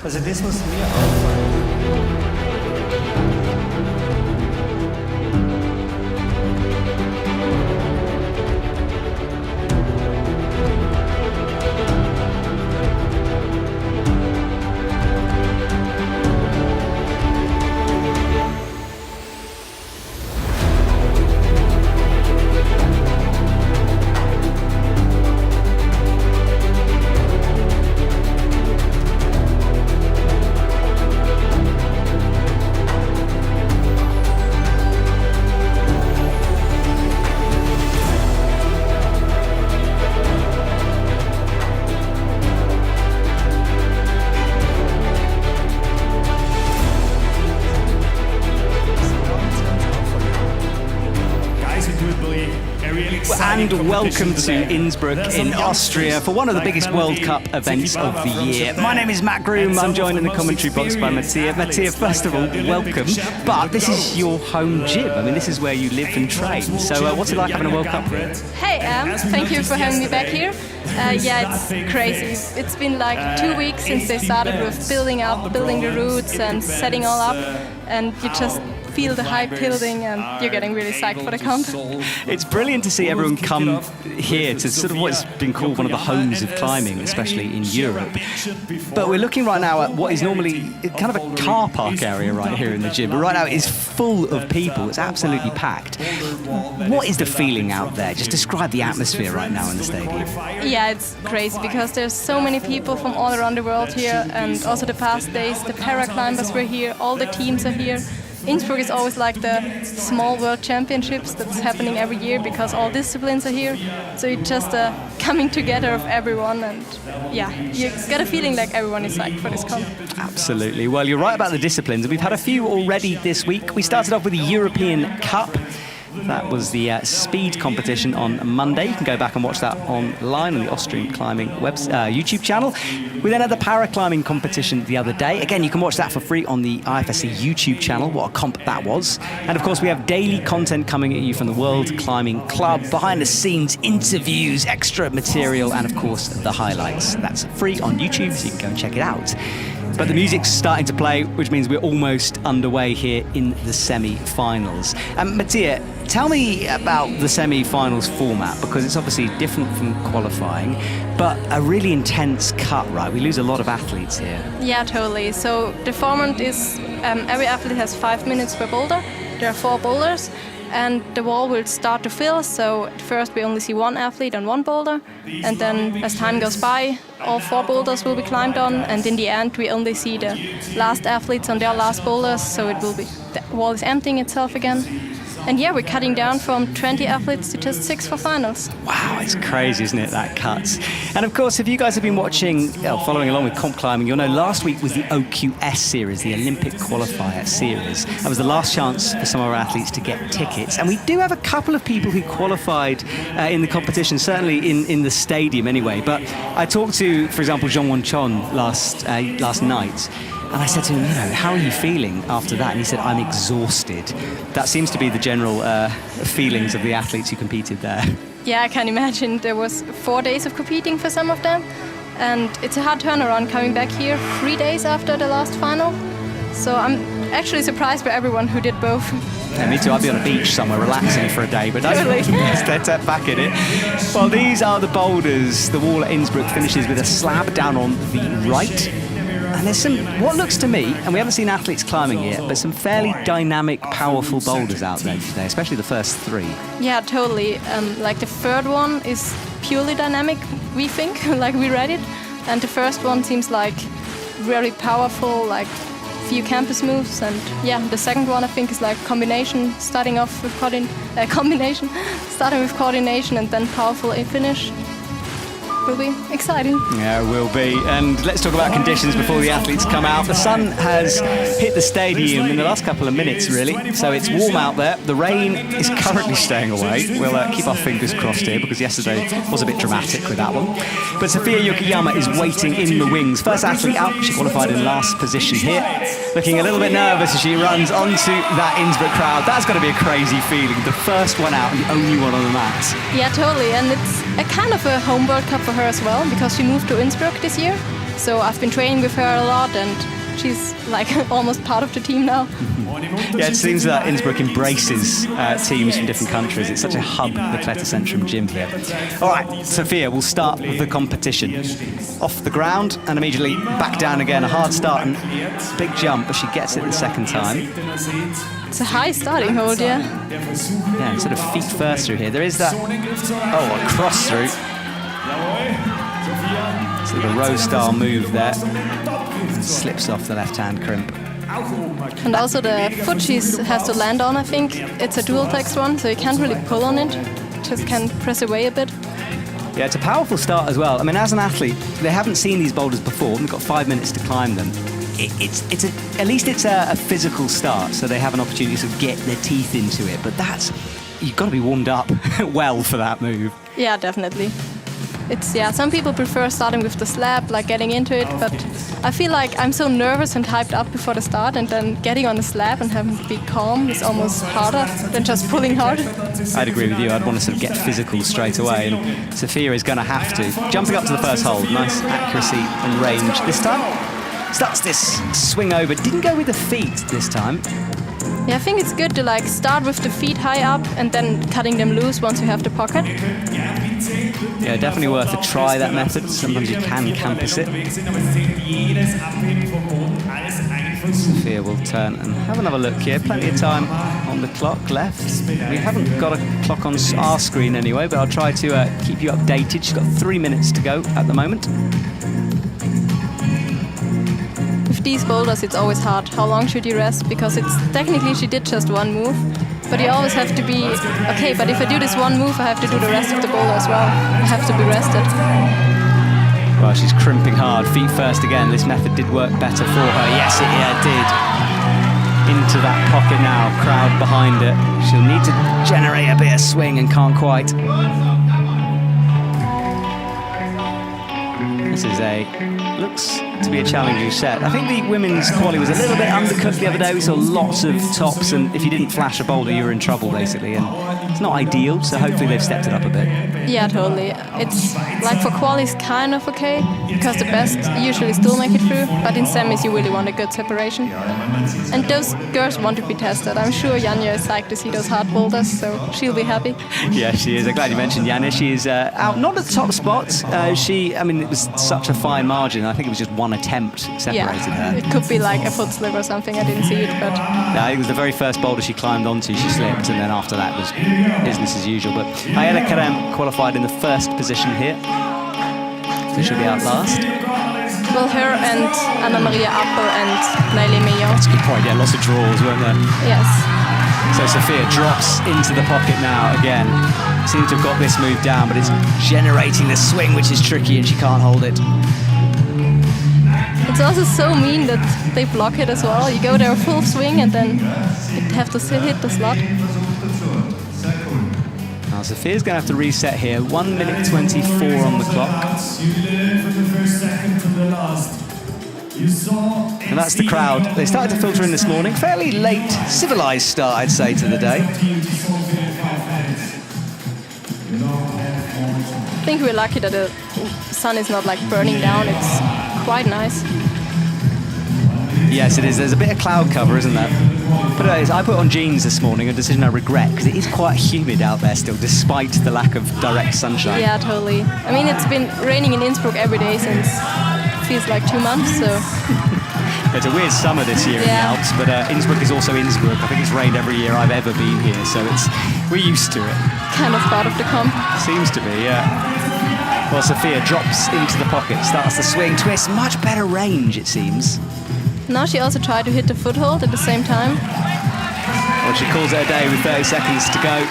Also das muss mir auffallen. And welcome to Innsbruck in Austria for one of the biggest World Cup events of the year. My name is Matt Groom. I'm joined in the commentary box by Mattia. Mattia, first of all, welcome. But this is your home gym. I mean, this is where you live and train. So what's it like having a World Cup here? Hey, thank you for having me back here. Yeah, it's crazy. It's been like 2 weeks since they started with building the routes and setting all up. And you just feel the hype building and you're getting really psyched for the comp. It's brilliant to see everyone come here to sort of what's been called one of the homes of climbing, especially in Europe. But we're looking right now at what is normally kind of a car park area right here in the gym. But right now it is full of people. It's absolutely packed. What is the feeling out there? Just describe the atmosphere right now in the stadium. Yeah, it's crazy because there's so many people from all around the world here, and also the past days the para climbers were here, all the teams are here. Innsbruck is always like the small world championships that's happening every year because all disciplines are here. So it's just a coming together of everyone, and yeah, you get a feeling like everyone is psyched for this comp. Absolutely. Well, you're right about the disciplines. We've had a few already this week. We started off with the European Cup. That was the speed competition on Monday. You can go back and watch that online on the Austrian Climbing YouTube channel. We then had the paraclimbing competition the other day. Again, you can watch that for free on the IFSC YouTube channel. What a comp that was. And of course, we have daily content coming at you from the World Climbing Club, behind the scenes, interviews, extra material, and of course, the highlights. That's free on YouTube, so you can go and check it out. But the music's starting to play, which means we're almost underway here in the semi-finals. Mattia, tell me about the semi-finals format, because it's obviously different from qualifying, but a really intense cut, right? We lose a lot of athletes here. Yeah, totally. So the format is every athlete has 5 minutes per boulder. There are 4 boulders, and the wall will start to fill. So at first we only see 1 athlete on 1 boulder, and then as time goes by, all 4 boulders will be climbed on, and in the end we only see the last athletes on their last boulders, so it will be, the wall is emptying itself again. And yeah, we're cutting down from 20 athletes to just 6 for finals. Wow, it's crazy, isn't it, that cuts? And of course, if you guys have been watching, following along with comp climbing, you'll know last week was the OQS series, the Olympic Qualifier series. That was the last chance for some of our athletes to get tickets. And we do have a couple of people who qualified in the competition, certainly in the stadium anyway. But I talked to, for example, Jeong-Won Chon last night. And I said to him, you know, how are you feeling after that? And he said, I'm exhausted. That seems to be the general feelings of the athletes who competed there. Yeah, I can imagine. There was 4 days of competing for some of them. And it's a hard turnaround coming back here 3 days after the last final. So I'm actually surprised by everyone who did both. Yeah, me too. I'd be on a beach somewhere relaxing for a day, but that's totally. Back in it. Well, these are the boulders. The wall at Innsbruck finishes with a slab down on the right. And there's some, what looks to me, and we haven't seen athletes climbing yet, but some fairly dynamic, powerful boulders out there today, especially the first 3. Yeah, totally. Like the third one is purely dynamic, we think, like we read it. And the first one seems like very powerful, like few campus moves. And yeah, the second one I think is like combination, starting off with combination, starting with coordination and then powerful finish. Will be exciting. Yeah, it will be. And let's talk about conditions before the athletes come out. The sun has hit the stadium in the last couple of minutes, really. So it's warm out there. The rain is currently staying away. We'll keep our fingers crossed here, because yesterday was a bit dramatic with that one. But Sophia Yokoyama is waiting in the wings. First athlete out. She qualified in last position here. Looking a little bit nervous as she runs onto that Innsbruck crowd. That's got to be a crazy feeling. The first one out and the only one on the mat. Yeah, totally. And it's a kind of a home World Cup for her as well, because she moved to Innsbruck this year. So I've been training with her a lot, and she's like almost part of the team now. Yeah, it seems that Innsbruck embraces teams from different countries. It's such a hub, the Kletterzentrum gym here. All right, Sophia, we'll start the competition. Off the ground and immediately back down again. A hard start and big jump, but she gets it the second time. It's a high starting hold, yeah. Yeah, sort of feet first through here. There is that, a cross through. Sort of a row-style move there. Slips off the left-hand crimp. And also the foot she has to land on, I think. It's a dual text one, so you can't really pull on it. Just can press away a bit. Yeah, it's a powerful start as well. I mean, as an athlete, they haven't seen these boulders before. They've got 5 minutes to climb them. At least it's a physical start, so they have an opportunity to get their teeth into it. But you've got to be warmed up well for that move. Yeah, definitely. Some people prefer starting with the slab, like getting into it, but I feel like I'm so nervous and hyped up before the start, and then getting on the slab and having to be calm is almost harder than just pulling hard. I'd agree with you. I'd want to sort of get physical straight away, and Sophia is going to have to. Jumping up to the first hold, nice accuracy and range this time. Starts this swing over, didn't go with the feet this time. Yeah, I think it's good to like start with the feet high up and then cutting them loose once you have the pocket. Yeah, definitely worth a try, that method. Sometimes you can campus it. Sophia will turn and have another look here. Plenty of time on the clock left. We haven't got a clock on our screen anyway, but I'll try to keep you updated. She's got 3 minutes to go at the moment. With these boulders, it's always hard. How long should you rest? Because technically she did just one move. But you always have to be, okay, but if I do this one move, I have to do the rest of the boulder as well. I have to be rested. Well, she's crimping hard, feet first again. This method did work better for her. Yes, it did. Into that pocket now, crowd behind it. She'll need to generate a bit of swing and can't quite. This is looks to be a challenging set. I think the women's quali was a little bit undercooked the other day. We saw lots of tops, and if you didn't flash a boulder, you were in trouble, basically. And it's not ideal, so hopefully they've stepped it up a bit. Yeah, totally. It's like for quali's kind of okay, because the best usually still make it through, but in semis you really want a good separation. And those girls want to be tested. I'm sure Janja is psyched to see those hard boulders, so she'll be happy. Yeah, she is. I'm glad you mentioned Janja. She is out, not at the top spots. It was such a fine margin. I think it was just one attempt separated her. It could be like a foot slip or something. I didn't see it, but... No, it was the very first boulder she climbed onto, she slipped, and then after that was business as usual. But Ayala Kerem qualified in the first position here, so she'll be out last. Well, her and Anna Maria Apel and Meignan. That's a good point, yeah, lots of draws, weren't there? Yes. So Sophia drops into the pocket now again. Seems to have got this move down, but it's generating the swing, which is tricky, and she can't hold it. It's also so mean that they block it as well. You go there full swing and then you have to hit the slot. Now Sophia's going to have to reset here. 1 minute 24 on the clock. And that's the crowd. They started to filter in this morning. Fairly late, civilised start, I'd say, to the day. I think we're lucky that the sun is not like burning down. It's quite nice. Yes, it is. There's a bit of cloud cover, isn't there? But I put on jeans this morning, a decision I regret, because it is quite humid out there still, despite the lack of direct sunshine. Yeah, totally. I mean, it's been raining in Innsbruck every day since feels like 2 months, so... It's a weird summer this year in the Alps, but Innsbruck is also Innsbruck. I think it's rained every year I've ever been here, so we're used to it. Kind of part of the comp. Seems to be, yeah. Well, Sophia drops into the pocket, starts the swing, twist, much better range, it seems. Now she also tried to hit the foothold at the same time. Well, she calls it a day with 30 seconds to go.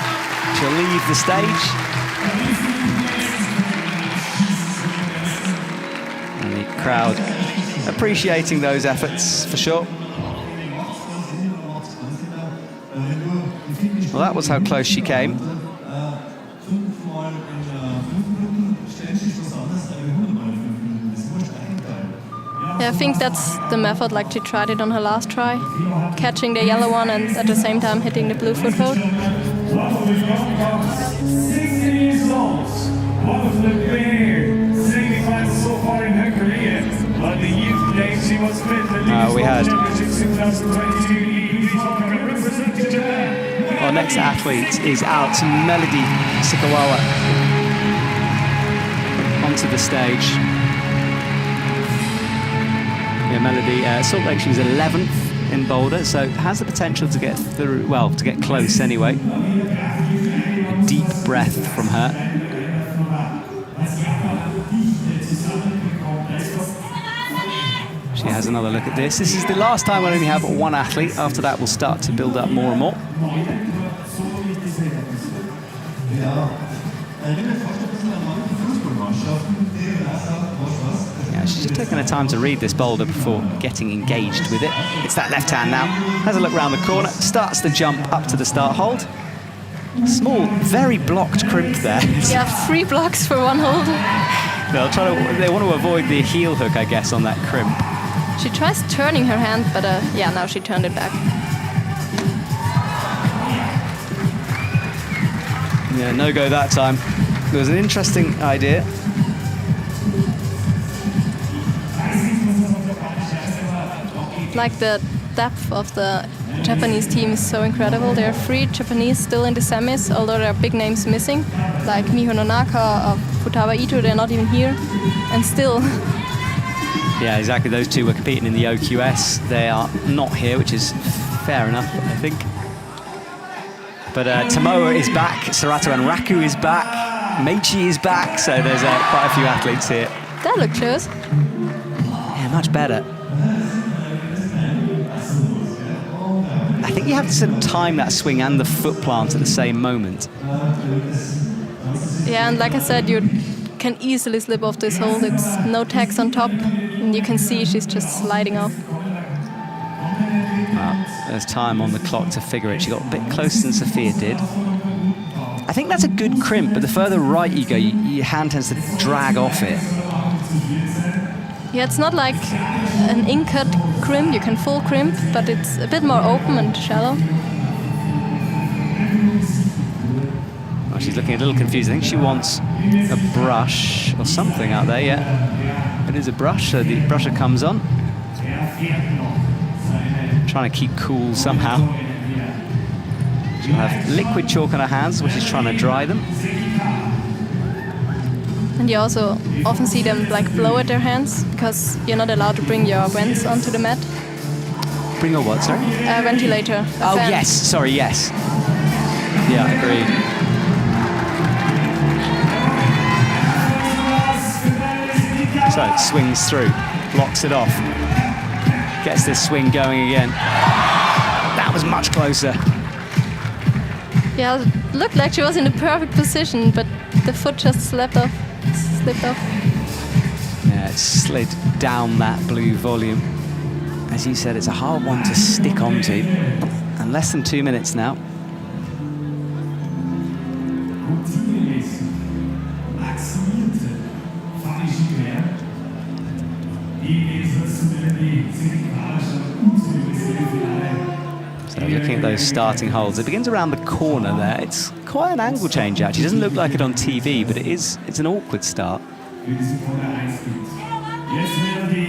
She'll leave the stage. And the crowd appreciating those efforts, for sure. Well, that was how close she came. Yeah, I think that's the method, like she tried it on her last try, catching the yellow one and at the same time hitting the blue foothold. One of the big semifinals so far in her career. Our next athlete is out, Melody Sekikawa, onto the stage. Yeah, Melody, Salt Lake, she was 11th in Boulder, so has the potential to get through, well, to get close anyway. A deep breath from her. She has another look at this. This is the last time we'll only have one athlete. After that, we'll start to build up more and more. Yeah, she's just taking her time to read this boulder before getting engaged with it. It's that left hand now. Has a look around the corner, starts the jump up to the start hold. Small, very blocked crimp there. Yeah, 3 blocks for one hold. They want to avoid the heel hook, I guess, on that crimp. She tries turning her hand, but yeah, now she turned it back. Yeah, no go that time. It was an interesting idea. Like the depth of the Japanese team is so incredible. There are 3 Japanese still in the semis, although there are big names missing, like Miho Nonaka or Futaba Ito, they're not even here. And still... Yeah, exactly. Those 2 were competing in the OQS. They are not here, which is fair enough, I think. But Tomoa is back, Sarato and Raku is back, Meiji is back, so there's quite a few athletes here. That looked close. Yeah, much better. I think you have to sort of time that swing and the foot plant at the same moment. Yeah, and like I said, you can easily slip off this hold. It's no tax on top, and you can see she's just sliding off. There's time on the clock to figure it. She got a bit closer than Sophia did. I think that's a good crimp, but the further right you go, your hand tends to drag off it. Yeah, it's not like an in-cut crimp. You can full crimp, but it's a bit more open and shallow. Well, she's looking a little confused. I think she wants a brush or something out there, yeah. It is a brush, so the brusher comes on. Trying to keep cool somehow. She'll have liquid chalk on her hands, which is trying to dry them. And you also often see them like blow at their hands because you're not allowed to bring your vents onto the mat. Bring a what, sorry? A ventilator. Oh, fan. Yes, sorry, yes. Yeah, agreed. So it swings through, blocks it off. Gets this swing going again. That was much closer. Yeah, it looked like she was in the perfect position, but the foot just slipped off. Yeah, it slid down that blue volume. As you said, it's a hard one to stick onto. And less than 2 minutes now. So looking at those starting holds, it begins around the corner there. It's quite an angle change actually. It doesn't look like it on TV, but it's an awkward start.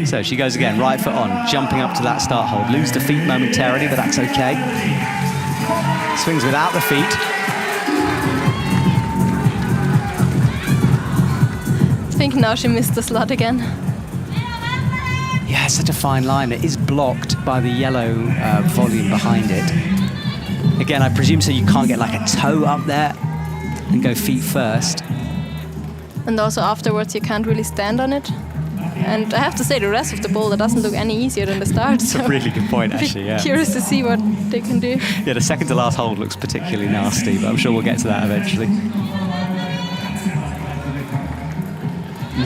So she goes again, right foot on, jumping up to that start hold. Lose the feet momentarily, but that's okay. Swings without the feet. I think now she missed the slot again. Yeah, it's such a fine line. It is blocked by the yellow volume behind it. Again, I presume so you can't get like a toe up there and go feet first. And also afterwards you can't really stand on it. And I have to say the rest of the boulder doesn't look any easier than the start. That's a really good point, actually, yeah. Curious to see what they can do. Yeah, the second to last hold looks particularly nasty, but I'm sure we'll get to that eventually.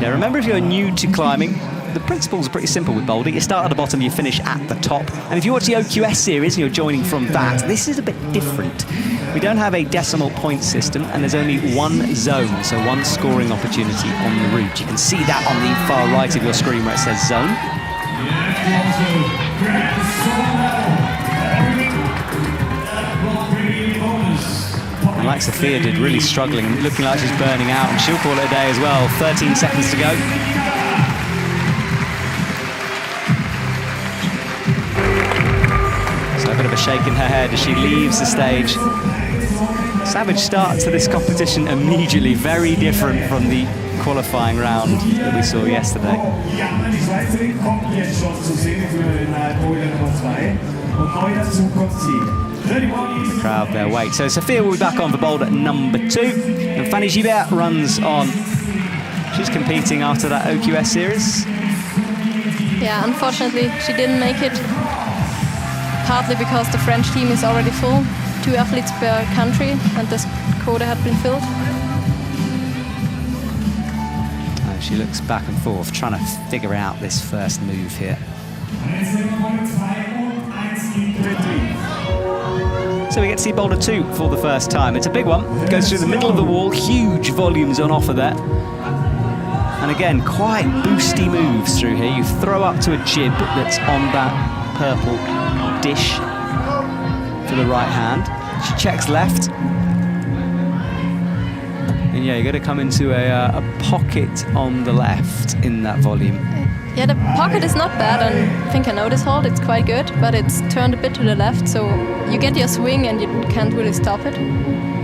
Yeah, remember if you're new to climbing, the principles are pretty simple with boulder. You start at the bottom, you finish at the top. And if you watch the OQS series and you're joining from that, this is a bit different. We don't have a decimal point system, and there's only one zone, so one scoring opportunity on the route. You can see that on the far right of your screen where it says zone. And like Sophia did, really struggling, looking like she's burning out, and she'll call it a day as well. 13 seconds to go. shaking her head as she leaves the stage. Savage start to this competition immediately, very different from the qualifying round that we saw yesterday. The crowd their weight. So Sophia will be back on for boulder number 2, and Fanny Gibert runs on. She's competing after that OQS series. Yeah, unfortunately she didn't make it, partly because the French team is already full, 2 athletes per country, and this quota had been filled. Oh, she looks back and forth, trying to figure out this first move here. So we get to see boulder 2 for the first time. It's a big one, it goes through the middle of the wall, huge volumes on offer there. And again, quite boosty moves through here. You throw up to a jib that's on that purple dish for the right hand. She checks left. And yeah, you're going to come into a pocket on the left in that volume. Yeah, the pocket is not bad, and I think I know this hold, it's quite good, but it's turned a bit to the left, so you get your swing and you can't really stop it,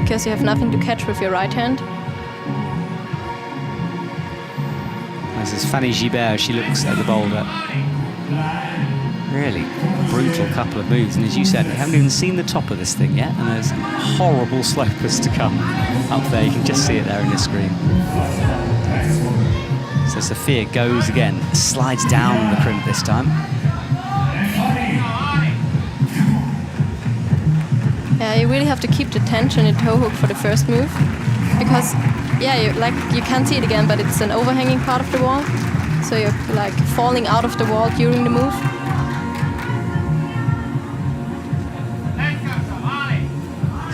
because you have nothing to catch with your right hand. This is Fanny Gibert, she looks at the boulder. Really brutal couple of moves, and as you said, we haven't even seen the top of this thing yet, and there's horrible slopers to come up there. You can just see it there in the screen. So Sophia goes again, slides down the crimp this time. Yeah, you really have to keep the tension in toe hook for the first move, because yeah, you can't see it again, but it's an overhanging part of the wall, so you're like falling out of the wall during the move.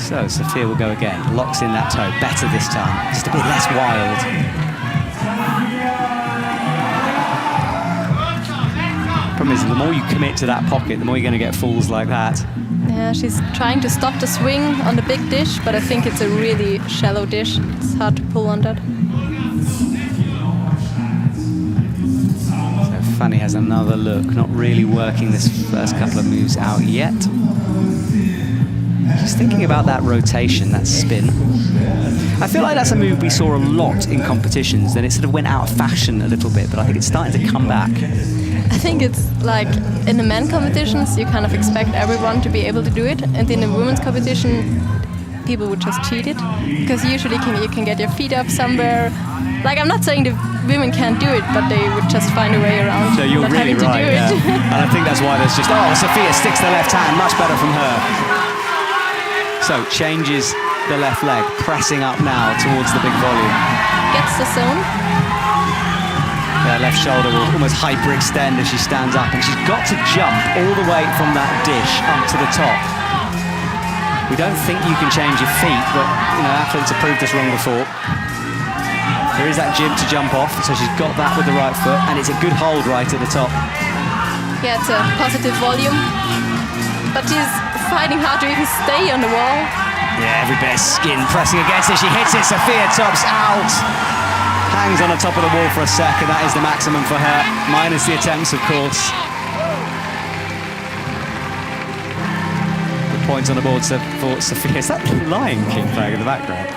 So Sophia will go again, locks in that toe, better this time, just a bit less wild. Problem is, the more you commit to that pocket, the more you're going to get falls like that. Yeah, she's trying to stop the swing on the big dish, but I think it's a really shallow dish. It's hard to pull on that. So Fanny has another look, not really working this first couple of moves out yet. She's thinking about that rotation, that spin. I feel like that's a move we saw a lot in competitions, then it sort of went out of fashion a little bit, but I think it's starting to come back. I think it's like in the men competitions, you kind of expect everyone to be able to do it, and in the women's competition, people would just cheat it, because usually you can get your feet up somewhere. Like, I'm not saying the women can't do it, but they would just find a way around. So you're not really having to right, do yeah. it. And I think that's why there's just, oh, Sophia sticks the left hand, much better from her. So changes the left leg, pressing up now towards the big volume. Gets the zone. Her left shoulder will almost hyperextend as she stands up, and she's got to jump all the way from that dish up to the top. We don't think you can change your feet, but you know, athletes have proved this wrong before. There is that jib to jump off, so she's got that with the right foot, and it's a good hold right at the top. Yeah, it's a positive volume, but she's fighting hard to even stay on the wall. Yeah, every bit of skin pressing against it. She hits it. Sophia tops out. Hangs on the top of the wall for a second. That is the maximum for her, minus the attempts, of course. The points on the board for Sophia. Is that Lion King playing in the background?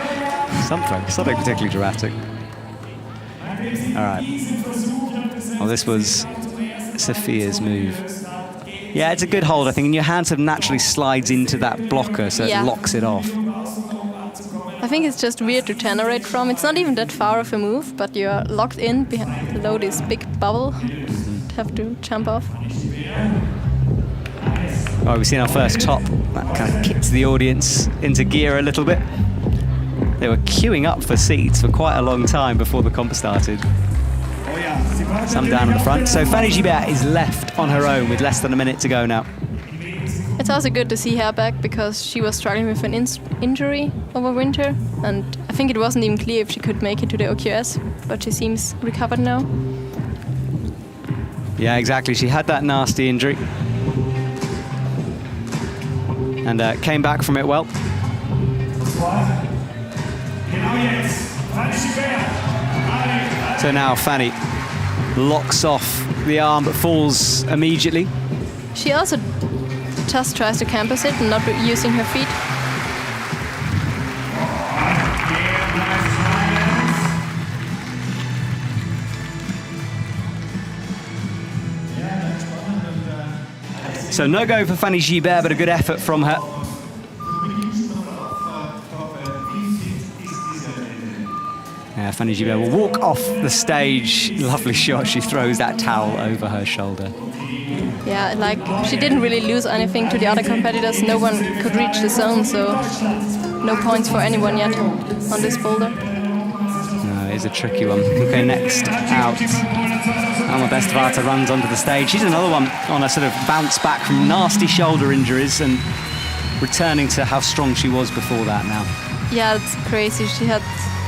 Something particularly dramatic. All right. Well, this was Sophia's move. Yeah, it's a good hold, I think, and your hand sort of naturally slides into that blocker, so it locks it off. I think it's just weird to generate from. It's not even that far of a move, but you're locked in below this big bubble. Have to jump off. Well, we've seen our first top. That kind of kicked the audience into gear a little bit. They were queuing up for seats for quite a long time before the comp started. Some down in the front. So Fanny Gibert is left on her own with less than a minute to go now. It's also good to see her back, because she was struggling with an injury over winter, and I think it wasn't even clear if she could make it to the OQS, but she seems recovered now. Yeah, exactly. She had that nasty injury and came back from it well. So now Fanny locks off the arm but falls immediately. She also just tries to campus it and not using her feet. So no go for Fanny Gibert, but a good effort from her. Fanny Gibert will walk off the stage. Lovely shot. She throws that towel over her shoulder. Yeah, like she didn't really lose anything to the other competitors. No one could reach the zone, so no points for anyone yet on this boulder. No, it is a tricky one. Okay, next out. Alma Bestvater runs onto the stage. She's another one on a sort of bounce back from nasty shoulder injuries and returning to how strong she was before that now. Yeah, it's crazy. She had,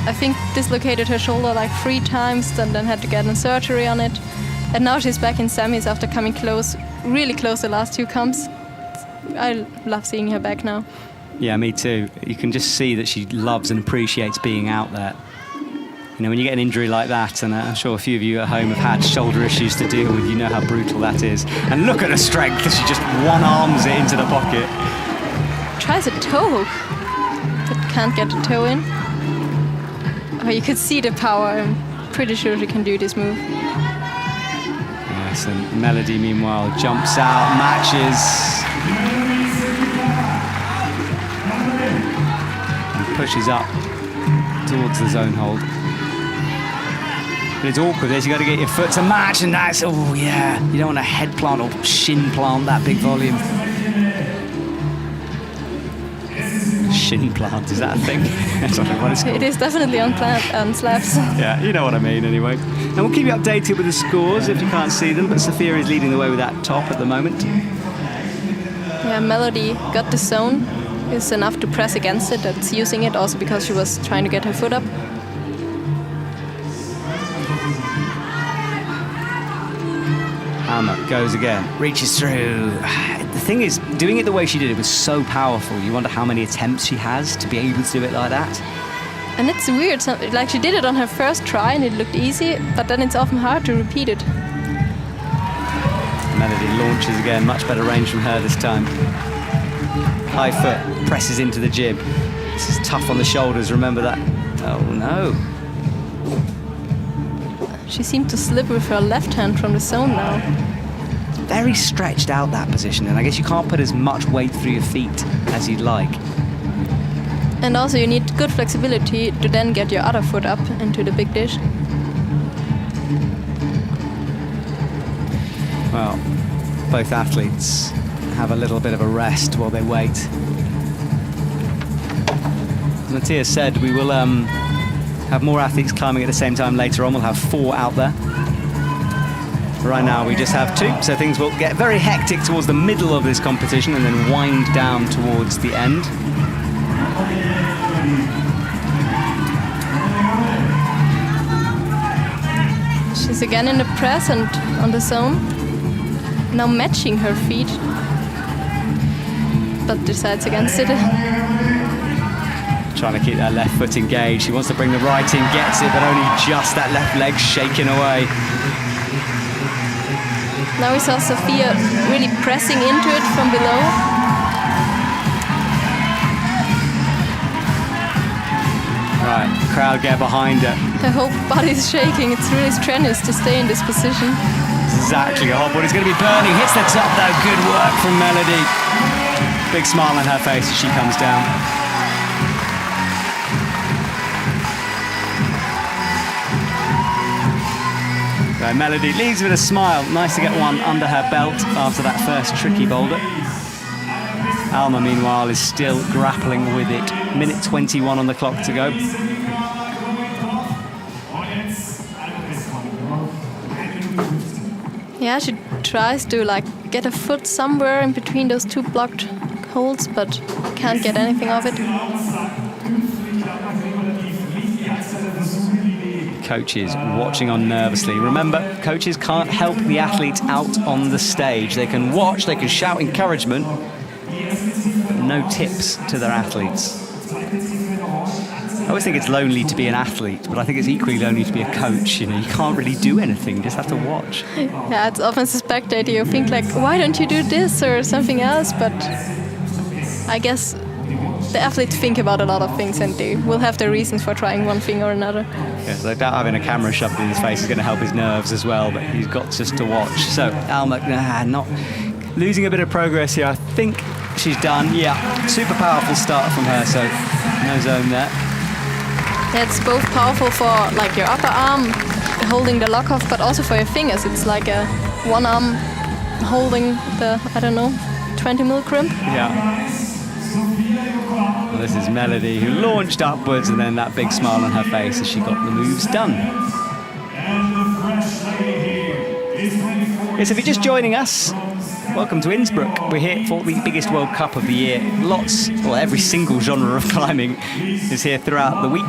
I think, dislocated her shoulder like 3 times and then had to get a surgery on it. And now she's back in semis after coming close, really close the last 2 comps. I love seeing her back now. Yeah, me too. You can just see that she loves and appreciates being out there. You know, when you get an injury like that, and I'm sure a few of you at home have had shoulder issues to deal with, you know how brutal that is. And look at her strength, she just one-arms it into the pocket. Tries a toe, but can't get the toe in. Oh, you could see the power. I'm pretty sure she can do this move. Yes, and Melody, meanwhile, jumps out, matches. And pushes up towards the zone hold. But it's awkward, you've got to get your foot to match, and that's, oh yeah, you don't want a head plant or shin plant that big volume. Shin plant, is that a thing? I don't know what it's called. It is definitely on slabs. Yeah, you know what I mean anyway. And we'll keep you updated with the scores if you can't see them, but Sophia is leading the way with that top at the moment. Yeah, Melody got the zone. It's enough to press against it. That's using it also because she was trying to get her foot up. Alma goes again, reaches through. The thing is, doing it the way she did, it was so powerful. You wonder how many attempts she has to be able to do it like that. And it's weird, like she did it on her first try and it looked easy, but then it's often hard to repeat it. Melody launches again, much better range from her this time. High foot, presses into the jib. This is tough on the shoulders, remember that. Oh no. She seemed to slip with her left hand from the zone now. Very stretched out, that position, and I guess you can't put as much weight through your feet as you'd like. And also you need good flexibility to then get your other foot up into the big dish. Well, both athletes have a little bit of a rest while they wait. As Matthias said, we will have more athletes climbing at the same time later on. We'll have 4 out there. Right now we just have 2, so things will get very hectic towards the middle of this competition and then wind down towards the end. She's again in the press and on the zone. Now matching her feet, but decides against it. Trying to keep that left foot engaged. She wants to bring the right in, gets it, but only just that left leg shaking away. Now we saw Sophia really pressing into it from below. Right, crowd get behind her. Her whole body's shaking. It's really strenuous to stay in this position. Exactly, a hot board is going to be burning. Hits the top though, good work from Melody. Big smile on her face as she comes down. So Melody leaves with a smile. Nice to get one under her belt after that first tricky boulder. Alma, meanwhile, is still grappling with it. Minute 21 on the clock to go. Yeah, she tries to like get a foot somewhere in between those 2 blocked holes, but can't get anything of it. Coaches watching on nervously. Remember, coaches can't help the athletes out on the stage. They can watch, they can shout encouragement, but no tips to their athletes. always think it's lonely to be an athlete, but I think it's equally lonely to be a coach. You know, you can't really do anything; you just have to watch. Yeah, it's often as a spectator you think like, why don't you do this or something else? But I guess the athletes think about a lot of things, and they will have their reasons for trying one thing or another. Yes, I doubt having a camera shoved in his face is going to help his nerves as well, but he's got just to watch. So McKenzie not losing a bit of progress here. I think she's done. Yeah, super powerful start from her, so no zone there. It's both powerful for like your upper arm holding the lock off, but also for your fingers. It's like a one arm holding the, I don't know, 20 mil crimp. Yeah. Well, this is Melody, who launched upwards, and then that big smile on her face as she got the moves done. Yes, if you're just joining us, welcome to Innsbruck. We're here for the biggest World Cup of the year. Every single genre of climbing is here throughout the week.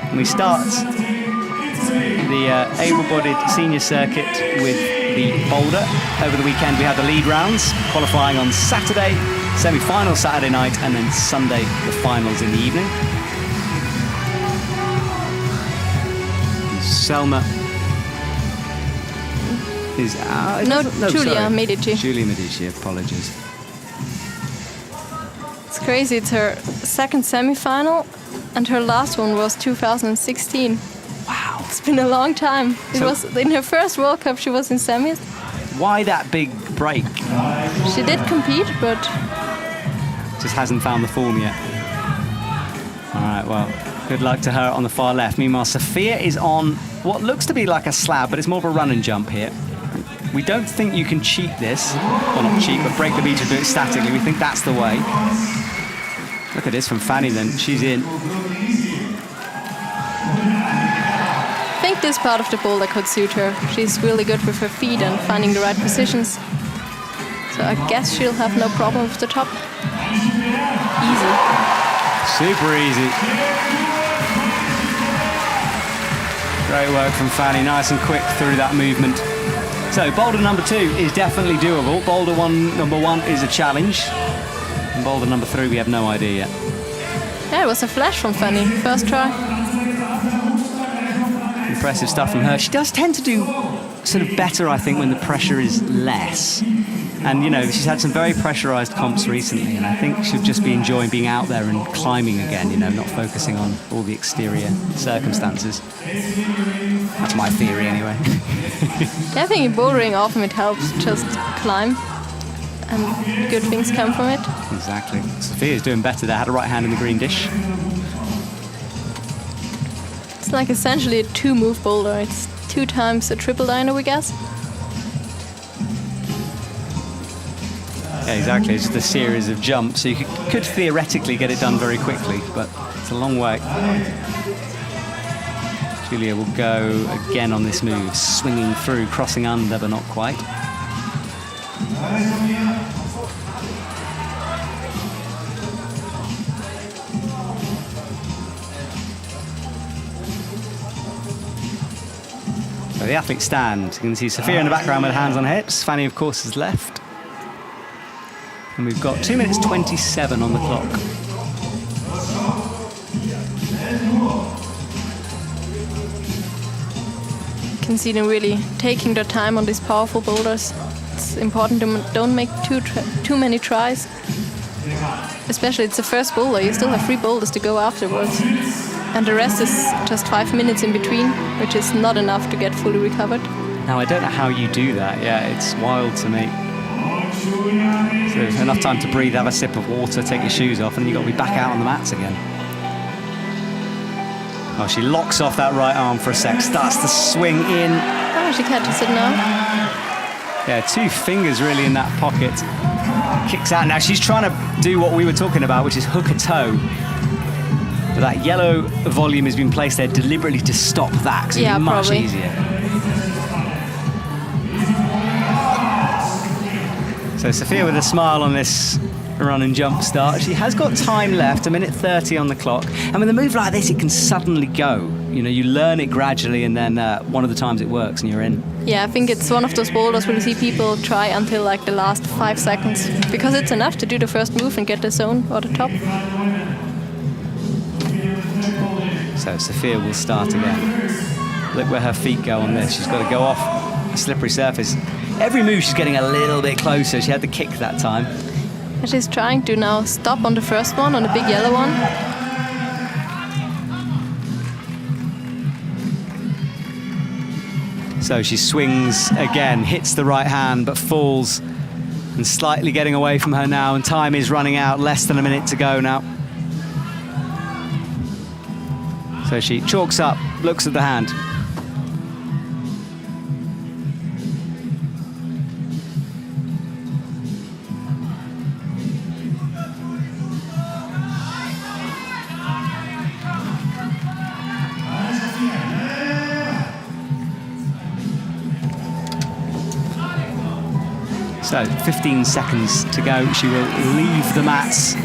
And we start the able-bodied senior circuit with the boulder. Over the weekend we have the lead rounds, qualifying on Saturday, semi-final Saturday night, and then Sunday the finals in the evening. Selma is Giulia Medici. Giulia Medici, apologies. It's crazy, it's her second semi-final, and her last one was 2016. Wow. It's been a long time. It was in her first World Cup, she was in semis. Why that big break? She did compete, but just hasn't found the form yet. All right, well, good luck to her on the far left. Meanwhile, Sophia is on what looks to be like a slab, but it's more of a run and jump here. We don't think you can cheat this. Well, not cheat, but break the beat and do it statically. We think that's the way. Look at this from Fanny then. She's in. I think this part of the boulder could suit her. She's really good with her feet and finding the right positions. So I guess she'll have no problem with the top. Easy. Super easy. Great work from Fanny. Nice and quick through that movement. So boulder number 2 is definitely doable. Boulder number 1 is a challenge. And boulder number 3, we have no idea yet. Yeah, it was a flash from Fanny. First try. Impressive stuff from her. She does tend to do sort of better, I think, when the pressure is less. And, you know, she's had some very pressurized comps recently, and I think she'll just be enjoying being out there and climbing again, you know, not focusing on all the exterior circumstances. That's my theory, anyway. Yeah, I think in bouldering often it helps just climb, and good things come from it. Exactly. Sophia's doing better there. Had a right hand in the green dish. It's like essentially a 2-move boulder. It's 2 times a triple dino, we guess. Yeah, exactly. It's just a series of jumps. So you could theoretically get it done very quickly, but it's a long way. Giulia will go again on this move, swinging through, crossing under, but not quite. So the athletes stand. You can see Sophia in the background with hands on hips. Fanny, of course, is left. And we've got 2 minutes 27 on the clock. You can see them really taking their time on these powerful boulders. It's important to don't make too many tries. Especially it's the first boulder. You still have 3 boulders to go afterwards. And the rest is just 5 minutes in between, which is not enough to get fully recovered. Now, I don't know how you do that. Yeah, it's wild to me. So there's enough time to breathe, have a sip of water, take your shoes off, and then you've got to be back out on the mats again. Oh, she locks off that right arm for a sec, starts to swing in. Oh, she catches it now. Yeah, 2 fingers really in that pocket. Kicks out. Now she's trying to do what we were talking about, which is hook a toe. But that yellow volume has been placed there deliberately to stop that, because it'll be much easier. So Sophia with a smile on this run and jump start. She has got time left, 1 minute 30 on the clock. And with a move like this, it can suddenly go. You know, you learn it gradually, and then one of the times it works and you're in. Yeah, I think it's one of those boulders where you see people try until like the last 5 seconds, because it's enough to do the first move and get the zone or the top. So Sophia will start again. Look where her feet go on this. She's got to go off a slippery surface. Every move she's getting a little bit closer. She had the kick that time. And she's trying to now stop on the first one, on the big yellow one. So she swings again, hits the right hand, but falls and slightly getting away from her now, and time is running out, less than a minute to go now. So she chalks up, looks at the hand. So 15 seconds to go. She will leave the mats.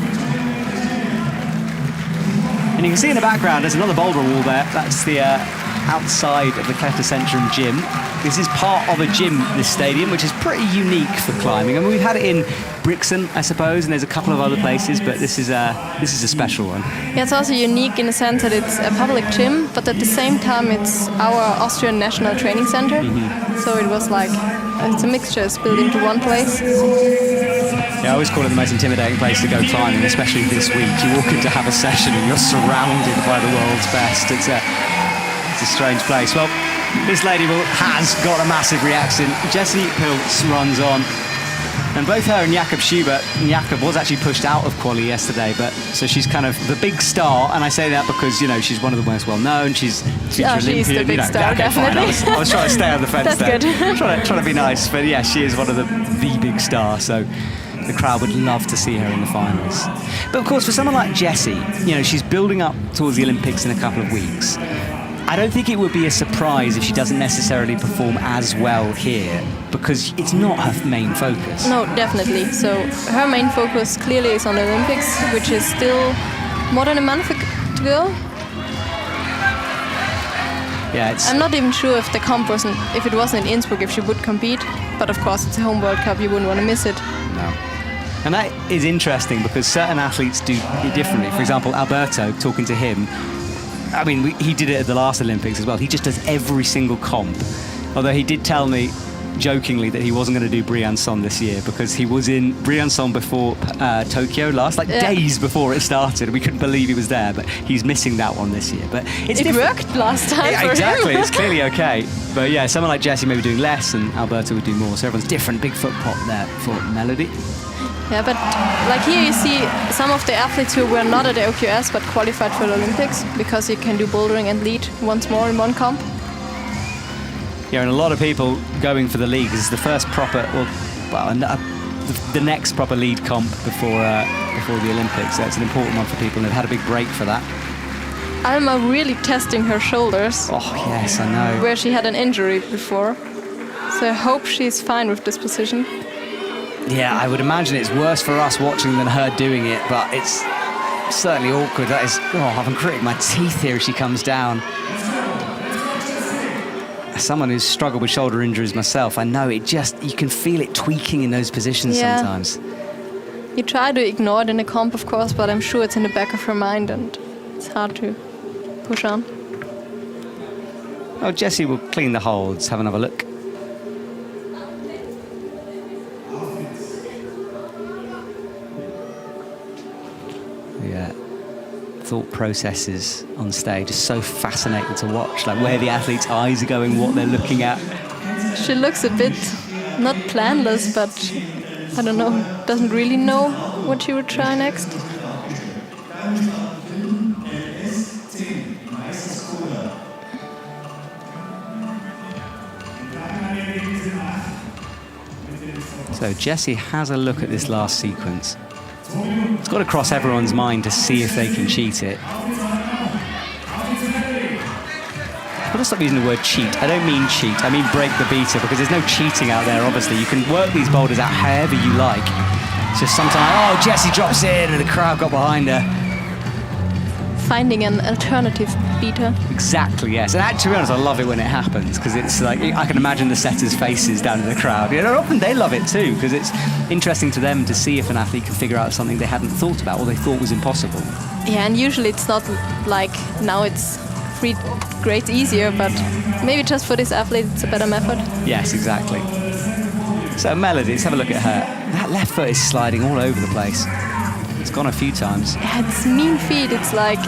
And you can see in the background there's another boulder wall there. That's the outside of the Kletterzentrum gym. This is part of a gym, this stadium, which is pretty unique for climbing. I mean, we've had it in Brixen, I suppose, and there's a couple of other places, but this is a special one. Yeah, it's also unique in the sense that it's a public gym, but at the same time it's our Austrian National Training Center. So it was like, it's a mixture, it's built into one place. Yeah, I always call it the most intimidating place to go climbing, especially this week. You walk in to have a session and you're surrounded by the world's best. It's a strange place. Well, this lady has got a massive reaction. Jessie Pilz runs on. And both her and Jakob Schubert, Jakob was actually pushed out of quali yesterday, but so she's kind of the big star, and I say that because, you know, she's one of the most well-known, she's she's the big star, okay, definitely. I was trying to stay on the fence there. That's good. trying to be nice, but yeah, she is one of the big star, so the crowd would love to see her in the finals. But of course, for someone like Jessie, you know, she's building up towards the Olympics in a couple of weeks. I don't think it would be a surprise if she doesn't necessarily perform as well here, because it's not her main focus. No, definitely. So her main focus clearly is on the Olympics, which is still more than a month to go. Yeah, I'm not even sure if if it wasn't in Innsbruck, if she would compete. But of course, it's a home World Cup, you wouldn't want to miss it. No. And that is interesting because certain athletes do it differently. For example, Alberto, talking to him, I mean, he did it at the last Olympics as well. He just does every single comp. Although he did tell me, jokingly, that he wasn't going to do Briançon this year because he was in Briançon before Tokyo last, days before it started. We couldn't believe he was there, but he's missing that one this year. But it worked last time for exactly, him. It's clearly okay. But yeah, someone like Jessie may be doing less and Alberto would do more. So everyone's different. Big foot pop there for Melody. Yeah, but like here you see some of the athletes who were not at the OQS but qualified for the Olympics because you can do bouldering and lead once more in one comp. Yeah, and a lot of people going for the lead because it's the first proper, the next proper lead comp before the Olympics. So it's an important one for people, and they've had a big break for that. Alma really testing her shoulders. Oh yes, I know. Where she had an injury before. So I hope she's fine with this position. Yeah, I would imagine it's worse for us watching than her doing it, but it's certainly awkward. That is, I'm gritting my teeth here as she comes down. As someone who's struggled with shoulder injuries myself, I know you can feel it tweaking in those positions sometimes. You try to ignore it in a comp, of course, but I'm sure it's in the back of her mind and it's hard to push on. Oh, Jessie will clean the holds. Have another look. Thought processes on stage is so fascinating to watch, like where the athletes' eyes are going, what they're looking at. She looks a bit not planless, but I don't know, doesn't really know what she would try next. So Jessie has a look at this last sequence. It's got to cross everyone's mind to see if they can cheat it. I've got to stop using the word cheat. I don't mean cheat, I mean break the beater, because there's no cheating out there, obviously. You can work these boulders out however you like. It's just sometimes, Jessie drops in and the crowd got behind her. Finding an alternative beater. Exactly, yes. And to be honest, I love it when it happens, because it's like, I can imagine the setters' faces down in the crowd. You know, often they love it too, because it's interesting to them to see if an athlete can figure out something they hadn't thought about or they thought was impossible. Yeah, and usually it's not like now it's 3 grades easier, but maybe just for this athlete, it's a better method. Yes, exactly. So Melody, let's have a look at her. That left foot is sliding all over the place. It's gone a few times. Yeah, it's mean feet. It's like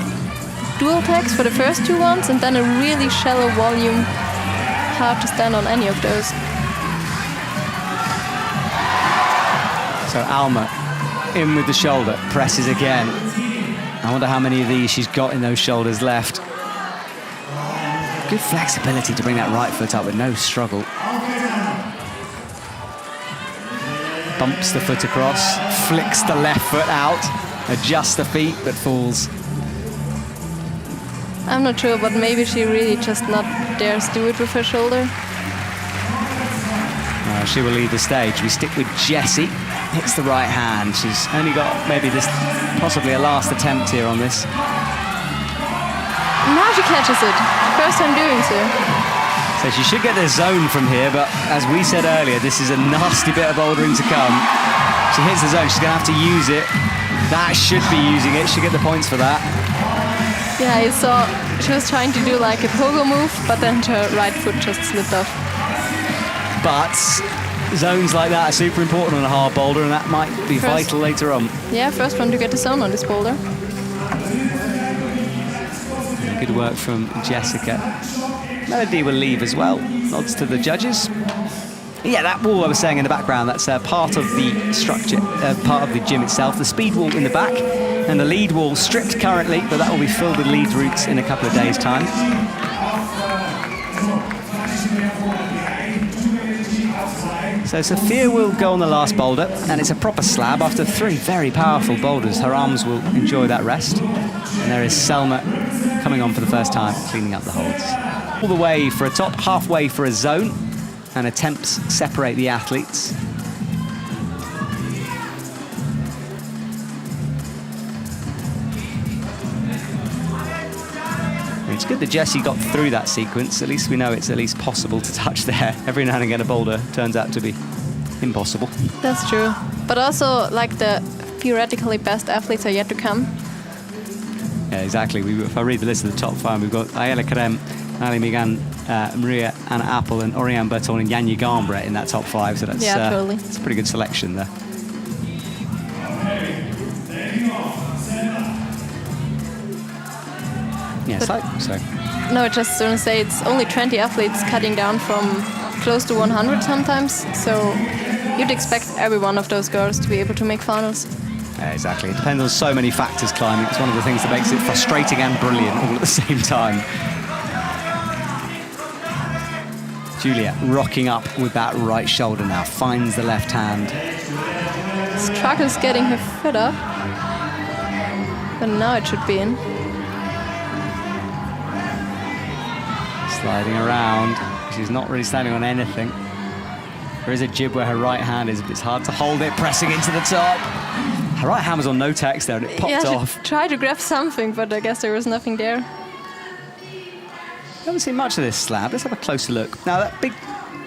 dual tags for the first 2 ones, and then a really shallow volume. Hard to stand on any of those. So Alma in with the shoulder, presses again. I wonder how many of these she's got in those shoulders left. Good flexibility to bring that right foot up with no struggle. Bumps the foot across, flicks the left foot out, adjusts the feet, but falls. I'm not sure, but maybe she really just not dares do it with her shoulder. She will leave the stage. We stick with Jessie. Hits the right hand. She's only got maybe this, possibly a last attempt here on this. Now she catches it. First time doing so. So she should get the zone from here, but as we said earlier, this is a nasty bit of bouldering to come. She hits the zone, she's going to have to use it. That should be using it. She'll get the points for that. Yeah, I saw she was trying to do like a pogo move, but then her right foot just slipped off. But zones like that are super important on a hard boulder, and that might be vital later on. Yeah, first one to get the zone on this boulder. Good work from Jessica. Melody will leave as well. Nods to the judges. Yeah, that wall I was saying in the background, that's part of the structure, part of the gym itself. The speed wall in the back, and the lead wall stripped currently, but that will be filled with lead routes in a couple of days' time. So Sophia will go on the last boulder, and it's a proper slab. After 3 very powerful boulders, her arms will enjoy that rest. And there is Selma coming on for the first time, cleaning up the holds. All the way for a top, halfway for a zone, and attempts separate the athletes. It's good that Jessie got through that sequence. At least we know it's at least possible to touch there. Every now and again a boulder turns out to be impossible. That's true. But also, like, the theoretically best athletes are yet to come. Yeah, exactly. If I read the list of the top 5, we've got Ayala Karem, Ali Meignan, Maria Anna Apel, and Oriane Bertone and Yanya Garnbret in that top 5. So that's totally. It's a pretty good selection there. Yeah, sorry. No, I just want to say it's only 20 athletes cutting down from close to 100 sometimes. So you'd expect every one of those girls to be able to make finals. Yeah, exactly. It depends on so many factors climbing. It's one of the things that makes it frustrating and brilliant all at the same time. Julia rocking up with that right shoulder now, finds the left hand. Struggles getting her foot up. But now it should be in. Sliding around. She's not really standing on anything. There is a jib where her right hand is, but it's hard to hold it, pressing into the top. Her right hand was on no text there and it popped off. She tried to grab something, but I guess there was nothing there. Haven't seen much of this slab. Let's have a closer look. Now that big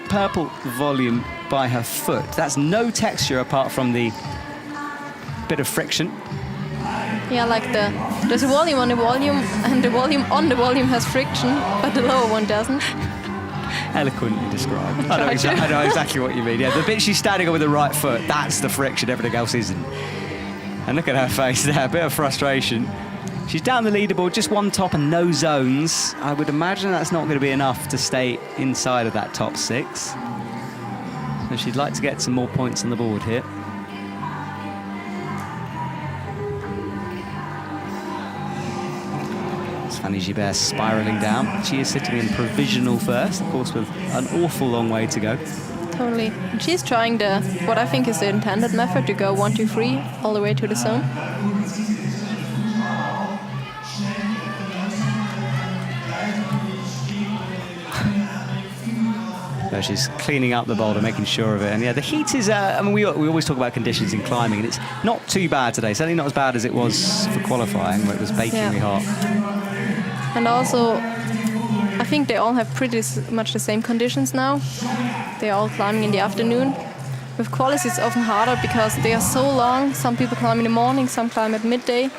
purple volume by her foot, that's no texture apart from the bit of friction. Yeah, like there's a volume on the volume, and the volume on the volume has friction, but the lower one doesn't. Eloquently described. I know exactly what you mean. Yeah, the bit she's standing on with the right foot, that's the friction, everything else isn't. And look at her face there, a bit of frustration. She's down the leaderboard, just one top and no zones. I would imagine that's not going to be enough to stay inside of that top 6. So she'd like to get some more points on the board here. Fanny Gibert spiralling down. She is sitting in provisional first, of course, with an awful long way to go. Totally. She's trying what I think is the intended method, to go 1, 2, 3 all the way to the zone. So she's cleaning up the boulder, making sure of it. And yeah, the heat is, I mean, we always talk about conditions in climbing, and it's not too bad today. Certainly not as bad as it was for qualifying, where it was bakingly hot. And also, I think they all have pretty much the same conditions now. They're all climbing in the afternoon. With qualis, it's often harder because they are so long. Some people climb in the morning, some climb at midday.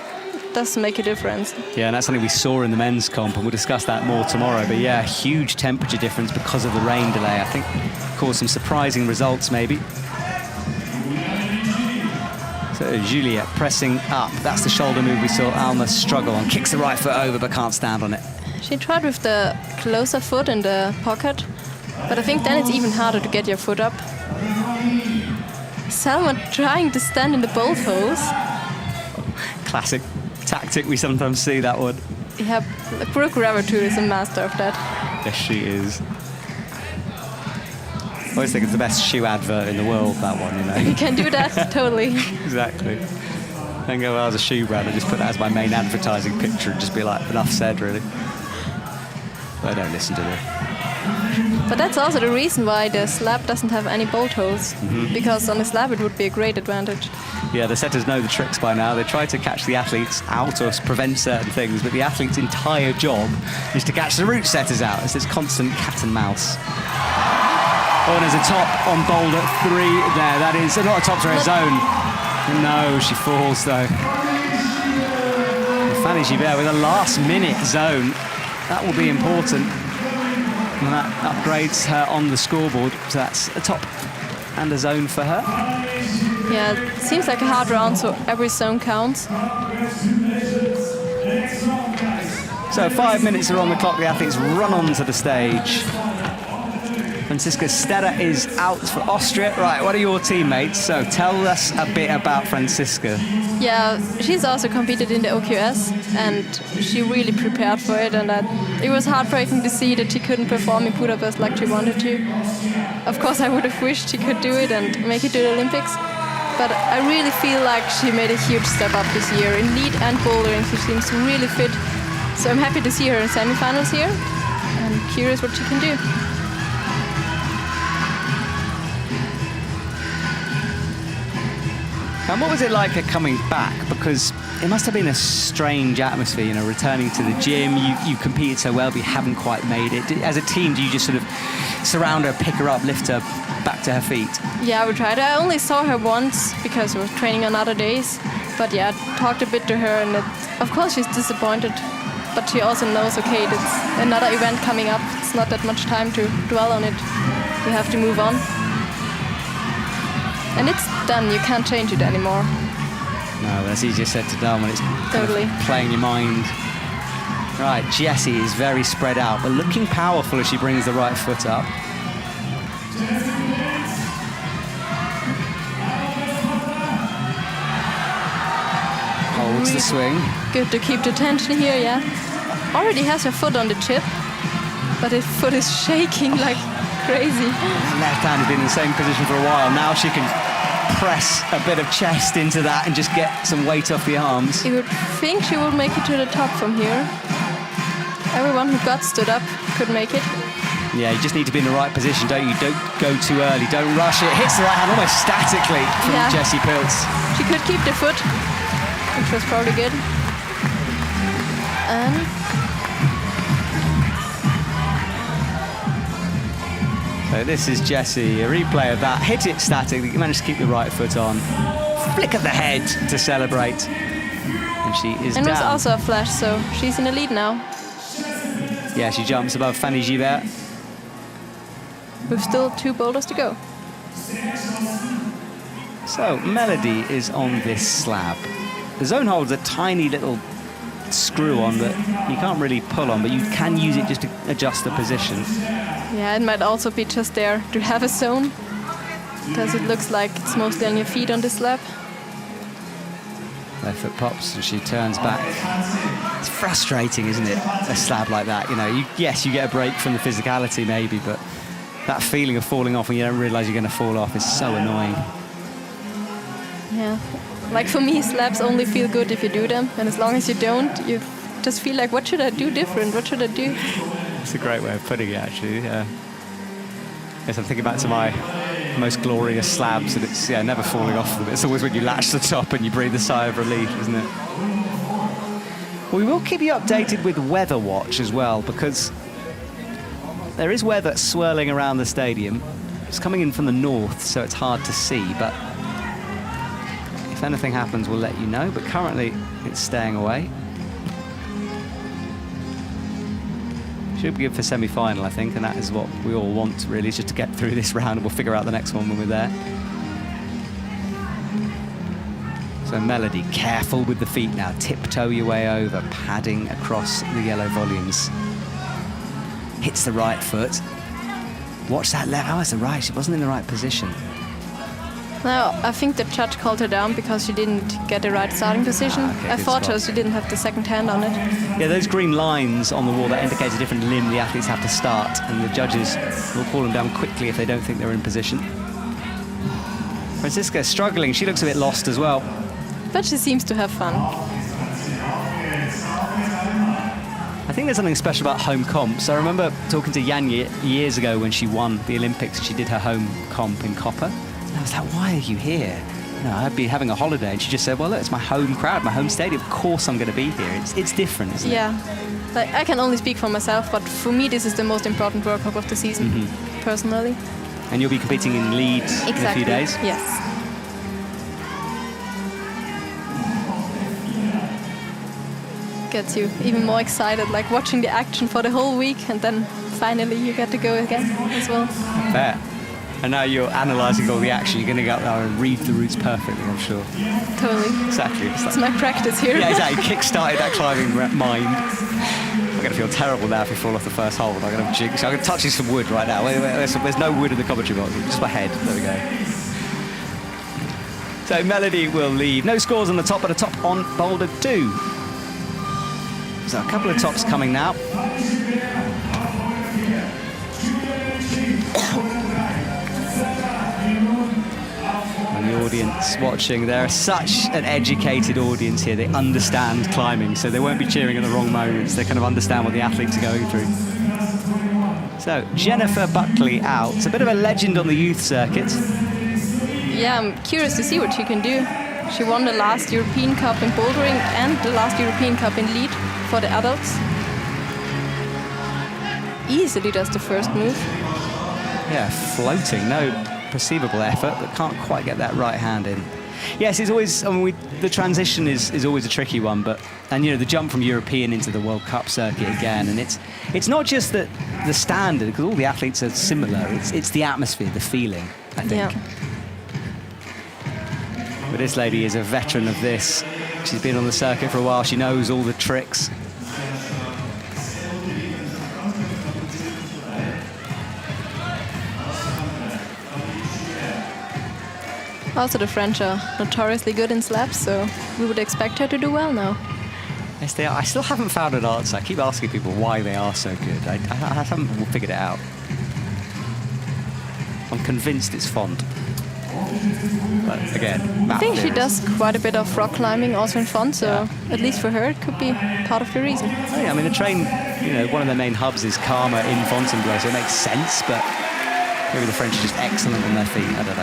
does make a difference. Yeah, and that's something we saw in the men's comp, and we'll discuss that more tomorrow. But yeah, huge temperature difference because of the rain delay. I think caused some surprising results, maybe. So Julia pressing up. That's the shoulder move we saw Alma struggle on. Kicks the right foot over, but can't stand on it. She tried with the closer foot in the pocket, but I think then it's even harder to get your foot up. Selma trying to stand in the both holes. Classic tactic, we sometimes see that one. Yeah, Brooke Ravertu is a master of that. Yes, she is. I always think it's the best shoe advert in the world, that one, you know. You can do that, totally. Exactly. Then go, well, as a shoe brand, I just put that as my main advertising picture and just be like, enough said, really. But I don't listen to them. But that's also the reason why the slab doesn't have any bolt holes, because on a slab it would be a great advantage. Yeah, the setters know the tricks by now. They try to catch the athletes out or prevent certain things, but the athlete's entire job is to catch the route setters out. It's this constant cat and mouse. Oh, and there's a top on Boulder 3 there. That is not a top, sorry, a zone. No, she falls though. Fanny Gibert with a last-minute zone. That will be important. And that upgrades her on the scoreboard. So that's a top and a zone for her. Yeah, it seems like a hard round, so every zone counts. So 5 minutes are on the clock. The athletes run onto the stage. Franziska Sterrer is out for Austria. Right, what are your teammates? So tell us a bit about Franziska. Yeah, she's also competed in the OQS, and she really prepared for it, and it was heartbreaking to see that she couldn't perform in Budapest like she wanted to. Of course, I would have wished she could do it and make it to the Olympics, but I really feel like she made a huge step up this year in lead and bouldering. She seems really fit, so I'm happy to see her in semifinals here. I'm curious what she can do. And what was it like coming back? Because it must have been a strange atmosphere, you know, returning to the gym. You competed so well, but you haven't quite made it. As a team, do you just sort of surround her, pick her up, lift her back to her feet? Yeah, we tried. I only saw her once because we were training on other days. But yeah, talked a bit to her, and of course she's disappointed. But she also knows, okay, it's another event coming up. It's not that much time to dwell on it. We have to move on. And it's done, you can't change it anymore. No, that's easier said to done when it's totally kind of playing your mind. Right, Jessie is very spread out, but looking powerful as she brings the right foot up. Holds the swing. Good to keep the tension here, yeah. Already has her foot on the chip, but his foot is shaking like crazy. Left hand has been in the same position for a while. Now she can press a bit of chest into that and just get some weight off the arms. You would think she would make it to the top from here. Everyone who got stood up could make it. Yeah, you just need to be in the right position, don't you? Don't go too early, don't rush it. Hits the right hand almost statically from Jessie Pilz. She could keep the foot, which was probably good. And so this is Jessie, a replay of that. Hit it statically, managed to keep the right foot on. Flick of the head to celebrate. And she is down. And it was also a flash, so she's in the lead now. Yeah, she jumps above Fanny Gibert. With still 2 boulders to go. So, Melody is on this slab. The zone holds a tiny little screw on that you can't really pull on, but you can use it just to adjust the position. Yeah, it might also be just there to have a zone, because it looks like it's mostly on your feet on the slab. Left foot pops and she turns back. It's frustrating, isn't it? A slab like that, you know. Yes, you get a break from the physicality maybe, but that feeling of falling off when you don't realise you're going to fall off is so annoying. Yeah, like for me, slabs only feel good if you do them, and as long as you don't, you just feel like, what should I do different? What should I do? It's a great way of putting it, actually. Yeah. Yes, I'm thinking back to my most glorious slabs, and it's never falling off them. It's always when you latch the top and you breathe a sigh of relief, isn't it? Well, we will keep you updated with weather watch as well, because there is weather swirling around the stadium. It's coming in from the north, so it's hard to see, but if If anything happens, we'll let you know, but currently it's staying away. Should be good for semi-final, I think, and that is what we all want, really, is just to get through this round, and we'll figure out the next one when we're there. So Melody, careful with the feet now. Tiptoe your way over, padding across the yellow volumes. Hits the right foot. Watch that left. Oh, it's the right. She wasn't in the right position. No, I think the judge called her down because she didn't get the right starting position. Okay, I thought spot. she didn't have the second hand on it. Yeah, those green lines on the wall, that indicates a different limb the athletes have to start, and the judges will call them down quickly if they don't think they're in position. Franziska struggling. She looks a bit lost as well. But she seems to have fun. I think there's something special about home comps. I remember talking to Jan years ago when she won the Olympics. She did her home comp in Copper. And I was like, why are you here? You know, I'd be having a holiday. And she just said, well, look, it's my home crowd, my home stadium. Of course I'm going to be here. It's different, isn't it? Yeah. Like, I can only speak for myself, but for me this is the most important World Cup of the season, personally. And you'll be competing in Lead in a few days? Yes. Gets you even more excited, like watching the action for the whole week, and then finally you get to go again as well. Fair. And now you're analysing all the action. You're going to go out there and read the routes perfectly, I'm sure. Totally. Exactly. It's my practice here. Yeah, exactly. Kick-started that climbing mind. I'm going to feel terrible now if you fall off the first hole. I'm going to jinx. I'm going to touch you some wood right now. There's no wood in the commentary box. Just my head. There we go. So Melody will leave. No scores on the top, but a top on Boulder 2. So a couple of tops coming now. And the audience watching, they're such an educated audience here. They understand climbing, so they won't be cheering at the wrong moments. They kind of understand what the athletes are going through. So Jennifer Buckley out. It's a bit of a legend on the youth circuit. Yeah, I'm curious to see what she can do. She won the last European Cup in bouldering and the last European Cup in lead for the adults. Easily does the first move. Yeah, floating, no perceivable effort, but can't quite get that right hand in. Yes, it's always, I mean, the transition is always a tricky one, and you know, the jump from European into the World Cup circuit again, and it's not just that the standard, because all the athletes are similar, it's the atmosphere, the feeling, I think. Yeah. But this lady is a veteran of this. She's been on the circuit for a while. She knows all the tricks. Also, the French are notoriously good in slabs, so we would expect her to do well now. Yes, they are. I still haven't found an answer. I keep asking people why they are so good. I haven't figured it out. I'm convinced it's font. But again, I think she does quite a bit of rock climbing also in font, so at least for her it could be part of the reason. Oh, yeah, I mean, the train, you know, one of the main hubs is Karma in Fontainebleau, so it makes sense, but maybe the French are just excellent on their feet. I don't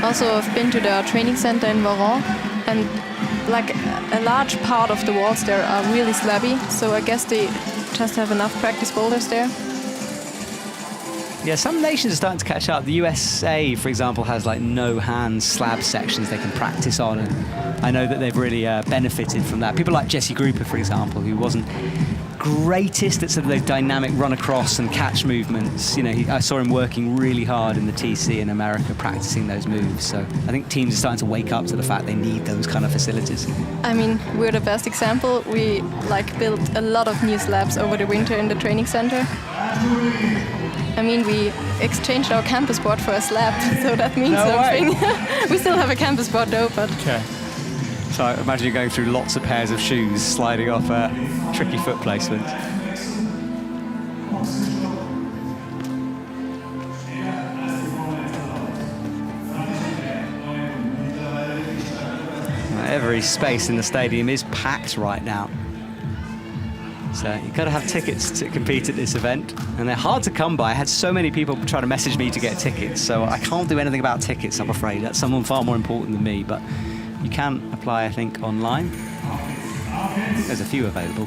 know. Also, I've been to their training center in Voron, and like a large part of the walls there are really slabby, so I guess they just have enough practice boulders there. Yeah, some nations are starting to catch up. The USA, for example, has like no hand slab sections they can practice on, and I know that they've really benefited from that. People like Jesse Grouper, for example, who wasn't greatest at sort of those dynamic run across and catch movements. You know, I saw him working really hard in the TC in America, practicing those moves. So I think teams are starting to wake up to the fact they need those kind of facilities. I mean, we're the best example. We built a lot of new slabs over the winter in the training center. I mean, we exchanged our campus board for a slab, so that means something. We still have a campus board though, but... Okay. So I imagine you're going through lots of pairs of shoes, sliding off tricky foot placements. Every space in the stadium is packed right now. So you've got to have tickets to compete at this event, and they're hard to come by. I had so many people try to message me to get tickets, so I can't do anything about tickets, I'm afraid. That's someone far more important than me, but you can apply, I think, online. There's a few available.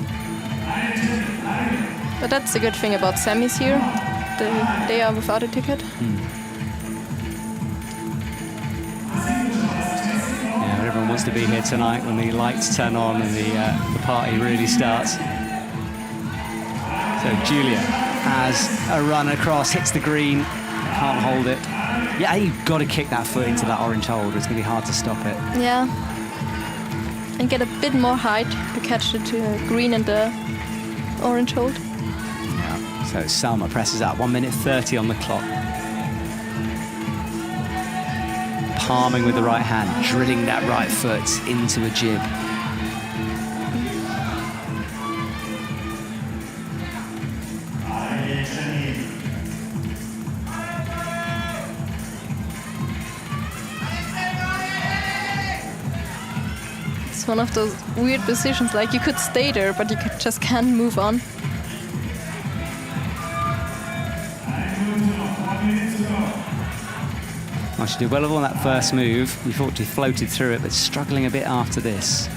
But that's the good thing about semis here. They are without a ticket. Yeah, wants to be here tonight when the lights turn on and the party really starts. So Julia has a run across, hits the green, can't hold it. Yeah, you've got to kick that foot into that orange holder. It's going to be hard to stop it. Yeah. And get a bit more height to catch the green and the orange hold. Yeah. So Selma presses up, 1:30 on the clock. Palming with the right hand, drilling that right foot into a jib. It's one of those weird positions, like you could stay there, but you just can't move on. Well, she did well on that first move. We thought she floated through it, but struggling a bit after this.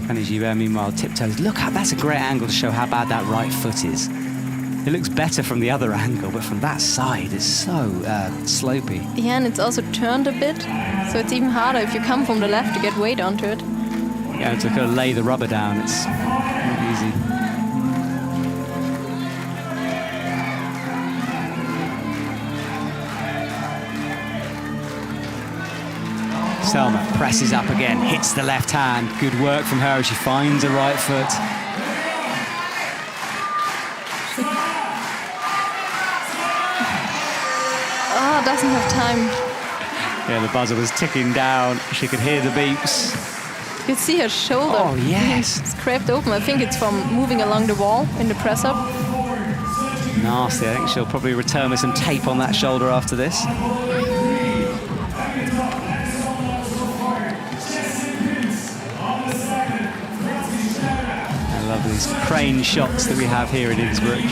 Fanny Gibert, meanwhile, tiptoes. Look, that's a great angle to show how bad that right foot is. It looks better from the other angle, but from that side, it's so slopey. Yeah, and it's also turned a bit, so it's even harder if you come from the left to get weight onto it. Yeah, to kind of lay the rubber down, it's not easy. Selma presses up again, hits the left hand. Good work from her as she finds a right foot. Doesn't have time. Yeah, the buzzer was ticking down. She could hear the beeps. You can see her shoulder. Oh, yes. Scraped open. I think it's from moving along the wall in the press up. Nasty. I think she'll probably return with some tape on that shoulder after this. I love these crane shots that we have here in Innsbruck.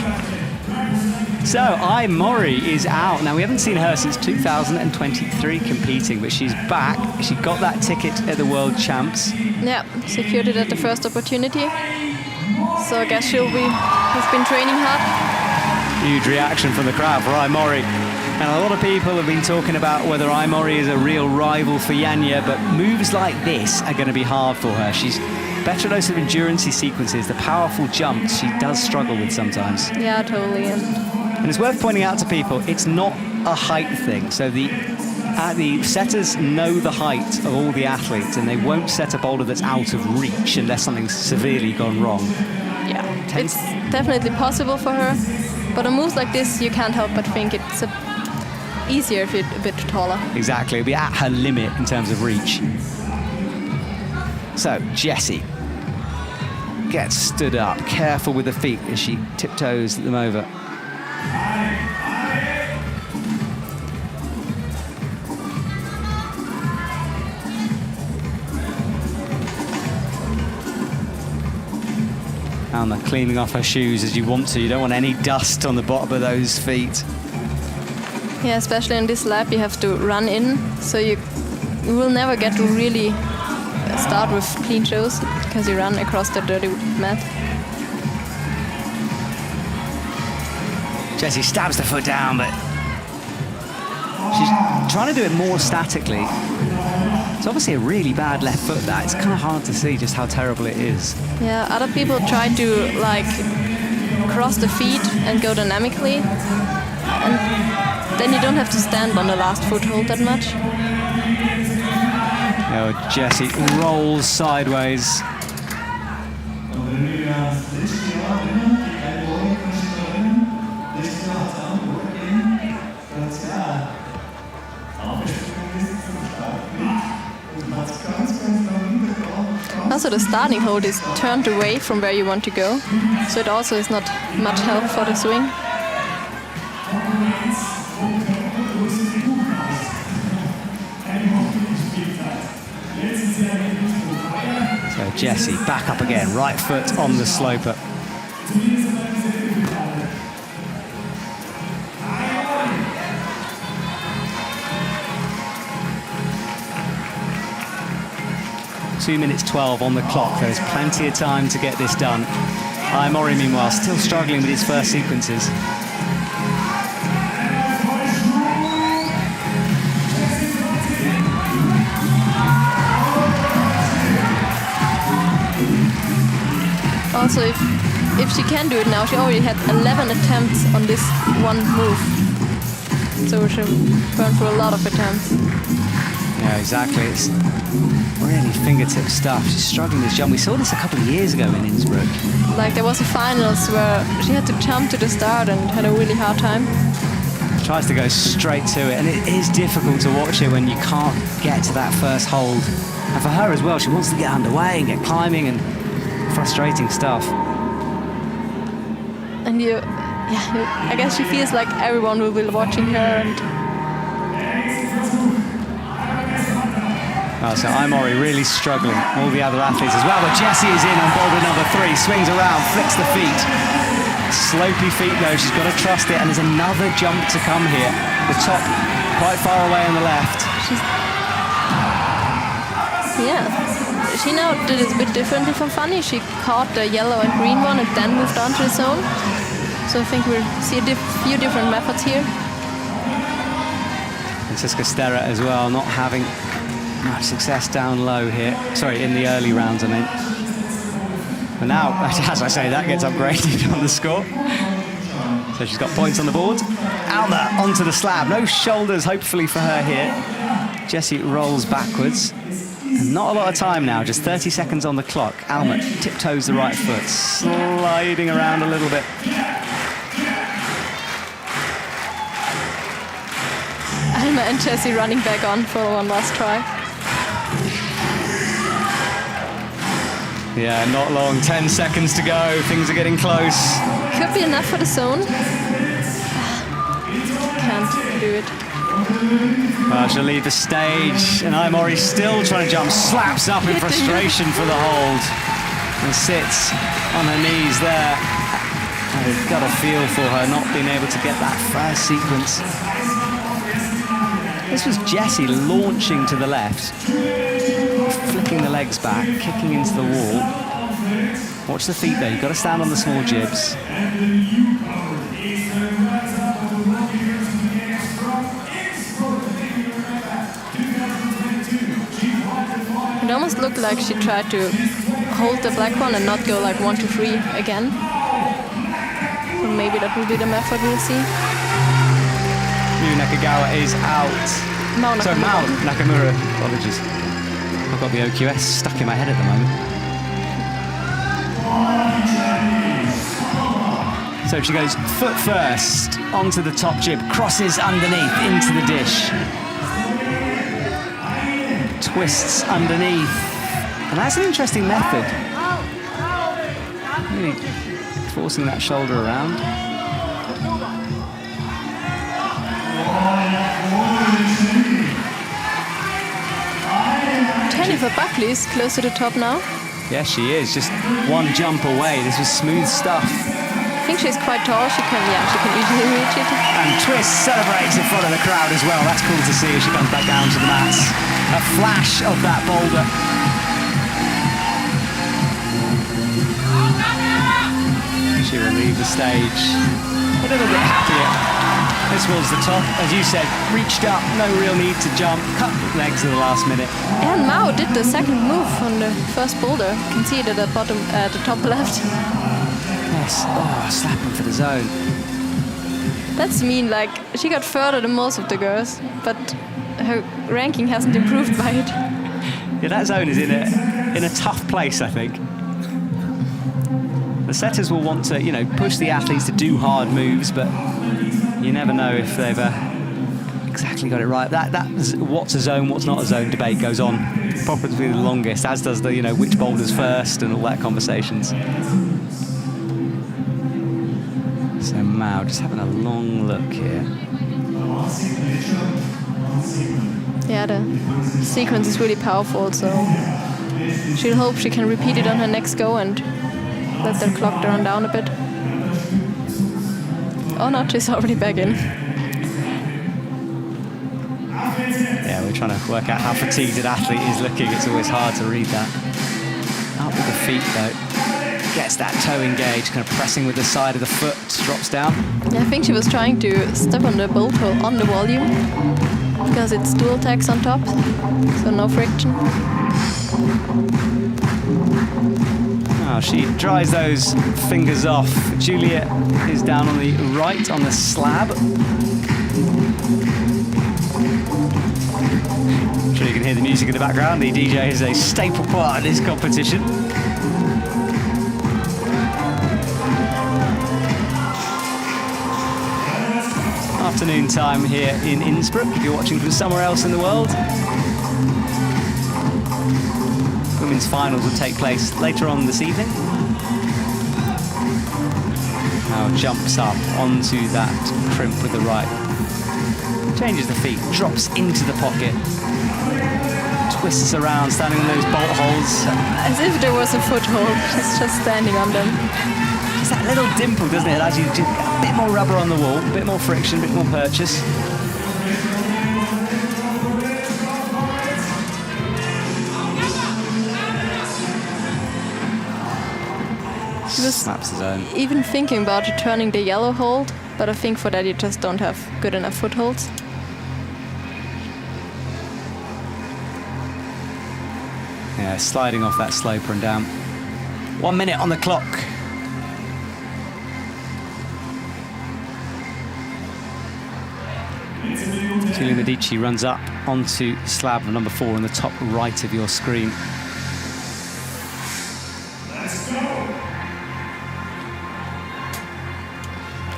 So, Mori is out. Now, we haven't seen her since 2023 competing, but she's back. She got that ticket at the World Champs. Yeah, secured it at the first opportunity. So I guess has been training hard. Huge reaction from the crowd for Mori. And a lot of people have been talking about whether Mori is a real rival for Janja, but moves like this are going to be hard for her. She's better at those sort of endurance sequences, the powerful jumps she does struggle with sometimes. Yeah, totally. And it's worth pointing out to people, it's not a height thing. So the setters know the height of all the athletes, and they won't set a boulder that's out of reach unless something's severely gone wrong. Yeah, it's definitely possible for her. But on moves like this, you can't help but think it's easier if you're a bit taller. Exactly, it'll be at her limit in terms of reach. So, Jessie gets stood up, careful with the feet as she tiptoes them over. Alma cleaning off her shoes as you want to. You don't want any dust on the bottom of those feet. Yeah, especially in this lap, you have to run in, so you will never get to really start with clean shoes because you run across the dirty mat. Jessie stabs the foot down, but she's trying to do it more statically. It's obviously a really bad left foot, that. It's kind of hard to see just how terrible it is. Yeah, other people try to like cross the feet and go dynamically, and then you don't have to stand on the last foothold that much. Oh, Jessie rolls sideways. Also, the starting hold is turned away from where you want to go, so it also is not much help for the swing. So Jessie back up again, right foot on the sloper. 2 minutes 12 on the clock. There's plenty of time to get this done. Mori, meanwhile, still struggling with his first sequences. Also, if she can do it now, she already had 11 attempts on this one move. So she'll burn through a lot of attempts. Yeah, exactly. It's really fingertip stuff. She's struggling with this jump. We saw this a couple of years ago in Innsbruck. Like there was a finals where she had to jump to the start and had a really hard time. Tries to go straight to it, and it is difficult to watch it when you can't get to that first hold. And for her as well, she wants to get underway and get climbing, and frustrating stuff. And I guess she feels like everyone will be watching her. And so Mori really struggling. All the other athletes as well. But Jessie is in on boulder number 3. Swings around, flicks the feet. Slopey feet though. She's got to trust it. And there's another jump to come here. The top quite far away on the left. She now did it a bit differently from Fanny. She caught the yellow and green one and then moved on to the zone. So I think we'll see a few different methods here. And Sterrer as well, not having much success down low here. Sorry, in the early rounds, I mean. But now, as I say, that gets upgraded on the score. So she's got points on the board. Alma onto the slab. No shoulders, hopefully, for her here. Jessie rolls backwards. And not a lot of time now, just 30 seconds on the clock. Alma tiptoes the right foot, sliding around a little bit. Alma and Jessie running back on for one last try. Yeah, not long, 10 seconds to go. Things are getting close. Could be enough for the zone. Can't do it. Well, she'll leave the stage, and Mori still trying to jump, slaps up in frustration for the hold, and sits on her knees there. I've got a feel for her not being able to get that first sequence. This was Jessie launching to the left, flicking the legs back, kicking into the wall. Watch the feet though, you've got to stand on the small jibs. It almost looked like she tried to hold the black one and not go like 1, 2, 3 again. So maybe that will be the method we'll see. Nakagawa is out. Mao Nakamura. Sorry, Mao Nakamura. Apologies. I've got the OQS stuck in my head at the moment. So she goes foot first onto the top jib, crosses underneath into the dish. Twists underneath. And that's an interesting method. Really forcing that shoulder around. For Buckley is close to the top now. Yes, she is. Just one jump away. This was smooth stuff. I think she's quite tall. She can easily reach it. And Twist celebrates in front of the crowd as well. That's cool to see as she comes back down to the mats. A flash of that boulder. She will leave the stage a little bit happier. This was the top, as you said, reached up, no real need to jump, cut legs at the last minute. And Mao did the second move on the first boulder. You can see it at the bottom, at the top left. Yes, slapping for the zone. That's mean, like, she got further than most of the girls, but her ranking hasn't improved by it. Yeah, that zone is in a tough place, I think. The setters will want to, push the athletes to do hard moves, but you never know if they've exactly got it right. That what's a zone, what's not a zone debate goes on probably the longest, as does the, which boulders first and all that conversations. So Mao just having a long look here. Yeah, the sequence is really powerful, so she'll hope she can repeat it on her next go and let the clock run down a bit. Oh no, she's already back in. Yeah, we're trying to work out how fatigued an athlete is looking. It's always hard to read that. Up with the feet, though. Gets that toe engaged, kind of pressing with the side of the foot, drops down. Yeah, I think she was trying to step on the bolt hole on the volume because it's dual tacks on top, so no friction. Oh, she dries those fingers off. Juliet is down on the right on the slab. I'm sure you can hear the music in the background. The DJ is a staple part of this competition. Afternoon time here in Innsbruck, if you're watching from somewhere else in the world. Women's finals will take place later on this evening. Now jumps up onto that crimp with the right. Changes the feet, drops into the pocket. Twists around, standing on those bolt holes. As if there was a foothold, she's just standing on them. It's that little dimple, doesn't it? It allows you to get a bit more rubber on the wall, a bit more friction, a bit more purchase. She was Snaps his own. even thinking about returning the yellow hold, but I think for that you just don't have good enough footholds. Yeah, sliding off that sloper and down. 1 minute on the clock. Sophia Medici runs up onto slab number 4 on the top right of your screen.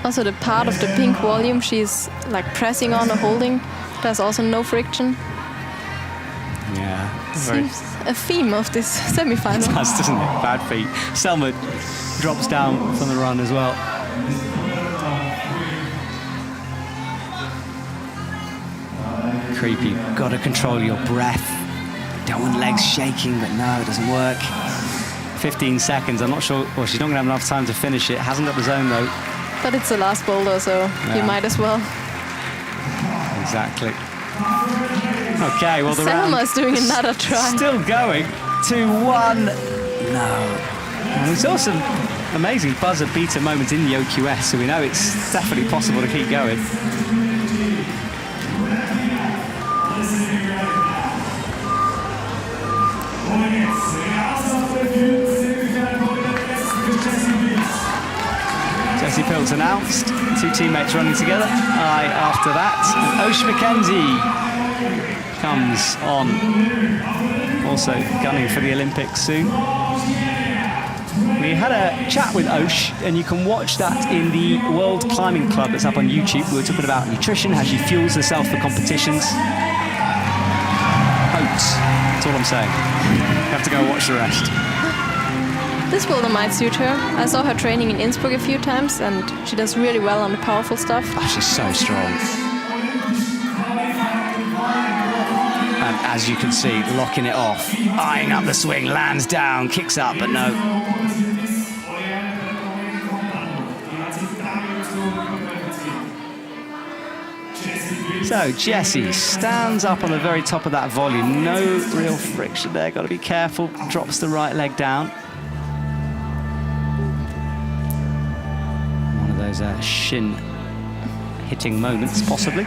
Also the part of the pink volume she's like pressing on or holding, there's also no friction. Yeah, Seems a theme of this semi-final. It does, doesn't it? Bad feet. Selma drops down from the run as well. Creepy. Got to control your breath. Don't want legs shaking, but no, it doesn't work. 15 seconds. I'm not sure. Well, she's not going to have enough time to finish it. Hasn't got the zone though. But it's the last boulder, so you might as well. Exactly. Okay, well the Selma's doing another try. Still going. 2-1. No. And we saw some amazing buzzer beater moments in the OQS, so we know it's definitely possible to keep going. Pilz announced, 2 teammates running together. Aye, after that, and McKenzie comes on, also gunning for the Olympics soon. We had a chat with Osh, and you can watch that in the World Climbing Club that's up on YouTube. We were talking about nutrition, how she fuels herself for competitions. Oats, that's all I'm saying. You have to go watch the rest. This boulder might suit her. I saw her training in Innsbruck a few times and she does really well on the powerful stuff. Oh, she's so strong. And as you can see, locking it off, eyeing up the swing, lands down, kicks up, but no. So Jessie stands up on the very top of that volume. No real friction there, got to be careful. Drops the right leg down. Those shin hitting moments, possibly.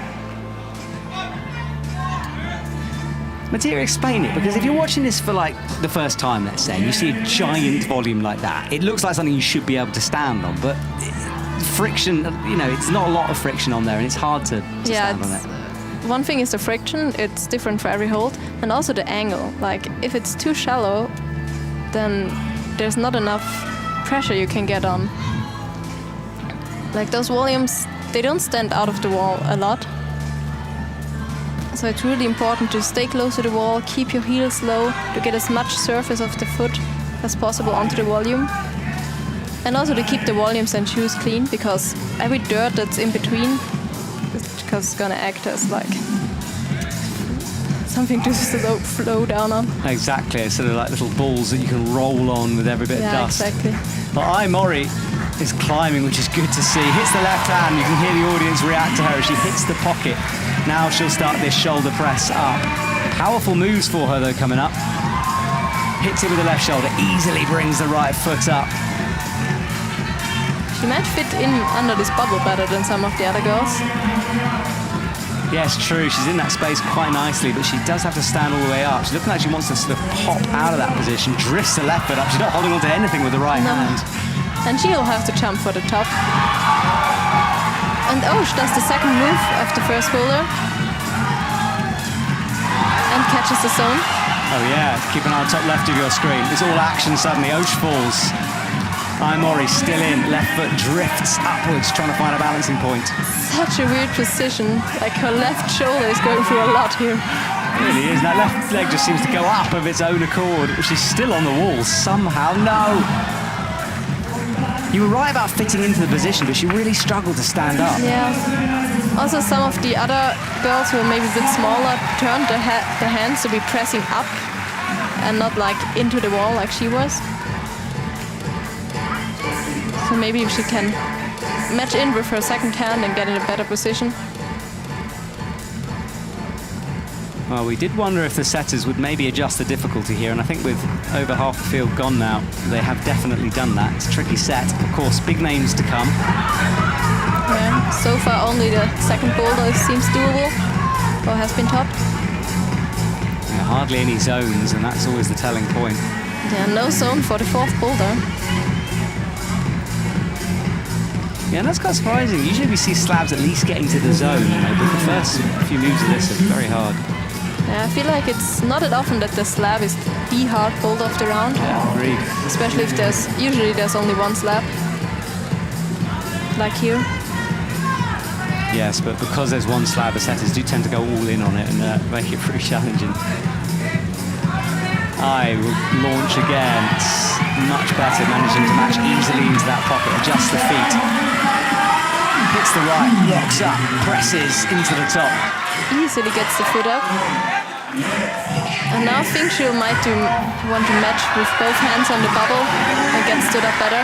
Materia, explain it, because if you're watching this for like the first time, let's say, and you see a giant volume like that, it looks like something you should be able to stand on, but friction, you know, it's not a lot of friction on there, and it's hard to stand on it. One thing is the friction, it's different for every hold, and also the angle. Like, if it's too shallow, then there's not enough pressure you can get on. Like those volumes, they don't stand out of the wall a lot. So it's really important to stay close to the wall, keep your heels low, to get as much surface of the foot as possible onto the volume. And also to keep the volumes and shoes clean, because every dirt that's in between is gonna act as like something to flow down on. Exactly, it's sort of like little balls that you can roll on with every bit of dust. Exactly. But Mori is climbing, which is good to see. Hits the left hand, you can hear the audience react to her as she hits the pocket. Now she'll start this shoulder press up. Powerful moves for her though coming up. Hits it with the left shoulder, easily brings the right foot up. She might fit in under this bubble better than some of the other girls. Yes, true, she's in that space quite nicely, but she does have to stand all the way up. She's looking like she wants to sort of pop out of that position, drifts the left foot up. She's not holding on to anything with the right hand. And she'll have to jump for the top. And oh, she does the second move of the first boulder. And catches the zone. Oh yeah, keep an eye on top left of your screen. It's all action suddenly. Osh falls. Mori still in. Left foot drifts upwards, trying to find a balancing point. Such a weird position. Like her left shoulder is going through a lot here. It really is. That left leg just seems to go up of its own accord. She's still on the wall somehow. No! You were right about fitting into the position, but she really struggled to stand up. Yeah. Also, some of the other girls who are maybe a bit smaller turned their hands to be pressing up and not like into the wall like she was. So maybe if she can match in with her second hand and get in a better position. Well, we did wonder if the setters would maybe adjust the difficulty here, and I think with over half the field gone now, they have definitely done that. It's a tricky set. Of course, big names to come. Yeah, so far only the second boulder seems doable, or has been topped. Yeah, hardly any zones, and that's always the telling point. Yeah, no zone for the fourth boulder. Yeah, and that's quite surprising. Usually we see slabs at least getting to the zone, you know, but the first few moves of this are very hard. Yeah, I feel like it's not that often that the slab is the hard boulder of the round. Yeah, agreed. Especially if usually there's only one slab. Like here. Yes, but because there's one slab, the setters do tend to go all in on it and make it pretty challenging. I will launch again. It's much better, managing to match easily into that pocket, adjust the feet. Hits the right, locks up, presses into the top. Easily gets the foot up. And now I think she might want to match with both hands on the bubble and get stood up better.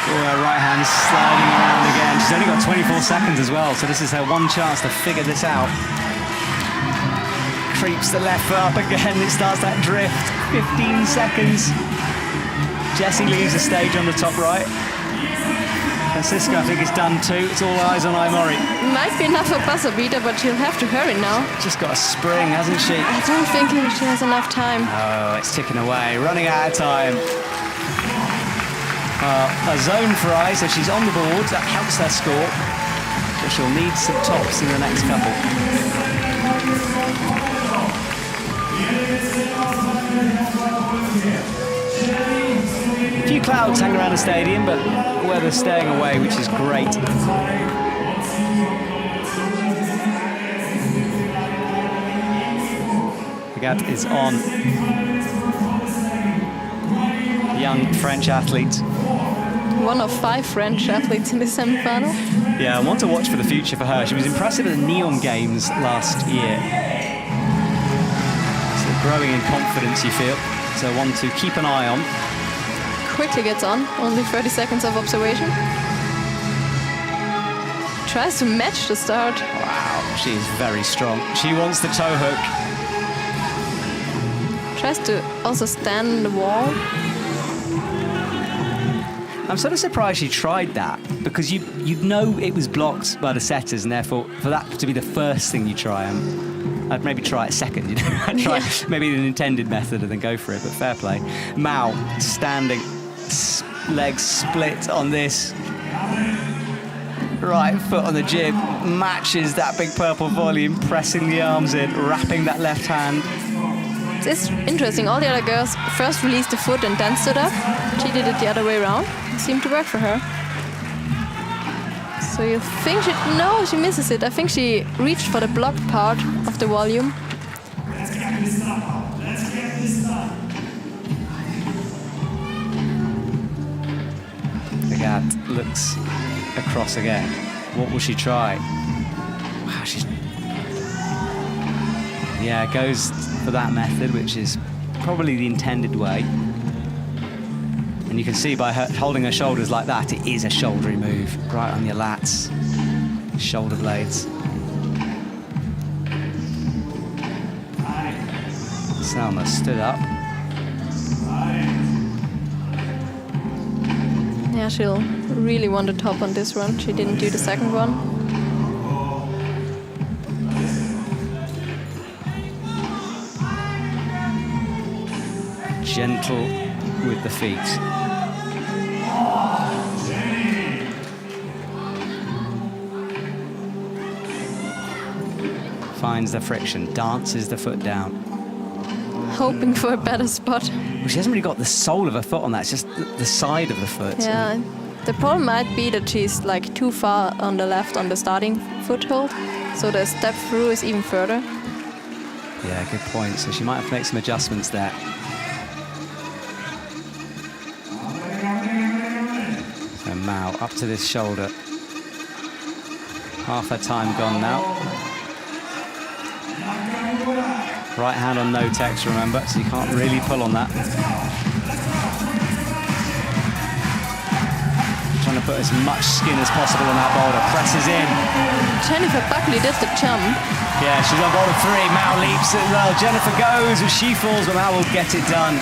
Her right hand sliding around again. She's only got 24 seconds as well, so this is her one chance to figure this out. Creeps the left foot up again, it starts that drift. 15 seconds. Jessie leaves the stage on the top right. Francisco, I think, is done too. It's all eyes on Mori. Might be enough for buzzer beater, but she'll have to hurry now. Just got a spring, hasn't she? I don't think she has enough time. Oh, it's ticking away, running out of time. A zone for I, so she's on the board. That helps her score. But she'll need some tops in the next couple. A few clouds hang around the stadium, but weather's staying away, which is great. The gap is on. Young French athlete. One of 5 French athletes in the semi-final. Yeah, I want to watch for the future for her. She was impressive at the Neon Games last year. So growing in confidence, you feel. So one to keep an eye on. Quickly gets on, only 30 seconds of observation. Tries to match the start. Wow, she is very strong. She wants the toe hook. Tries to also stand on the wall. I'm sort of surprised she tried that, because you'd know it was blocked by the setters, and therefore for that to be the first thing you try, I'd maybe try it second, you know. I'd try maybe the intended method and then go for it, but fair play. Mao standing, legs split on this. Right foot on the jib, matches that big purple volume, pressing the arms in, wrapping that left hand. It's interesting, all the other girls first released the foot and then stood up. She did it the other way around. It seemed to work for her. So you think no, she misses it. I think she reached for the blocked part of the volume. The Gat looks across again. What will she try? Wow, goes for that method, which is probably the intended way. And you can see by her holding her shoulders like that, it is a shouldery move, right on your lats, shoulder blades. Selma stood up. Yeah, she'll really want to top on this run. She didn't do the second one. Gentle with the feet. Finds the friction, dances the foot down. Hoping for a better spot. Well, she hasn't really got the sole of her foot on that, it's just the side of the foot. Yeah, the problem might be that she's like too far on the left on the starting foothold, so the step through is even further. Yeah, good point. So she might have to make some adjustments there. So Mao up to this shoulder. Half her time gone now. Right hand on no text, remember, so you can't really pull on that. Trying to put as much skin as possible on that boulder. Presses in. Jennifer Buckley did the jump. Yeah, she's on boulder 3. Mao leaps as well. Jennifer goes, and she falls, but Mao will get it done.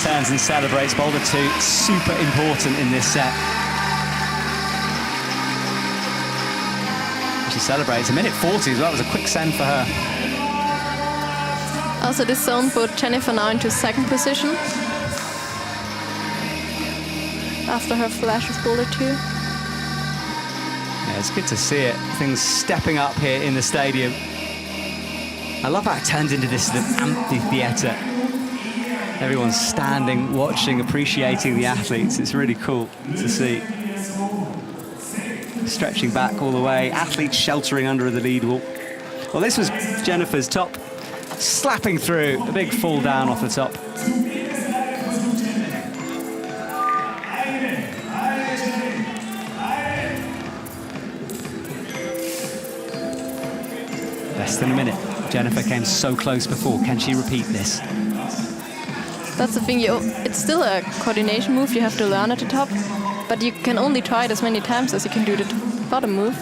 Turns and celebrates boulder 2. Super important in this set. She celebrates. A minute 40 as well. It was a quick send for her. Also, this zone put Jennifer now into second position after her flash with boulder 2. Yeah, it's good to see it. Things stepping up here in the stadium. I love how it turns into this sort of amphitheatre. Everyone's standing, watching, appreciating the athletes. It's really cool to see. Stretching back all the way, athletes sheltering under the lead wall. Well, this was Jennifer's top. Slapping through, a big fall down off the top. Less than a minute. Jennifer came so close before. Can she repeat this? That's the thing, it's still a coordination move you have to learn at the top, but you can only try it as many times as you can do the bottom move.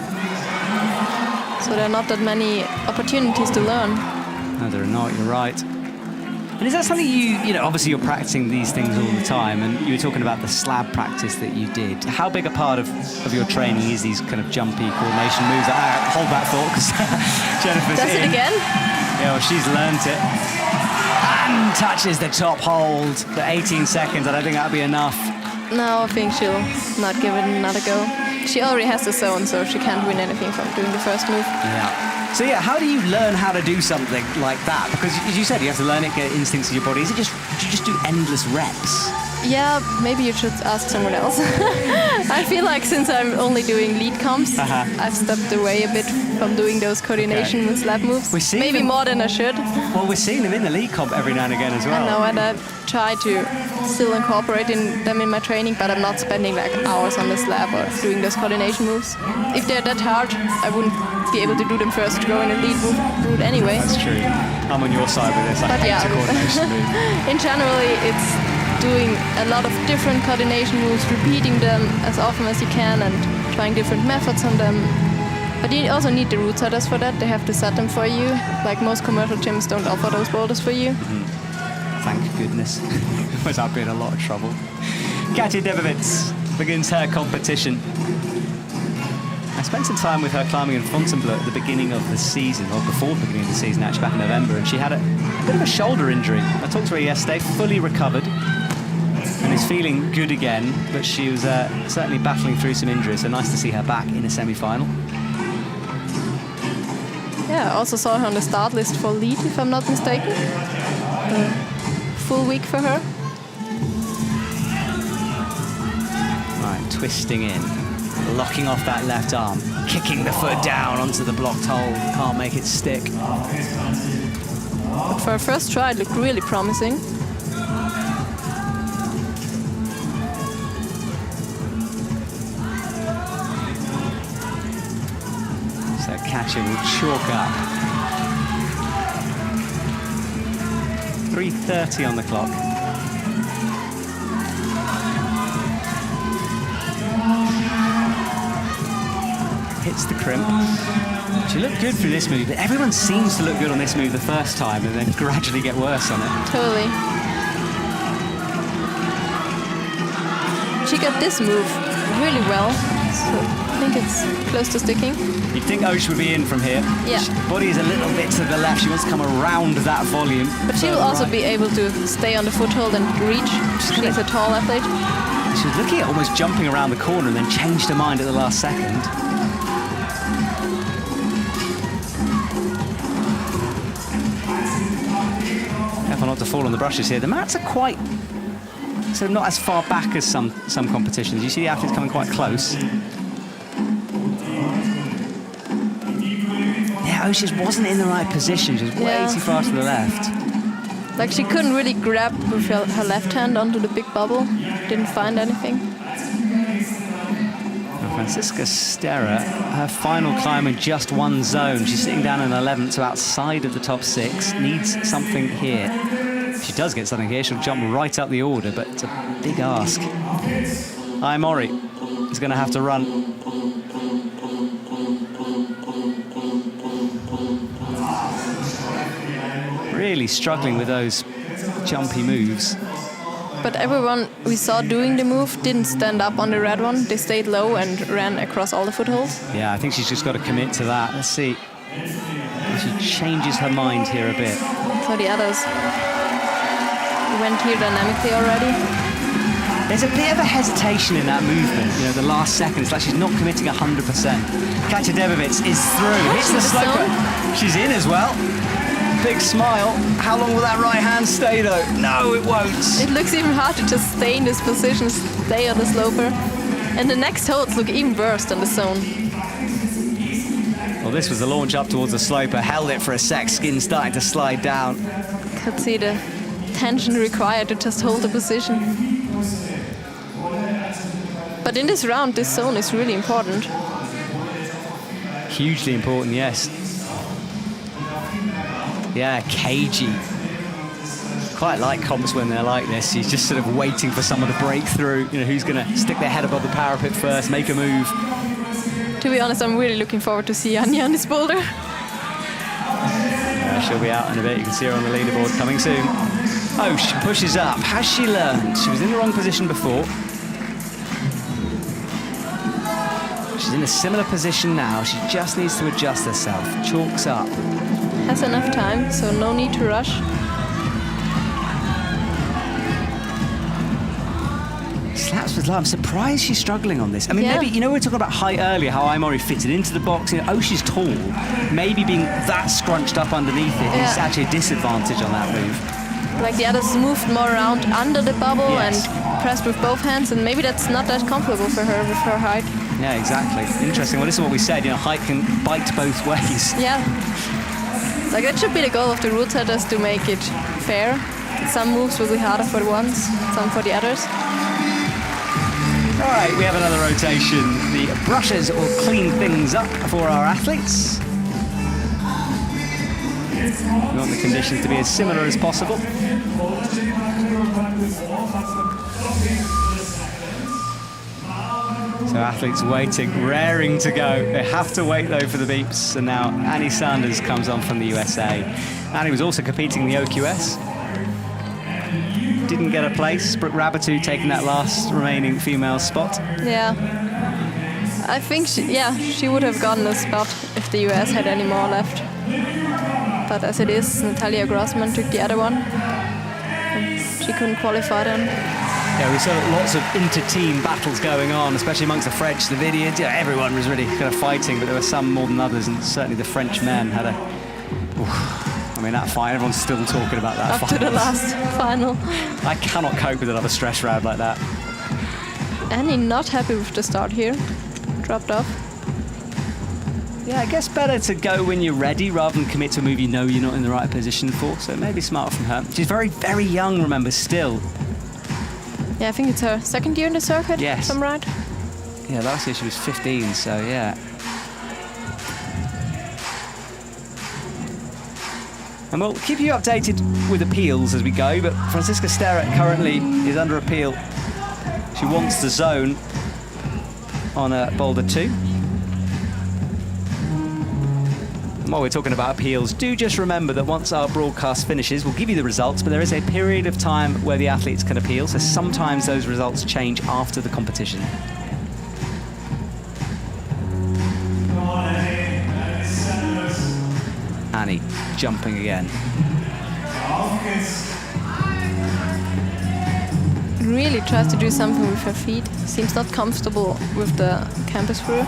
So there are not that many opportunities to learn. No, there are not, you're right. And is that something you know, obviously you're practicing these things all the time, and you were talking about the slab practice that you did. How big a part of your training is these kind of jumpy coordination moves? Hold that thought, because Jennifer's Does it again? Yeah, well, she's learnt it. And touches the top hold for 18 seconds. I don't think that'll be enough. No, I think she'll not give it another go. She already has the zone, so she can't win anything from doing the first move. Yeah. So yeah, how do you learn how to do something like that? Because as you said, you have to learn it, get instincts in your body. Is it just, do you just do endless reps? Yeah, maybe you should ask someone else. I feel like since I'm only doing lead comps, I've stepped away a bit from doing those coordination with slab moves. Maybe more than I should. Well, we're seeing them in the lead comp every now and again as well. I know, and I try to still incorporate them in my training, but I'm not spending like hours on the slab or doing those coordination moves. If they're that hard, I wouldn't be able to do them first to go in a lead route anyway. That's true. I'm on your side with this. I hate a coordination move. In generally, it's doing a lot of different coordination moves, repeating them as often as you can and trying different methods on them. But you also need the route setters for that. They have to set them for you. Like most commercial gyms don't offer those boulders for you. Thank goodness. Otherwise I'd be in a lot of trouble. Katia Debevec begins her competition. I spent some time with her climbing in Fontainebleau at the beginning of the season, or before the beginning of the season, actually back in November, and she had a bit of a shoulder injury. I talked to her yesterday, fully recovered, and is feeling good again, but she was certainly battling through some injuries, so nice to see her back in a semi-final. Yeah, I also saw her on the start list for lead, if I'm not mistaken. Full week for her. Right, twisting in. Locking off that left arm, kicking the foot down onto the blocked hole. Can't make it stick. But for her first try, it looked really promising. So Katia will chalk up. 3:30 on the clock. hits the crimp. She looked good through this move, but everyone seems to look good on this move the first time and then gradually get worse on it. Totally. She got this move really well, so I think it's close to sticking. You'd think Osh would be in from here. Yeah. Her body is a little bit to the left. She wants to come around that volume. But she will also be able to stay on the foothold and reach. She's a tall athlete. She was looking at almost jumping around the corner and then changed her mind at the last second. Careful not to fall on the brushes here. The mats are quite, so not as far back as some competitions. You see the athletes coming quite close. Yeah, Osh just wasn't in the right position. She was way too far to the left. Like she couldn't really grab with her left hand onto the big bubble. Didn't find anything. Franziska Sterrer, her final climb in just one zone. She's sitting down in 11th, so outside of the top 6. Needs something here. If she does get something here, she'll jump right up the order, but it's a big ask. Mori is going to have to run. Really struggling with those jumpy moves. But everyone we saw doing the move didn't stand up on the red one. They stayed low and ran across all the footholds. Yeah, I think she's just got to commit to that. Let's see if she changes her mind here a bit. For the others, went here dynamically already. There's a bit of a hesitation in that movement, you know, the last second. It's like she's not committing 100%. Katja Debevec is through, hits the sloper. She's in as well. Big smile. How long will that right hand stay though? No, it won't. It looks even hard to just stay in this position, stay on the sloper. And the next holds look even worse than the zone. Well, this was the launch up towards the sloper. Held it for a sec, skin starting to slide down. Could see the tension required to just hold the position. But in this round, this zone is really important. Hugely important, yes. Yeah, cagey. Quite like comps when they're like this. He's just sort of waiting for someone to break through. You know, who's going to stick their head above the parapet first, make a move. To be honest, I'm really looking forward to see Anja on this boulder. Yeah, she'll be out in a bit. You can see her on the leaderboard coming soon. Oh, she pushes up. Has she learned? She was in the wrong position before. She's in a similar position now. She just needs to adjust herself. Chalks up. Has enough time, so no need to rush. Slaps with love. I'm surprised she's struggling on this. I mean, maybe, you know, we were talking about height earlier, how Mori fitted into the box. You know, oh, she's tall. Maybe being that scrunched up underneath it is actually a disadvantage on that move. Like the others moved more around under the bubble and pressed with both hands, and maybe that's not that comfortable for her with her height. Yeah, exactly. Interesting. Well, this is what we said. You know, height can bite both ways. Yeah. Like that should be the goal of the rule setters, to make it fair. Some moves will be harder for the ones, some for the others. All right, we have another rotation. The brushes will clean things up for our athletes. We want the conditions to be as similar as possible. So athletes waiting, raring to go. They have to wait though for the beeps. And now Annie Sanders comes on from the USA. Annie was also competing in the OQS. Didn't get a place. Brooke Rabatou taking that last remaining female spot. Yeah. I think she would have gotten a spot if the US had any more left. But as it is, Natalia Grossman took the other one. And she couldn't qualify then. Yeah, we saw lots of inter-team battles going on, especially amongst the French, the Vidians. Yeah, everyone was really kind of fighting, but there were some more than others, and certainly the French men had a... I mean, that fight, everyone's still talking about that fight. Up to the last final. I cannot cope with another stress round like that. Annie not happy with the start here. Dropped off. Yeah, I guess better to go when you're ready rather than commit to a move you know you're not in the right position for, so maybe smart from her. She's very, very young, remember, still. Yeah, I think it's her second year in the circuit, yes. if I'm right. Yeah, last year she was 15, so yeah. And we'll keep you updated with appeals as we go, but Franziska Sterrer currently is under appeal. She wants the zone on Boulder 2. While we're talking about appeals, do just remember that once our broadcast finishes, we'll give you the results, but there is a period of time where the athletes can appeal, so sometimes those results change after the competition. Annie jumping again. Really tries to do something with her feet. Seems not comfortable with the campus screw.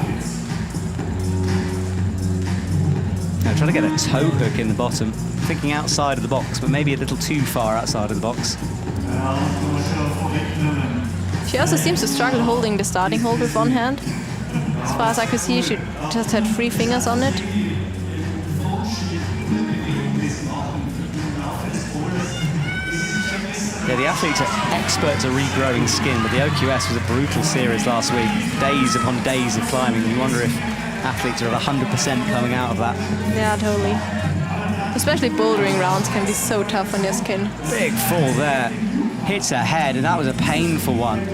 Now trying to get a toe hook in the bottom, thinking outside of the box, but maybe a little too far outside of the box. She also seems to struggle holding the starting hold with one hand. As far as I could see, she just had 3 fingers on it. Yeah, the athletes are experts at regrowing skin, but the OQS was a brutal series last week. Days upon days of climbing. You wonder if athletes are at 100% coming out of that. Yeah, totally. Especially bouldering rounds can be so tough on your skin. Big fall there. Hits her head, and that was a painful one.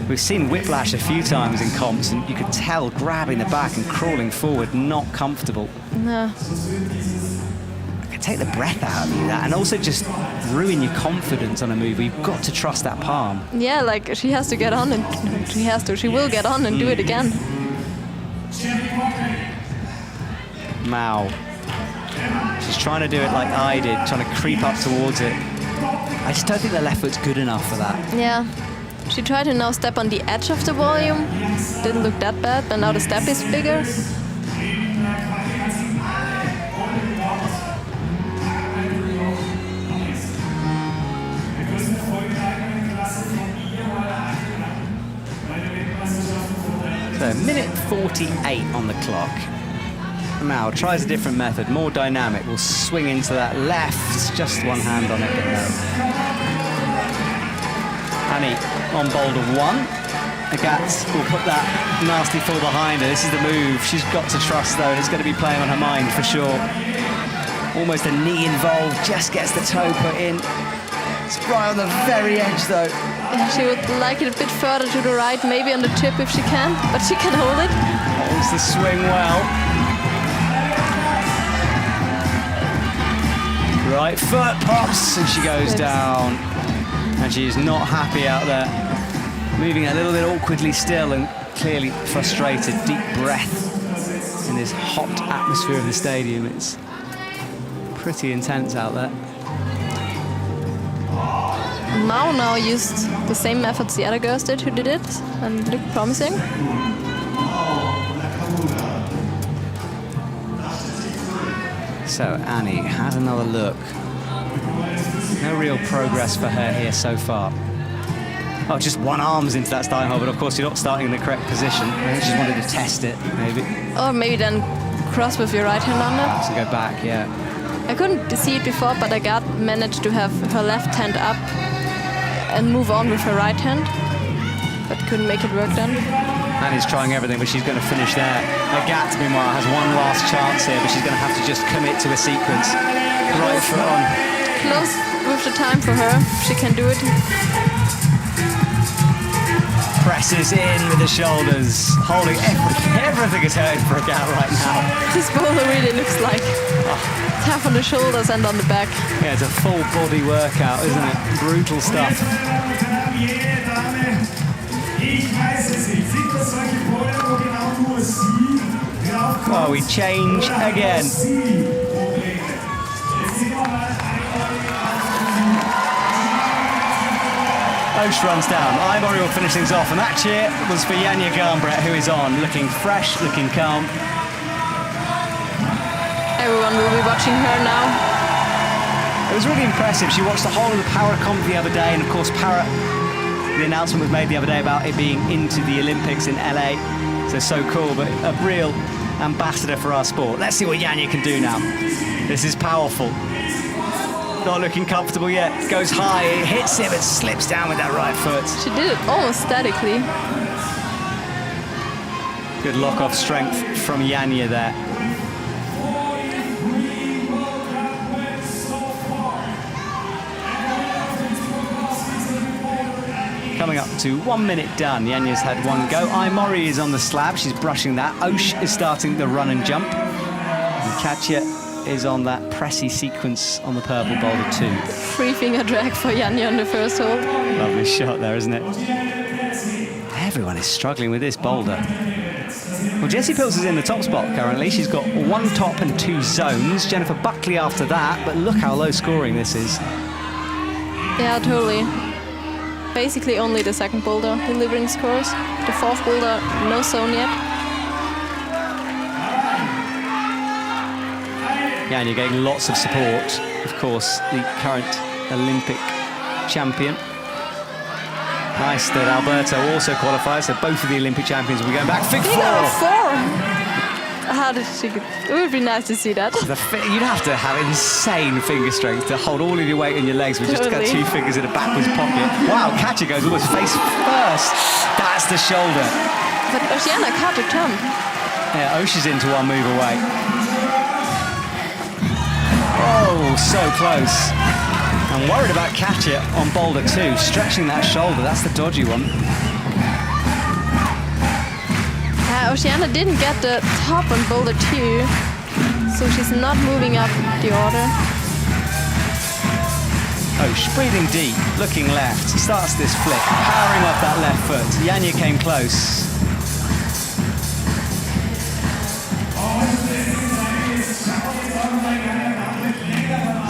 We've seen whiplash a few times in comps, and you could tell grabbing the back and crawling forward, not comfortable. No. It can take the breath out of you, that, and also just ruin your confidence on a move. You've got to trust that palm. Yeah, like she has to get on, and she will get on and do it again. Mao. She's trying to do it like I did, trying to creep up towards it. I just don't think the left foot's good enough for that. Yeah. She tried to now step on the edge of the volume. Didn't look that bad, but now the step is bigger. So, minute 48 on the clock. Mao tries a different method, more dynamic. Will swing into that left, just one hand on it, but no. Fanny on boulder 1. Agathe will put that nasty fall behind her. This is the move. She's got to trust, though, and it's going to be playing on her mind for sure. Almost a knee involved, just gets the toe put in. It's right on the very edge, though. She would like it a bit further to the right, maybe on the tip if she can, but she can hold it. Holds the swing well. Right foot pops, and she goes down. And she's not happy out there. Moving a little bit awkwardly still and clearly frustrated. Deep breath in this hot atmosphere of the stadium. It's pretty intense out there. Mao now used the same methods the other girls did who did it and looked promising. So Annie has another look. No real progress for her here so far. Oh, just one arm's into that starting hold, but of course you're not starting in the correct position. I just wanted to test it, maybe. Or maybe then cross with your right hand on it. So go back, yeah. I couldn't see it before, but Agathe managed to have her left hand up and move on with her right hand, but couldn't make it work then. Annie's trying everything, but she's going to finish there. Agathe, meanwhile, has one last chance here, but she's going to have to just commit to a sequence. Right foot on. Close with the time for her. She can do it. Presses in with the shoulders, holding everything is hurting for Agathe right now. This boulder really looks like tough on the shoulders and on the back. Yeah, it's a full body workout, isn't it? Brutal stuff. Oh, we change again. Osh runs down. Mori will finish things off, and that cheer was for Garnbret, who is on, looking fresh, looking calm. Everyone will be watching her now. It was really impressive. She watched the whole of the para comp the other day, and of course para, the announcement was made the other day about it being into the Olympics in LA. So cool, but a real ambassador for our sport. Let's see what Janja can do now. This is powerful. Not looking comfortable yet. Goes high, it hits it, but slips down with that right foot. She did it almost statically. Good lock-off strength from Janja there. Coming up to 1 minute done. Janja's had one go. Mori is on the slab. She's brushing that. Osh is starting the run and jump. And Katja is on that pressy sequence on the purple boulder too. 3-finger drag for Janja on the first hole. Lovely shot there, isn't it? Everyone is struggling with this boulder. Well, Jessie Pilz is in the top spot currently. She's got 1 top and 2 zones. Jennifer Buckley after that, but look how low scoring this is. Yeah, totally. Basically only the second boulder delivering scores. The fourth boulder, no zone yet. Yeah, and you're getting lots of support. Of course, the current Olympic champion. Nice that Alberto also qualifies, so both of the Olympic champions will be going back. Fig 4! How did she get... It would be nice to see that. You'd have to have insane finger strength to hold all of your weight in your legs with just got 2 fingers in a backwards pocket. Wow, Katja goes almost face first. That's the shoulder. But Oceana can't return. Yeah, Oshi's into 1 move away. Oh, so close. I'm worried about Katja on boulder 2, stretching that shoulder. That's the dodgy one. Oceana didn't get the top on boulder 2, so she's not moving up the order. Osh breathing deep, looking left, starts this flip, powering off that left foot. Janja came close.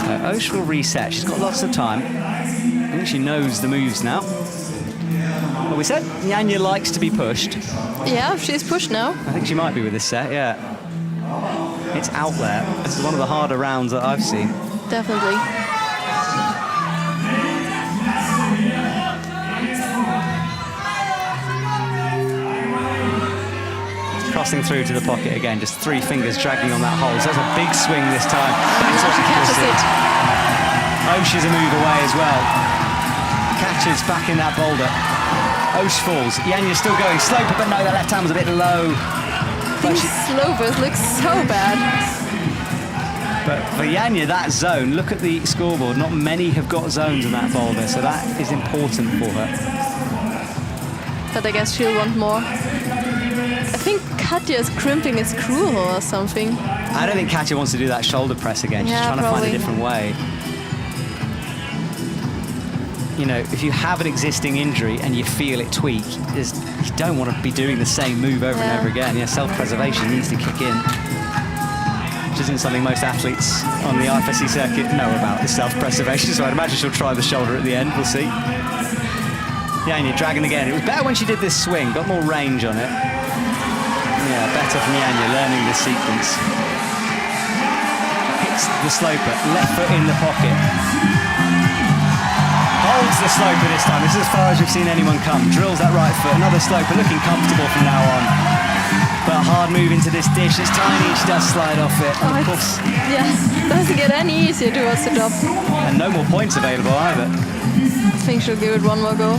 So Osh will reset. She's got lots of time. I think she knows the moves now. Well, we said Janja likes to be pushed. Yeah, she's pushed now. I think she might be with this set, yeah. It's out there. This is one of the harder rounds that I've seen. Definitely. Crossing through to the pocket again, just 3 fingers dragging on that hole. So that's a big swing this time. She catches it. Osh is a move away as well. Catches back in that boulder. Osh falls. Janja's still going. Sloper, but no, that left hand was a bit low. These slopers look so bad. But for Janja, that zone, look at the scoreboard. Not many have got zones in that boulder, so that is important for her. But I guess she'll want more. I think Katja is crimping a screw hole or something. I don't think Katja wants to do that shoulder press again. She's trying to find a different way. You know, if you have an existing injury and you feel it tweak, you don't want to be doing the same move over and over again. Yeah, self-preservation needs to kick in, which isn't something most athletes on the IFSC circuit know about, the self-preservation. So I'd imagine she'll try the shoulder at the end. We'll see. Yeah, and you're dragging again. It was better when she did this swing, got more range on it. Yeah, better from Janja, learning this sequence. Hits the sloper, left foot in the pocket. Holds the sloper this time. This is as far as we've seen anyone come. Drills that right foot. Another sloper, looking comfortable from now on. But a hard move into this dish. It's tiny. She does slide off it. And of course, yeah, doesn't get any easier towards the top. And no more points available either. I think she'll give it 1 more go.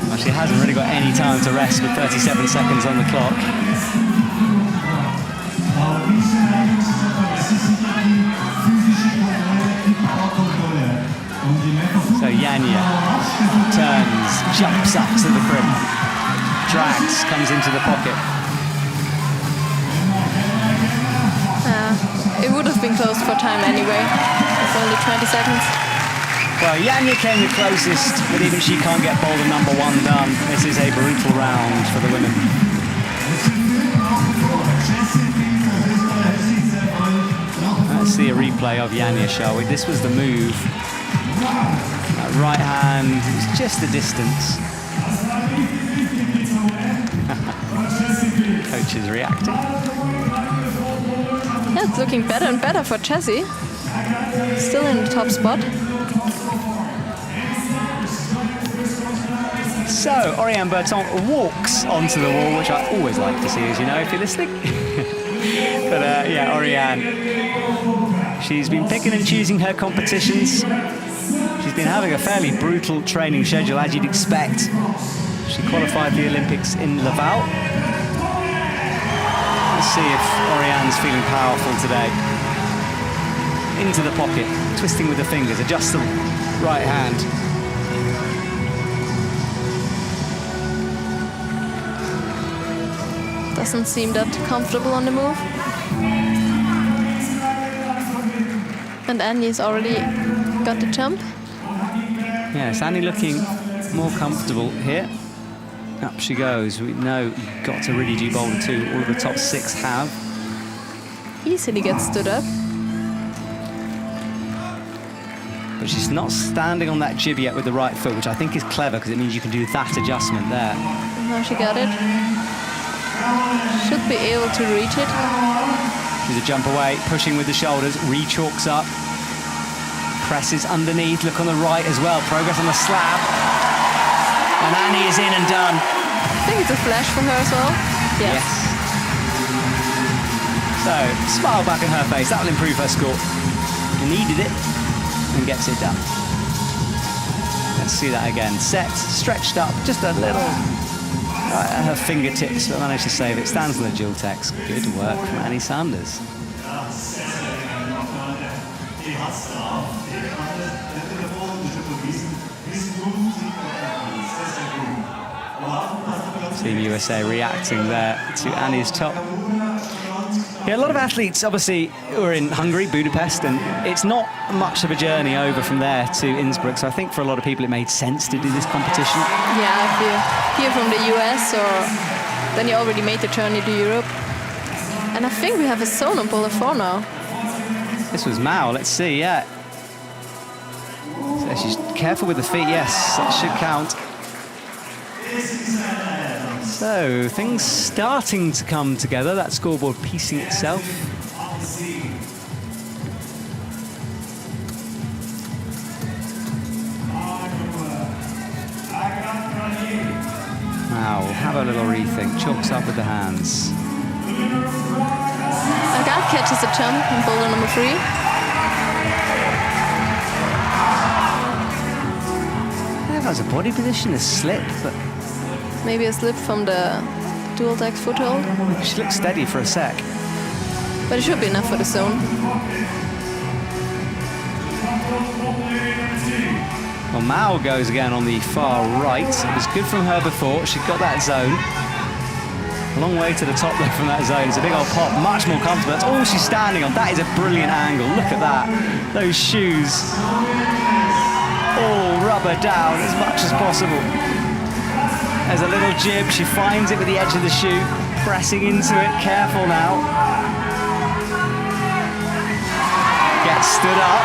Well, she hasn't really got any time to rest with 37 seconds on the clock. So Janja turns, jumps up to the crimp, drags, comes into the pocket. It would have been closed for time anyway. It's only 20 seconds. Well, Janja came the closest, but even she can't get boulder number 1 done. This is a brutal round for the women. Let's see a replay of Janja, shall we? This was the move. That right hand is just the distance. Coach is reacting. Yeah, it's looking better and better for Jessie. Still in the top spot. So, Oriane Bertone walks onto the wall, which I always like to see, as you know, if you're listening. But yeah, Oriane, she's been picking and choosing her competitions. She's been having a fairly brutal training schedule, as you'd expect. She qualified for the Olympics in Laval. Let's see if Oriane's feeling powerful today. Into the pocket, twisting with the fingers, adjusts the right hand. Doesn't seem that comfortable on the move. And Annie's already got the jump. Yes, Annie looking more comfortable here. Up she goes. We know you've got to really do Boulder 2. All of the top 6 have. Easily gets stood up. But she's not standing on that jib yet with the right foot, which I think is clever because it means you can do that adjustment there. Now she got it. Should be able to reach it. She's a jump away, pushing with the shoulders, re-chalks up. Presses underneath, look on the right as well. Progress on the slab. And Annie is in and done. I think it's a flash for her as well. Yes. So, smile back in her face. That will improve her score. Needed it and gets it done. Let's see that again. Set, stretched up, just a little. Right at her fingertips, but managed to save it. Stands on the dual text. Good work from Annie Sanders. Team USA reacting there to Annie's top. Yeah, a lot of athletes obviously who are in Hungary, Budapest, and it's not much of a journey over from there to Innsbruck, so I think for a lot of people it made sense to do this competition. Yeah, if you're here from the US or then you already made the journey to Europe. And I think we have a zone on Boulder 4 now. This was Mao, let's see, yeah. So she's careful with the feet, yes, that should count. So, things starting to come together, that scoreboard piecing itself. Now, we'll have a little rethink, chalks up with the hands. Agat catches a jump on boulder number 3. That was a body position, a slip, but maybe a slip from the dual deck foothold. she looked steady for a sec. But it should be enough for the zone. Well, Mao goes again on the far right. It was good from her before. She got that zone. A long way to the top there from that zone. It's a big old pop, much more comfortable. That's all she's standing on. That is a brilliant angle. Look at that. Those shoes all rubber down as much as possible. There's a little jib. She finds it with the edge of the shoe, pressing into it. Careful now. Gets stood up.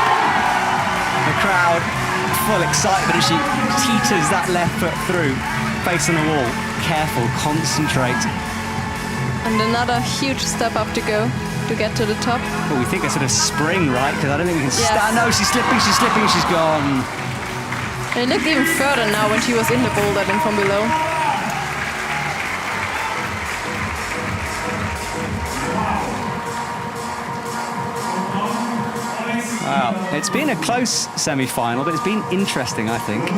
The crowd full excitement as she teeters that left foot through, face on the wall. Careful, concentrate. And another huge step up to go to get to the top. Well, we think a sort of spring, right? Because I don't think we can stand. No, she's slipping, she's gone. And it looked even further now when she was in the boulder than from below. Wow, it's been a close semi-final, but it's been interesting, I think.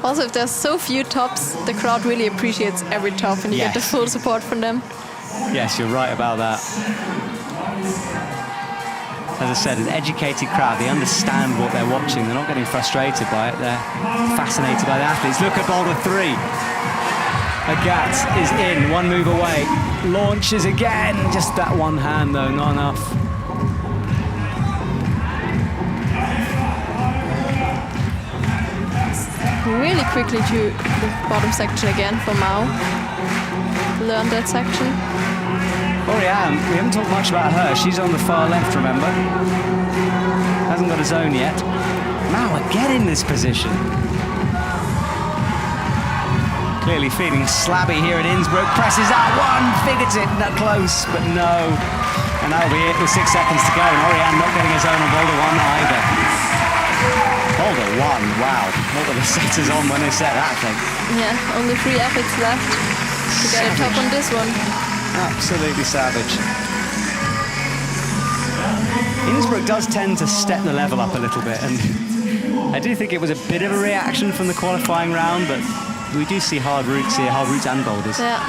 Also, if there's so few tops, the crowd really appreciates every top and you get the full support from them. Yes, you're right about that. As I said, an educated crowd, they understand what they're watching. They're not getting frustrated by it. They're fascinated by the athletes. Look at Boulder 3. Agat is in, one move away. Launches again. Just that one hand, though, not enough. Really quickly to the bottom section again for Mao. Learned that section. Oriane, we haven't talked much about her. She's on the far left, remember? Hasn't got a zone yet. Mao again in this position. Clearly feeling slabby here at Innsbruck. Presses out one, figures it, not close, but no. And that'll be it with 6 seconds to go. And Oriane not getting a zone on Boulder 1 either. Boulder 1, wow. What were the setters on when they set that thing? Yeah, only 3 athletes left to get a top on this one. Absolutely savage. Innsbruck does tend to step the level up a little bit, and I do think it was a bit of a reaction from the qualifying round, but we do see hard routes here, hard routes and boulders. Yeah.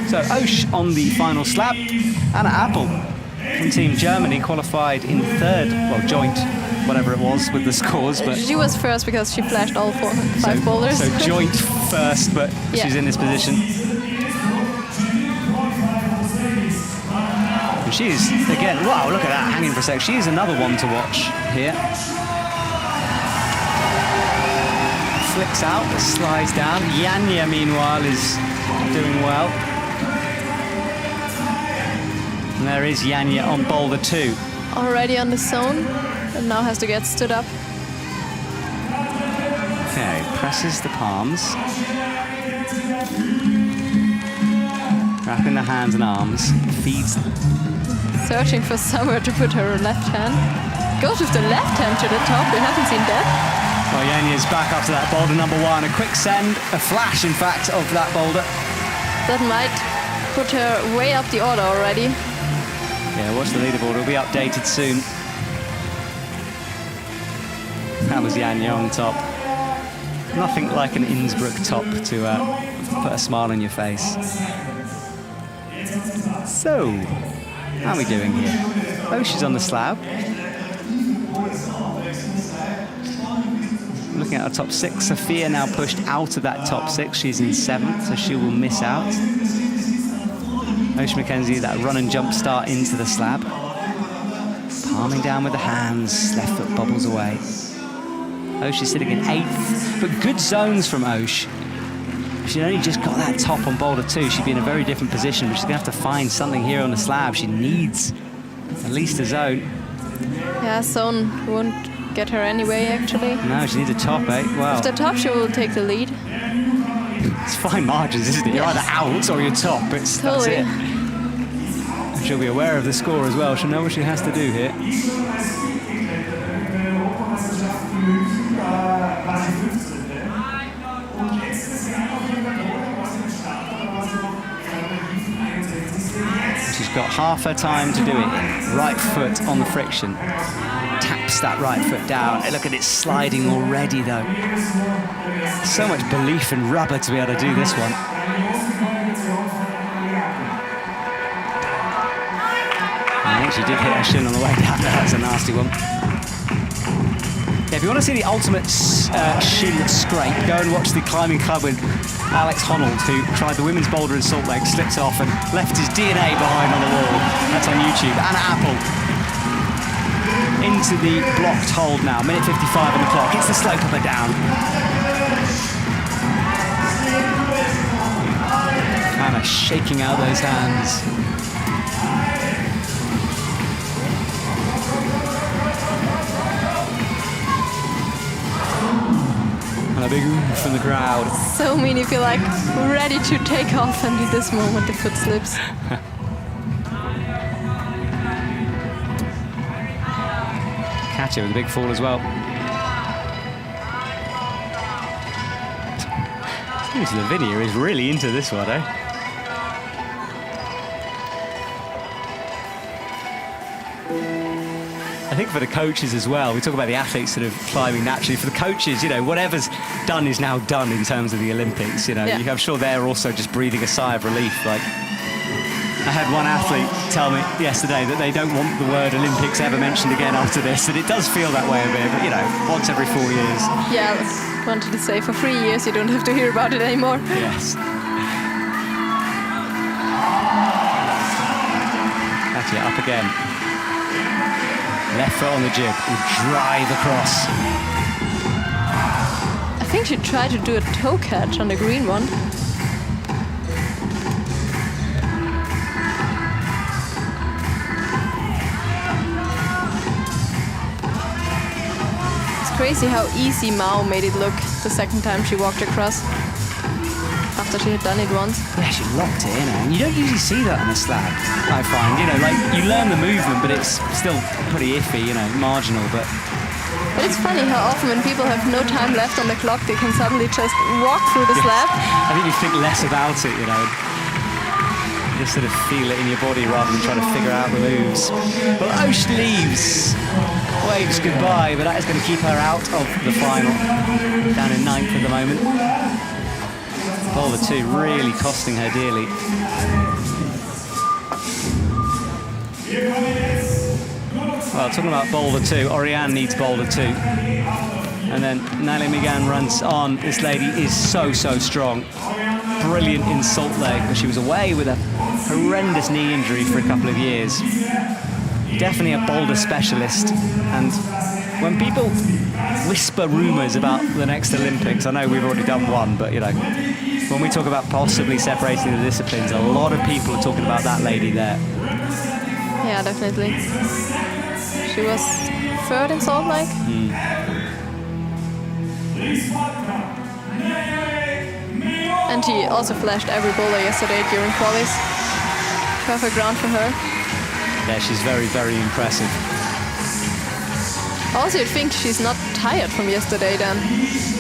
So Osh on the final slab, and Apel from Team Germany qualified in 3rd, well, joint, whatever it was with the scores. But she was first because she flashed all 5 boulders. So joint first, but she's in this position. And she's, again, wow, look at that, hanging for a sec. She is another one to watch here. Flicks out, slides down. Yanya, meanwhile, is doing well. And there is Yanya on boulder 2. Already on the zone, and now has to get stood up. Okay, presses the palms. Wrapping the hands and arms, feeds. Searching for somewhere to put her left hand. Goes with the left hand to the top, we haven't seen that. Well, Yanya's back after that boulder number 1. A quick send, a flash, in fact, of that boulder. That might put her way up the order already. Yeah, watch the leaderboard, it'll be updated soon. That was Yanya on top. Nothing like an Innsbruck top to put a smile on your face. So, how are we doing here? Oh, she's on the slab. Looking at our top 6, Sophia now pushed out of that top 6. She's in 7th, so she will miss out. McKenzie, that run and jump start into the slab. Palming down with the hands, left foot bobbles away. Osh is sitting in 8th, but good zones from Osh. If she'd only just got that top on boulder 2, she'd be in a very different position, but she's gonna have to find something here on the slab. She needs at least a zone. Yeah, zone won't get her anyway, actually. No, she needs a top, eh? Wow. With the top, she will take the lead. It's fine margins, isn't it? You're either out or you're top. That's it. She'll be aware of the score as well. She'll know what she has to do here. She's got half her time to do it. Right foot on the friction. Taps that right foot down. Look at it sliding already, though. So much belief in rubber to be able to do this one. I think she did hit her shin on the way down. That's a nasty one. Yeah, if you want to see the ultimate shin scrape, go and watch the Climbing Club with Alex Honnold, who tried the women's boulder in Salt Lake, slipped off and left his DNA behind on the wall. That's on YouTube. And Apel into the blocked hold now. Minute 55 on the clock. It's the slope up and down. Kind of shaking out those hands. A big ooh from the crowd. So many feel like ready to take off, and in this moment the foot slips. Catch it with a big fall as well. Lavinia is really into this one, eh? I think for the coaches as well, we talk about the athletes sort of climbing naturally. For the coaches, you know, whatever's done is now done in terms of the Olympics. You know, yeah. I'm sure they're also just breathing a sigh of relief. Like, I had one athlete tell me yesterday that they don't want the word Olympics ever mentioned again after this, and it does feel that way a bit, but you know, once every 4 years. Yeah, I wanted to say for 3 years you don't have to hear about it anymore. Yes. That's it, up again. Left foot on the jib, will drive across. I think she tried to do a toe catch on the green one. It's crazy how easy Mao made it look the second time she walked across. After she had done it once. Yeah, she locked it in, and you don't usually see that on a slab, I find. You know, like, you learn the movement, but it's still pretty iffy, you know, marginal, but it's funny how often when people have no time left on the clock, they can suddenly just walk through the slab. I think you think less about it, you know. You just sort of feel it in your body rather than trying to figure out the moves. Well, Osh leaves. Waves goodbye, but that is going to keep her out of the final. Down in 9th at the moment. Boulder 2 really costing her dearly. Well, talking about boulder 2, Oriane needs boulder 2. And then Meignan runs on. This lady is so strong. Brilliant in Salt Lake, but she was away with a horrendous knee injury for a couple of years. Definitely a boulder specialist. And when people whisper rumours about the next Olympics, I know we've already done one, but you know, when we talk about possibly separating the disciplines, a lot of people are talking about that lady there. Yeah, definitely. She was third in Salt Lake. And she also flashed every boulder yesterday during qualis. Perfect round for her. Yeah, she's very impressive. Also, you'd think she's not tired from yesterday then.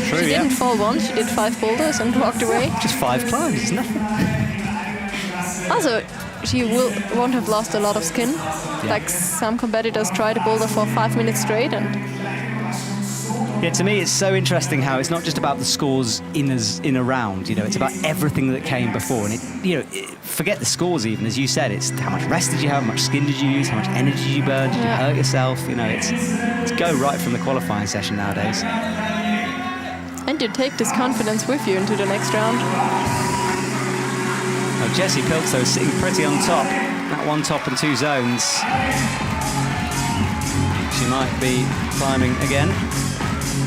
True, she didn't fall once, she did 5 boulders and walked away. Just 5 climbs, it's nothing. Also, she won't have lost a lot of skin. Yeah. Like some competitors try to boulder for 5 minutes straight and... Yeah, to me, it's so interesting how it's not just about the scores in a round. You know, it's about everything that came before. And forget the scores even, as you said. It's how much rest did you have, how much skin did you use, how much energy did you burn, did you hurt yourself? You know, it's go right from the qualifying session nowadays. And you take this confidence with you into the next round. Oh, Jessie Pilz, though, sitting pretty on top. That 1 top and 2 zones. She might be climbing again.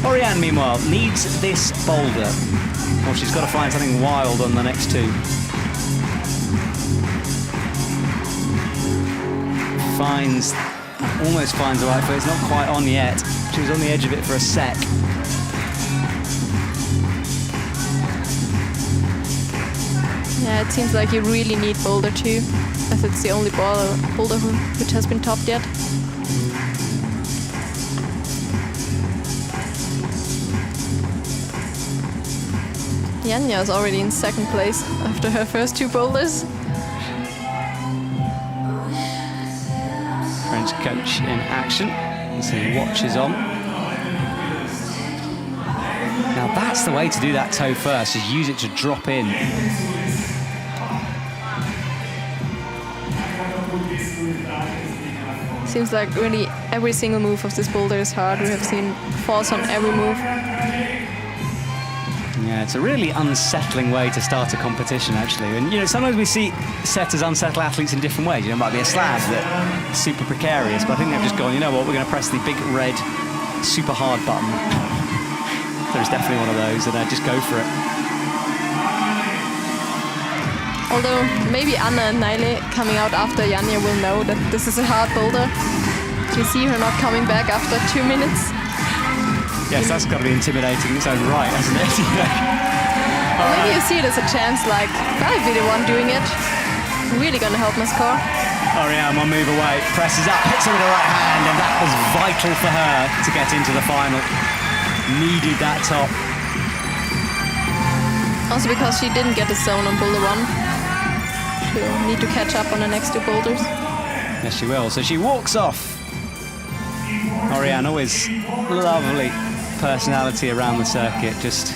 Oriane, meanwhile, needs this boulder. Well, she's got to find something wild on the next 2. Almost finds the right foot. It's not quite on yet. She was on the edge of it for a sec. Yeah, it seems like you really need boulder 2, as it's the only boulder which has been topped yet. Janja is already in 2nd place after her first 2 boulders. French coach in action. So the watch is on. Now that's the way to do that toe first, is use it to drop in. Seems like really every single move of this boulder is hard. We have seen falls on every move. Yeah, it's a really unsettling way to start a competition, actually. And, you know, sometimes we see setters unsettle athletes in different ways. You know, it might be a slab that's super precarious, but I think they've just gone, you know what, we're going to press the big red super hard button. There's definitely one of those, and just go for it. Although maybe Anna and Naile coming out after Janja will know that this is a hard boulder. Do you see her not coming back after 2 minutes? Yes, that's got to be intimidating in its own right, hasn't it? Or maybe you see it as a chance, like, if I'd be the one doing it, really going to help my score. Oriane, one move away, presses up, hits her with the right hand, and that was vital for her to get into the final. Needed that top. Also because she didn't get the zone on boulder 1. She'll need to catch up on the next 2 boulders. Yes, she will. So she walks off. Oriane, always lovely personality around the circuit, just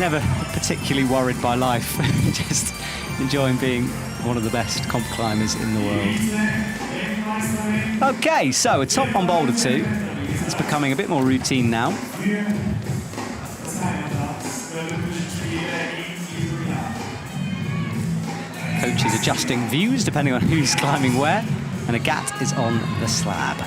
never particularly worried by life, just enjoying being one of the best comp climbers in the world. Okay, so a top on boulder 2. It's becoming a bit more routine now. Coach is adjusting views depending on who's climbing where, and Agat is on the slab.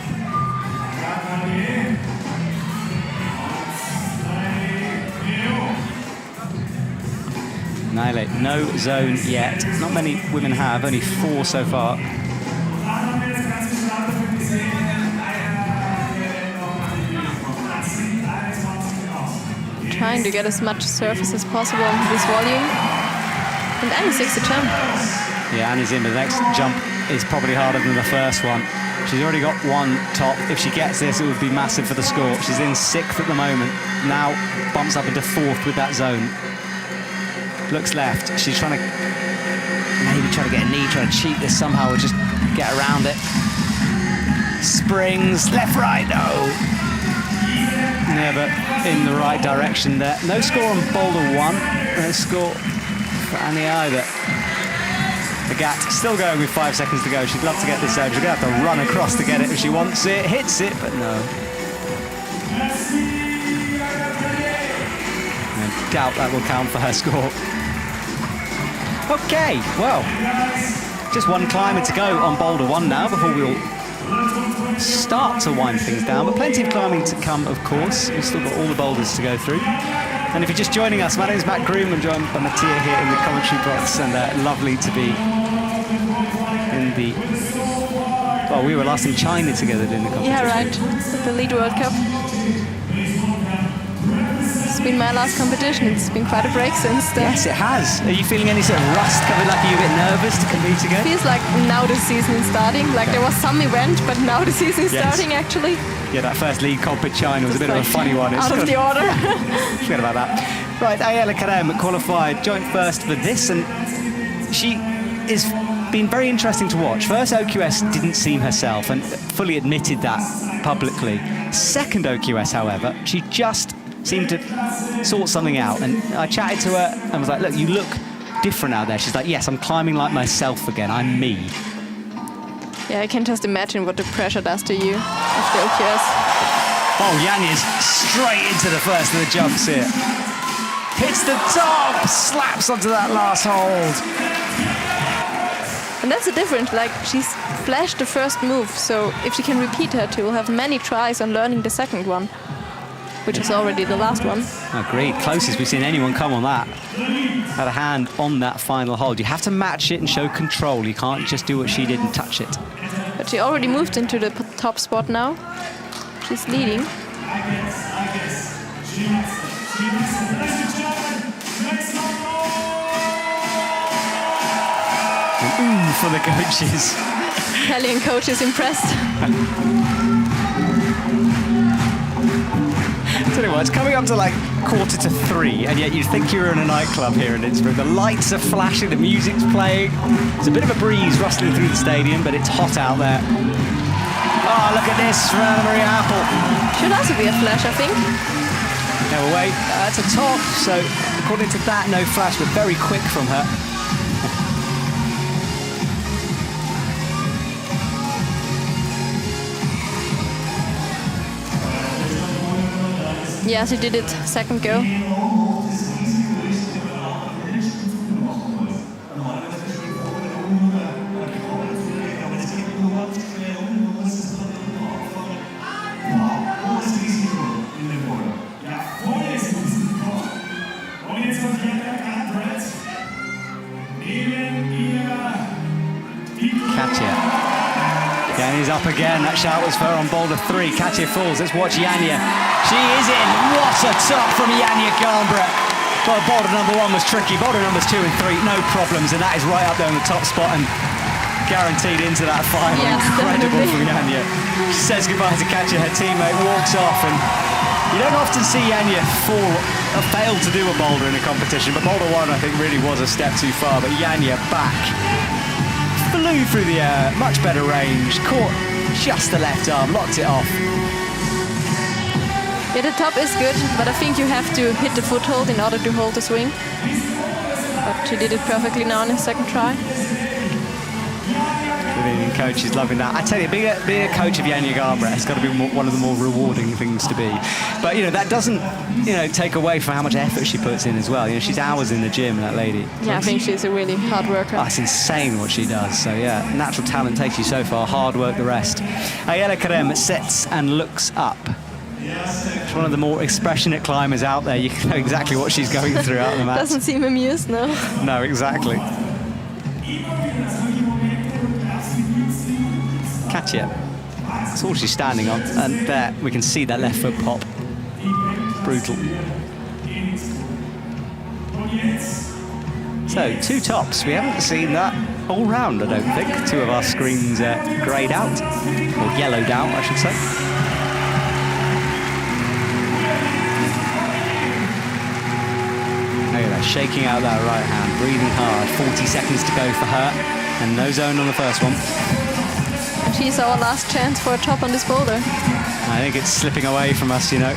Naile, no zone yet. Not many women have, only 4 so far. Trying to get as much surface as possible into this volume. And Annie takes the jump. Yeah, Annie's in, but the next jump is probably harder than the first one. She's already got 1 top. If she gets this, it would be massive for the score. She's in 6th at the moment. Now bumps up into 4th with that zone. Looks left. She's trying to get a knee, trying to cheat this somehow, or just get around it. Springs, left, right, no. Never in the right direction there. No score on boulder 1. No score for Annie either. Agat still going with 5 seconds to go. She'd love to get this over. She's going to have to run across to get it if she wants it. Hits it, but no. doubt that will count for her score. Okay, well, just one climber to go on Boulder 1 now before we'll start to wind things down, but plenty of climbing to come, of course. We've still got all the boulders to go through. And if you're just joining us, my name is Matt Groom. I'm joined by Mattia here in the commentary box, and lovely to be in the... Well, we were last in China together doing the competition. Yeah, right. The Lead World Cup. It's been my last competition. It's been quite a break since then. Yes, it has. Are you feeling any sort of rust coming? Like, are you a bit nervous to compete again? It feels like now the season is starting. Like there was some event, but now the season is starting actually. Yeah, that first league comp in China was a bit of a funny one. Out of the order. Forget about that. Right, Ayala Karem qualified joint first for this, and she is been very interesting to watch. First OQS didn't seem herself and fully admitted that publicly. Second OQS, however, she just seemed to sort something out, and I chatted to her and was like, look, you look different out there. She's like, yes, I'm climbing like myself again. I'm me. Yeah, I can just imagine what the pressure does to you after OQS. Oh, Yanya's straight into the first of the jumps here. Hits the top, slaps onto that last hold. And that's the difference, like she's flashed the first move, so if she can repeat it, she will have many tries on learning the second one, which is already the last one. Agreed, closest we've seen anyone come on that. Had a hand on that final hold. You have to match it and show control. You can't just do what she did and touch it. But she already moved into the top spot now. She's leading. Ooh, for the coaches. Italian coach is impressed. Tell you what, it's coming up to like 2:45, and yet you'd think you're in a nightclub here in Innsbruck. The lights are flashing, the music's playing. There's a bit of a breeze rustling through the stadium, but it's hot out there. Oh, look at this from Maria Apel. Should also be a flash, I think. No, wait, that's a top, so according to that, no flash, but very quick from her. Yeah, she did it second go. Yanya's up again. That shot was for her on Boulder 3. Katja falls. Let's watch Yanya. She is in. What a top from Yanya Garnbret. Well, Boulder number 1 was tricky. Boulder numbers 2 and 3, no problems. And that is right up there in the top spot and guaranteed into that final. Yes, incredible definitely. from Yanya. She says goodbye to Katja, her teammate, walks off. And you don't often see Yanya fail to do a boulder in a competition. But Boulder 1, I think, really was a step too far. But Yanya back. Flew through the air, much better range, caught just the left arm, locked it off. Yeah, the top is good, but I think you have to hit the foothold in order to hold the swing. But she did it perfectly now in the second try. The Indian coach is loving that. I tell you, being a coach of Yanya Garnbret has got to be one of the more rewarding things to be. But, you know, that doesn't, take away from how much effort she puts in as well. You know, she's hours in the gym, that lady. Yeah, I think she's a really hard worker. Oh, it's insane what she does. So, yeah, natural talent takes you so far, hard work the rest. Ayala Karem sets and looks up. She's one of the more expressionate climbers out there. You can know exactly what she's going through out on the mat. Doesn't seem amused, no. No, exactly. Katja, that's all she's standing on, and there we can see that left foot pop. Brutal. So, 2 tops. We haven't seen that all round, I don't think. 2 of our screens greyed out, or yellowed out, I should say. Look at that, shaking out that right hand, breathing hard. 40 seconds to go for her, and no zone on the first one. And she's our last chance for a top on this boulder. I think it's slipping away from us, you know.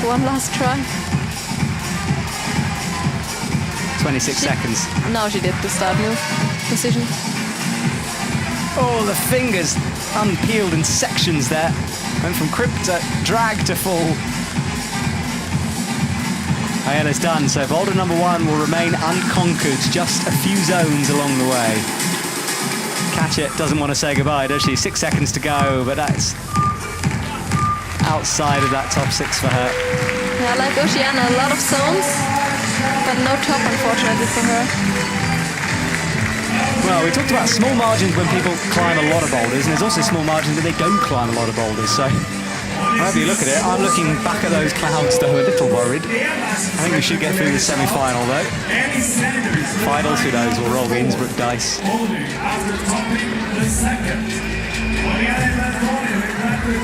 One last try. 26 seconds. Now she did the start move position. Oh, the fingers unpeeled in sections there. Went from crimp to drag to full. Mayella's done, so boulder number 1 will remain unconquered, just a few zones along the way. Calliet doesn't want to say goodbye, does she? 6 seconds to go, but that's outside of that top 6 for her. Yeah, like Oceana, a lot of zones, but no top, unfortunately, for her. Well, we talked about small margins when people climb a lot of boulders, and there's also small margins when they don't climb a lot of boulders, so however you look at it, I'm looking back at those clouds though, a little worried. I think we should get through the semi-final though. Finals, who knows, we'll roll the Innsbruck dice.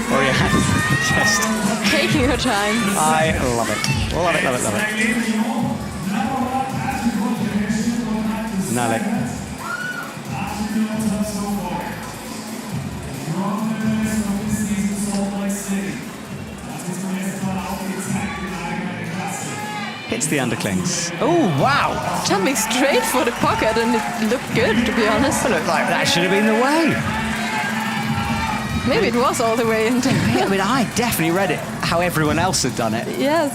Oh yeah, just taking her time. I love it. Love it, love it, love it. Nale. Hits the underclings. Oh, wow! Jumping straight for the pocket, and it looked good, to be honest. It looked like that should have been the way. Maybe it was all the way into. I mean, I definitely read it how everyone else had done it. Yes.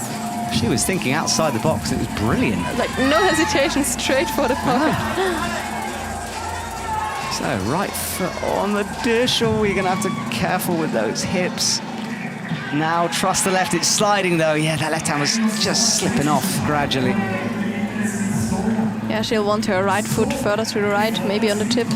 She was thinking outside the box. It was brilliant. Like, no hesitation, straight for the pocket. So, right foot on the dish. Oh, you're going to have to be careful with those hips. Now, trust the left. It's sliding, though. Yeah, that left hand was just slipping off gradually. Yeah, she'll want her right foot further to the right, maybe on the tip.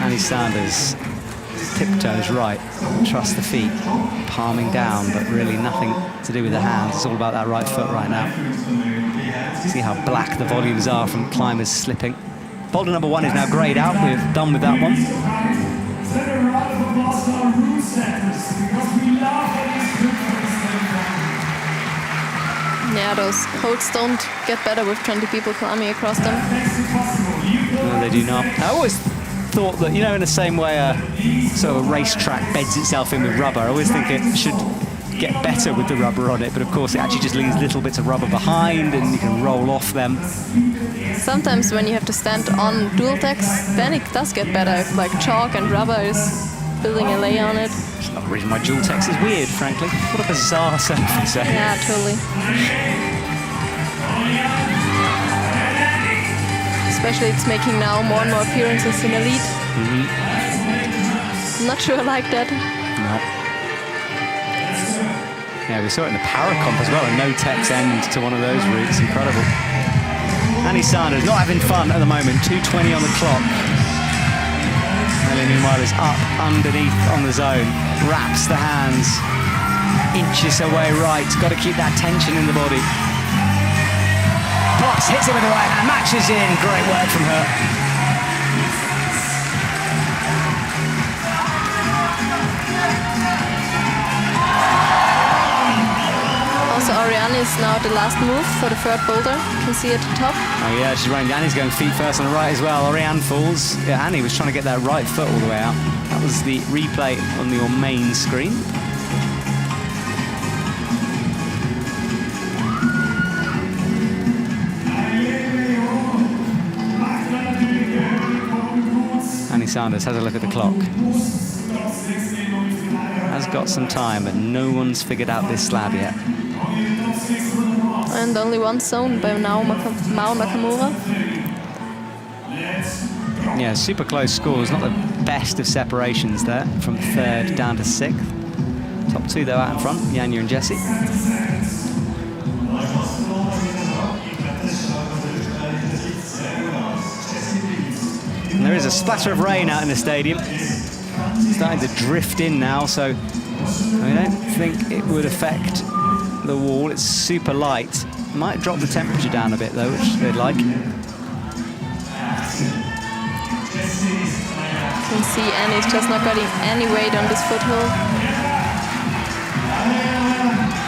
Annie Sanders, tiptoes right, trust the feet, palming down, but really nothing to do with the hands. It's all about that right foot right now. See how black the volumes are from climbers slipping. Boulder number 1 is now grayed out. We're done with that one. Yeah, those holds don't get better with 20 people climbing across them. No, they do not. I always thought that, you know, in the same way a sort of a racetrack beds itself in with rubber, I always think it should get better with the rubber on it, but of course it actually just leaves little bits of rubber behind and you can roll off them. Sometimes when you have to stand on dual decks, then it does get better if like chalk and rubber is building a layer on it. It's not the reason my dual text is weird, frankly. What a bizarre surface. Yeah, totally. Especially it's making now more and more appearances in Elite. I'm not sure I like that. No. Yeah, we saw it in the Paracomp as well, a no-text end to one of those routes. Incredible. Annie Sanders not having fun at the moment. 2:20 on the clock. Ellie meanwhile is up underneath on the zone. Wraps the hands. Inches away right. Got to keep that tension in the body. Pops, hits it with the right hand. Matches in. Great work from her. Also, Ariane is now the last move for the third boulder. You can see at the top. Oh yeah, she's running. Annie's going feet first on the right as well. Ariane falls. Yeah, Annie was trying to get that right foot all the way out. That was the replay on your main screen. Annie Sanders has a look at the clock. Has got some time, but no one's figured out this slab yet. And only one zone by now, Nakamura. Yeah, super close scores. Not the best of separations there, from third down to sixth. Top 2 though out in front, Yanya and Jessie. And there is a splatter of rain out in the stadium. It's starting to drift in now, so I don't think it would affect the wall. It's super light. Might drop the temperature down a bit though, which they'd like. You can see Annie's just not getting any weight on this foothold.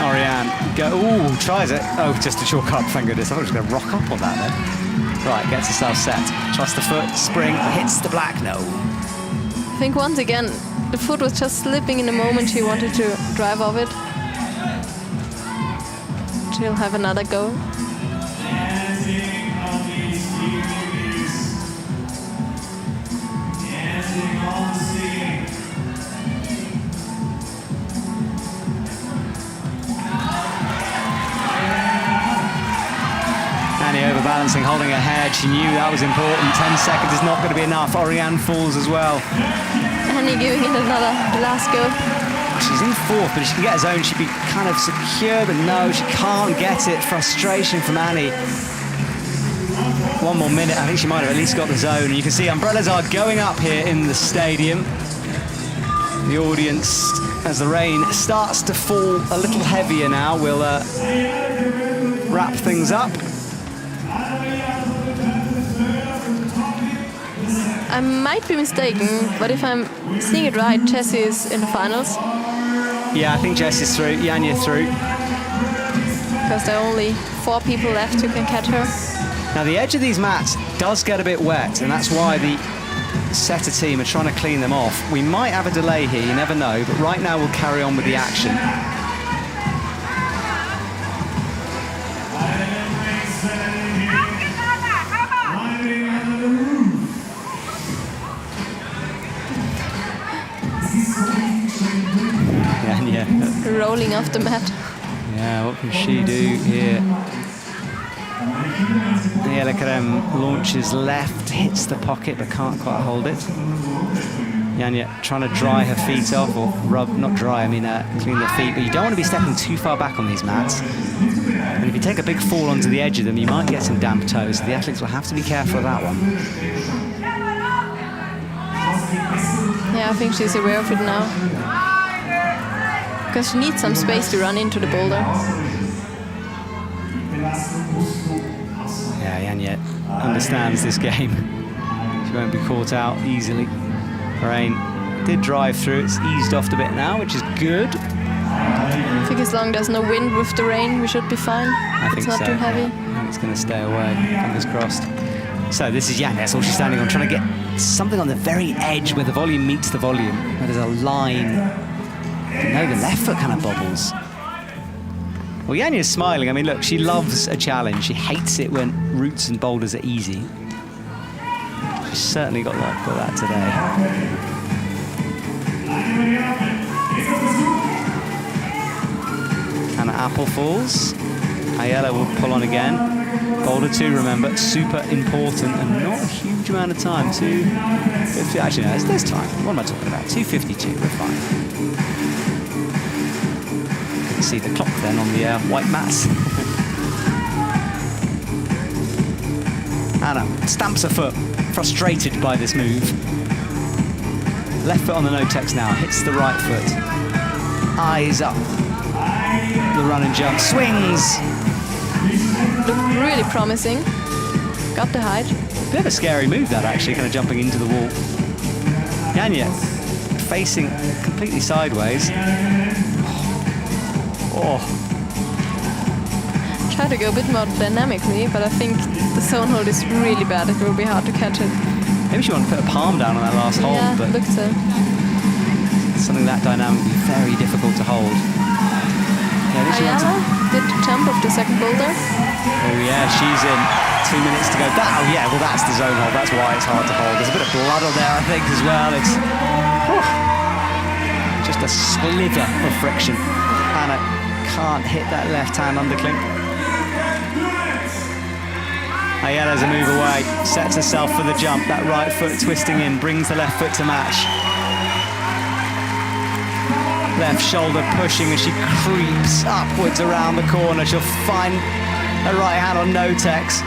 Ariane, ooh, tries it. Oh, just a chalk up, thank goodness. I thought she was going to rock up on that then. Right, gets herself set. Trusts the foot, spring, hits the black, no. I think once again, the foot was just slipping in the moment she wanted to drive off it. she'll have another go. Annie overbalancing, holding her head. She knew that was important. 10 seconds is not going to be enough. Oriane falls as well. Annie giving it another, the last go. She's in fourth, but if she can get a zone, she'd be kind of secure, but no, she can't get it. Frustration from Annie. One more minute, I think she might have at least got the zone. And you can see umbrellas are going up here in the stadium. The audience, as the rain starts to fall a little heavier now, will wrap things up. I might be mistaken, but if I'm seeing it right, Jessie is in the finals. Yeah, I think Jess is through, Janja through. Because there are only 4 people left who can catch her. Now the edge of these mats does get a bit wet, and that's why the setter team are trying to clean them off. We might have a delay here, you never know, but right now we'll carry on with the action. Rolling off the mat. Yeah, what can she do here? Niela Krem launches left, hits the pocket, but can't quite hold it. Janja trying to dry her feet off, or rub, not dry, I mean clean the feet, but you don't want to be stepping too far back on these mats. And if you take a big fall onto the edge of them, you might get some damp toes, so the athletes will have to be careful of that one. Yeah, I think she's aware of it now. Because she needs some space to run into the boulder. Yeah, Janja understands this game. She won't be caught out easily. Rain did drive through. It's eased off a bit now, which is good. I think as long as there's no wind with the rain, we should be fine. I think it's not so, too heavy. Yeah. I think it's going to stay away. Fingers crossed. So this is Janja. That's all she's standing on, trying to get something on the very edge where the volume meets the volume, where there's a line. No, the left foot kind of bobbles. Well, Janja's smiling. I mean, look, she loves a challenge. She hates it when routes and boulders are easy. She's certainly got that today. And Apel falls. Ayala will pull on again. Boulder 2, remember, super important and not a huge amount of time. 2:50. Actually, no, there's time. What am I talking about? 2:52. We're fine. See the clock then on the white mats. Anna stamps her foot, frustrated by this move. Left foot on the no-tex now, hits the right foot. Eyes up. The run and jump, swings. Looked really promising. Got the height. Bit of a scary move that, actually, kind of jumping into the wall. Janja facing completely sideways. Oh. Try to go a bit more dynamically, but I think the zone hold is really bad. It will be hard to catch it. Maybe she wanted to put a palm down on that last hold, yeah, but looked so. Something that dynamic would be very difficult to hold. Yeah, Ayala did jump off the second boulder. Oh yeah, she's in. 2 minutes to go. Oh yeah, well that's the zone hold. That's why it's hard to hold. There's a bit of blood on there, I think, as well. It's just a sliver of friction. Anna can't hit that left hand underclink. Ayala's a move away, sets herself for the jump. That right foot twisting in, brings the left foot to match. Left shoulder pushing as she creeps upwards around the corner. She'll find her right hand on no-tex.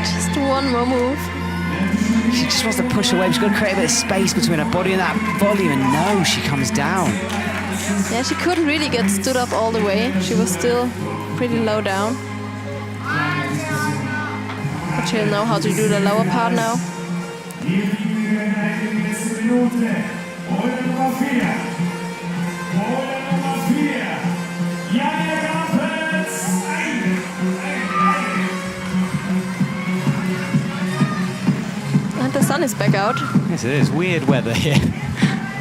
Just one more move. She just wants to push away. She's got to create a bit of space between her body and that volume, and no, she comes down. Yeah, she couldn't really get stood up all the way. She was still pretty low down. But she'll know how to do the lower part now. And the sun is back out. Yes, it is. Weird weather here.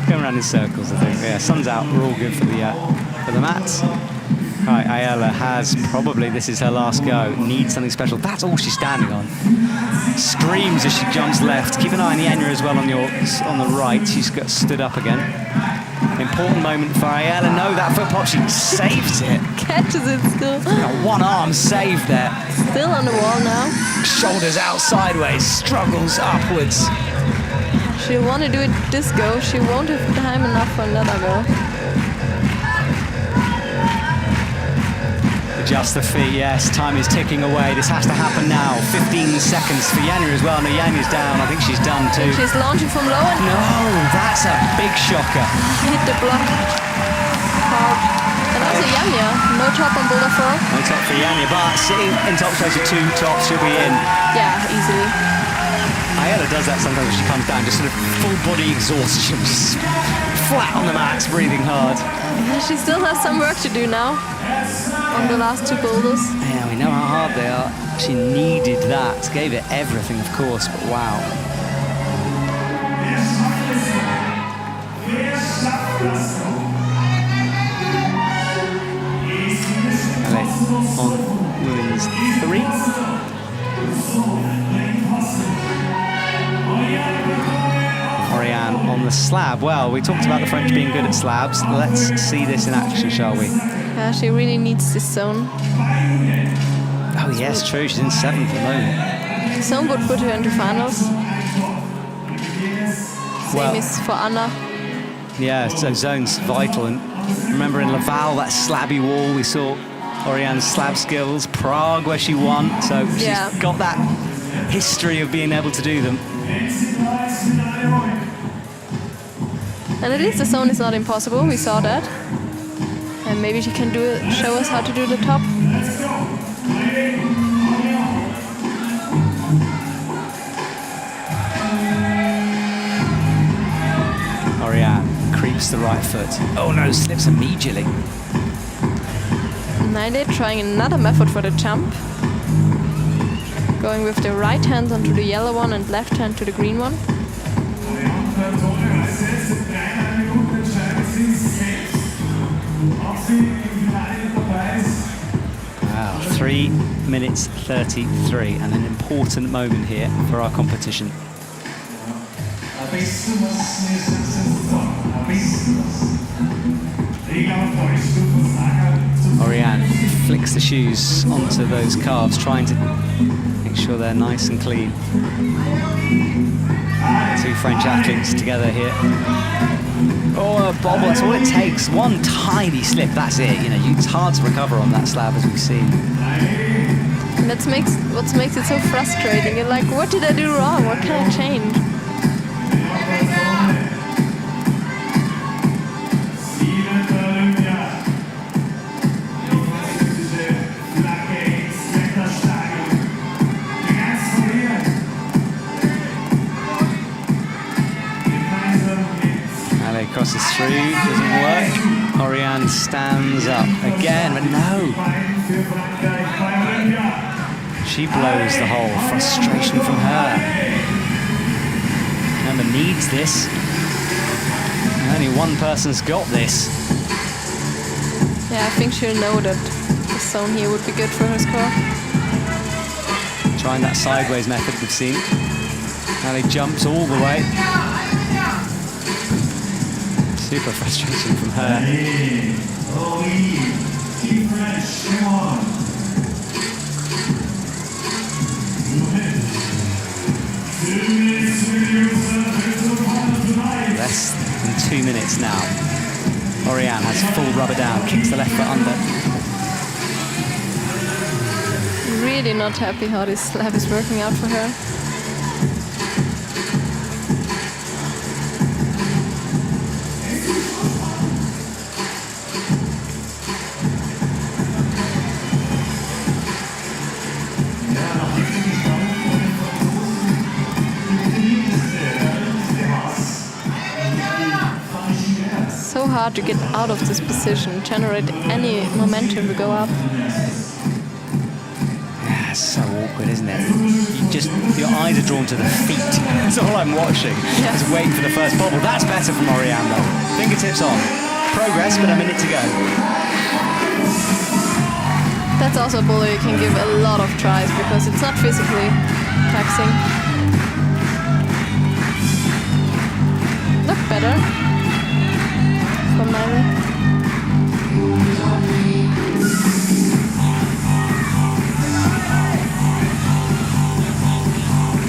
Going around in circles, I think. Yeah, sun's out. We're all good for the mats. Right, Ayala has probably, this is her last go, needs something special. That's all she's standing on. Screams as she jumps left. Keep an eye on Yenya as well on the right. She's got stood up again. Important moment for Ayala. No, that foot pop, she saves it. Catches it still. One arm saved there. Still on the wall now. Shoulders out sideways, struggles upwards. She'll want to do it this go. She won't have time enough for another go. Adjust the feet, yes. Time is ticking away. This has to happen now. 15 seconds for Yenya as well. No, Yanya's down. I think she's done too. She's launching from low and... No, that's a big shocker. Hit the block. Hard. And also Yenya. No top on boulder 4. No top for Yenya, but sitting in top space with 2 tops, she'll be in. Yeah, easily. Ayala does that sometimes when she comes down, just sort of full body exhaustion, just flat on the mats, breathing hard. Yeah, she still has some work to do now on the last 2 boulders. Yeah, we know how hard they are. She needed that, gave it everything, of course, but wow. On women's 3. Oriane on the slab. Well, we talked about the French being good at slabs. Let's see this in action, shall we? Yeah, she really needs this zone. Oh, yes, true. She's in 7th at the moment. Zone would put her into finals. Same is for Anna. Yeah, so zone's vital. And remember in Laval, that slabby wall, we saw Oriane's slab skills. Prague, where she won. So she's got that history of being able to do them. And at least the zone is not impossible, we saw that. And maybe she can show us how to do the top. Oriane creeps the right foot. Oh no, slips immediately. Nailed, trying another method for the jump. Going with the right hand onto the yellow one and left hand to the green one. Wow, 3 minutes 33, and an important moment here for our competition. Oriane flicks the shoes onto those calves, trying to make sure they're nice and clean. 2 French athletes together here. Oh, a bobble, that's all it takes. One tiny slip, that's it. You know, it's hard to recover on that slab, as we've seen. And what makes it so frustrating. You're like, what did I do wrong? What can I change? Crosses through, doesn't work. Oriane stands up again, but no. She blows the hole. Frustration from her. Emma needs this. Only one person's got this. Yeah, I think she'll know that the zone here would be good for her score. Trying that sideways method we've seen. Now he jumps all the way. Super frustration from her. Less than 2 minutes now. Oriane has full rubber down, kicks the left foot under. Really not happy how this slab is working out for her. Hard to get out of this position, generate any momentum to go up. Yeah, it's so awkward, isn't it? Your eyes are drawn to the feet. That's all I'm watching. Yeah. Just waiting for the first bobble. That's better from Oriane though. Fingertips on. Progress, but a minute to go. That's also a boulder you can give a lot of tries because it's not physically taxing. Look better from Mary.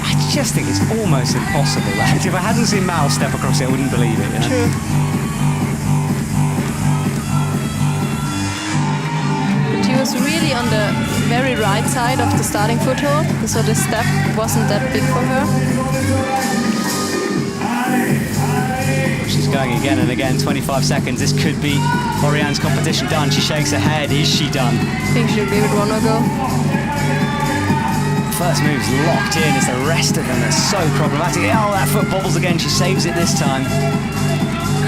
I just think it's almost impossible that if I hadn't seen Mal step across it, I wouldn't believe it. You know? True. But she was really on the very right side of the starting foothold, so the step wasn't that big for her. She's going again and again, 25 seconds. This could be Oriane's competition done. She shakes her head. Is she done? I think she'll give it one more go. First move's locked in as the rest of them are so problematic. Oh, that foot bobbles again. She saves it this time.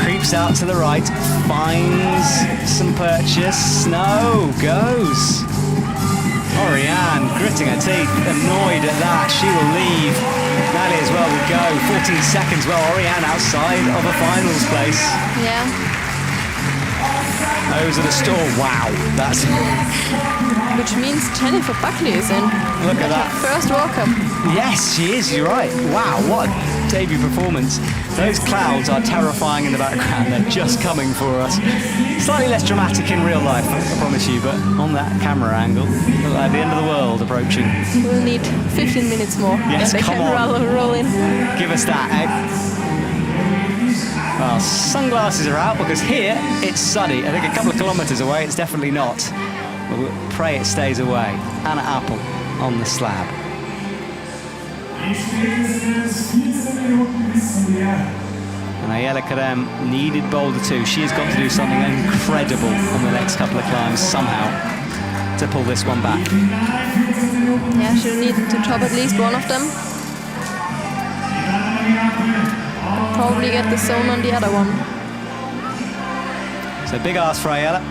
Creeps out to the right, finds some purchase. No, goes. Oriane gritting her teeth, annoyed at that. She will leave. Nally as well will go. 14 seconds. Well, Oriane outside of a finals place. Yeah. Those are the store. Wow, that's... Which means Jennifer Buckley is in. Look at that. First World Cup. Yes, she is, you're right. Wow, what a debut performance. Those clouds are terrifying in the background. They're just coming for us. Slightly less dramatic in real life, I promise you, but on that camera angle, look like the end of the world approaching. We'll need 15 minutes more. Yes, and they come can on. roll in. Give us that, eh? Well, sunglasses are out because here it's sunny. I think a couple of kilometres away it's definitely not. We'll pray it stays away. Anna Apel on the slab. And Ayala Karem needed Boulder 2. She has got to do something incredible on the next couple of climbs somehow to pull this one back. Yeah, she'll need to top at least one of them. And probably get the zone on the other one. So big ask for Ayala.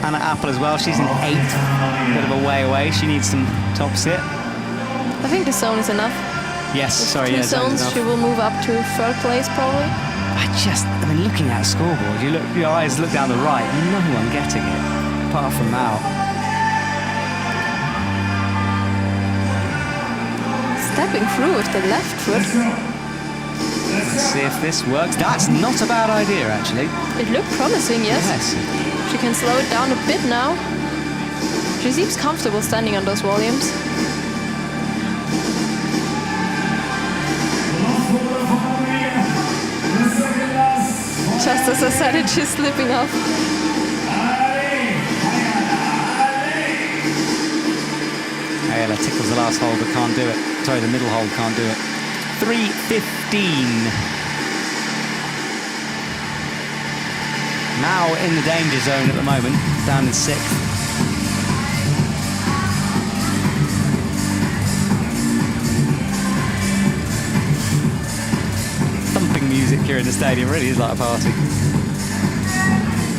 Anna Apel as well. She's in 8th. Bit of a way away. She needs some top sit. I think the zone is enough. Yes, sorry, Two yeah, zones, she will move up to 3rd place probably. I mean, looking at a scoreboard, your eyes look down the right, no one getting it, apart from Mal. Stepping through with the left foot. Let's see if this works. That's not a bad idea, actually. It looked promising, yes. She can slow it down a bit now. She seems comfortable standing on those volumes. Just as I said it, she's slipping off. Ayala tickles the last hole but can't do it. Sorry, the middle hole can't do it. 3:15. Now in the danger zone at the moment, down in 6th. Music here in the stadium really is like a party.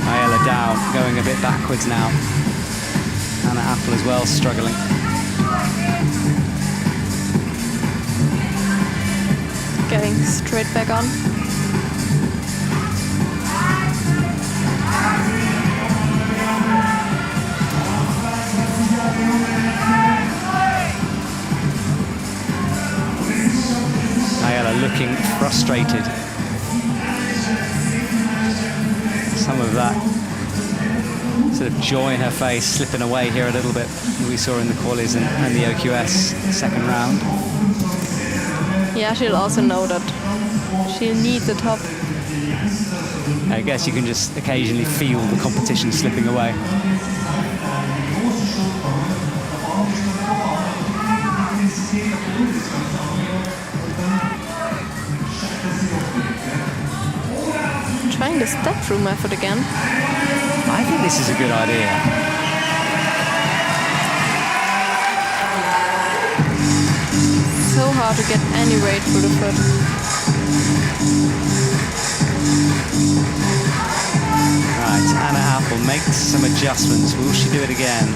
Ayala down, going a bit backwards now. Anna Apel as well, struggling. Getting straight back on. Ayala looking frustrated. Some of that sort of joy in her face slipping away here a little bit, we saw in the qualies and the OQS second round. Yeah, she'll also know that she'll need the top. I guess you can just occasionally feel the competition slipping away. Trying the step-through method again. I think this is a good idea. So hard to get any weight through the foot. Right, Anna Apel makes some adjustments. Will she do it again?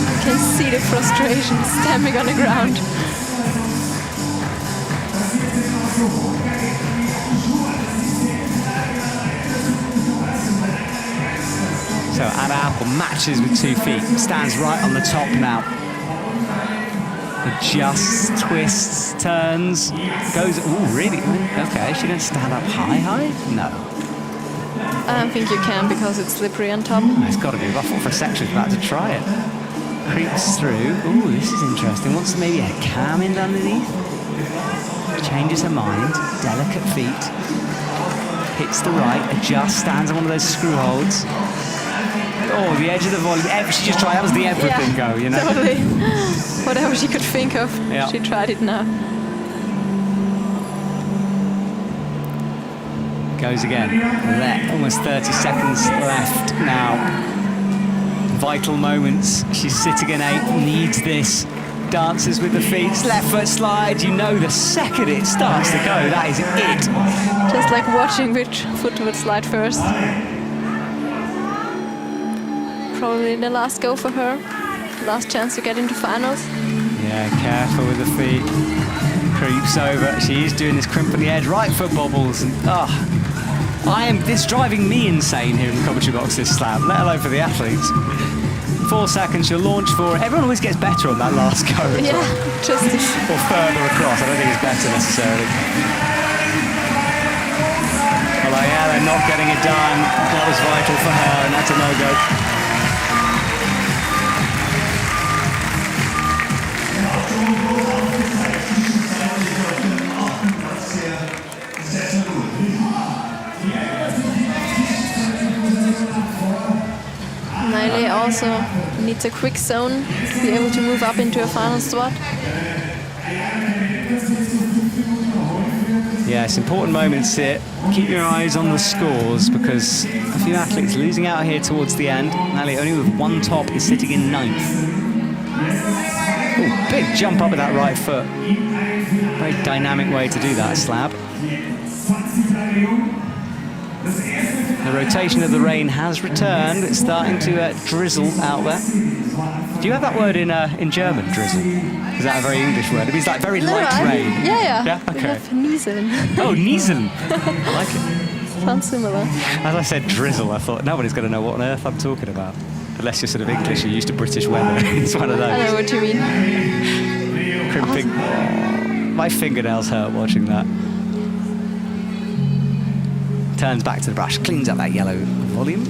You can see the frustration stamping on the ground. So Apel matches with 2 feet, stands right on the top now. Adjusts, twists, turns, goes. Ooh, really? Okay, she didn't stand up high? No. I don't think you can because it's slippery on top. It's got to be. I thought for a sec she was about to try it. Creeps through. Ooh, this is interesting. Wants maybe a cam in underneath. Changes her mind. Delicate feet. Hits the right. Adjusts. Stands on one of those screw holds. Oh, the edge of the volley. She just tried. That was the everything go, you know? Totally. Whatever she could think of, she tried it now. Goes again. Almost 30 seconds left now. Vital moments. She's sitting in 8, needs this. Dances with the feet, left foot slide. You know the second it starts to go, that is it. Just like watching which foot would slide first. Probably the last go for her. Last chance to get into finals. Yeah, careful with the feet. Creeps over. She is doing this crimp on the edge. Right foot bobbles. And, this driving me insane here in the commentary box, this slab, let alone for the athletes. 4 seconds, she'll launch for it. Everyone always gets better on that last go. Yeah, just... Or further across. I don't think it's better necessarily. Although, yeah, they're not getting it done. That was vital for her, and that's a no-go. Naile also needs a quick zone to be able to move up into a final spot. Yeah, it's important moments here. Keep your eyes on the scores because a few athletes losing out here towards the end. Naile only with 1 top is sitting in 9th. Ooh, big jump up with that right foot. Very dynamic way to do that, slab. The rotation of the rain has returned. It's starting to drizzle out there. Do you have that word in German, drizzle? Is that a very English word? It means like very light rain. Yeah. Okay. We have nieseln. Oh, nieseln. I like it. Sounds similar. As I said drizzle, I thought nobody's going to know what on earth I'm talking about. Unless you're sort of English, you're used to British weather. It's one of those. I know what you mean. Crimping. My fingernails hurt watching that. Turns back to the brush, cleans up that yellow volume.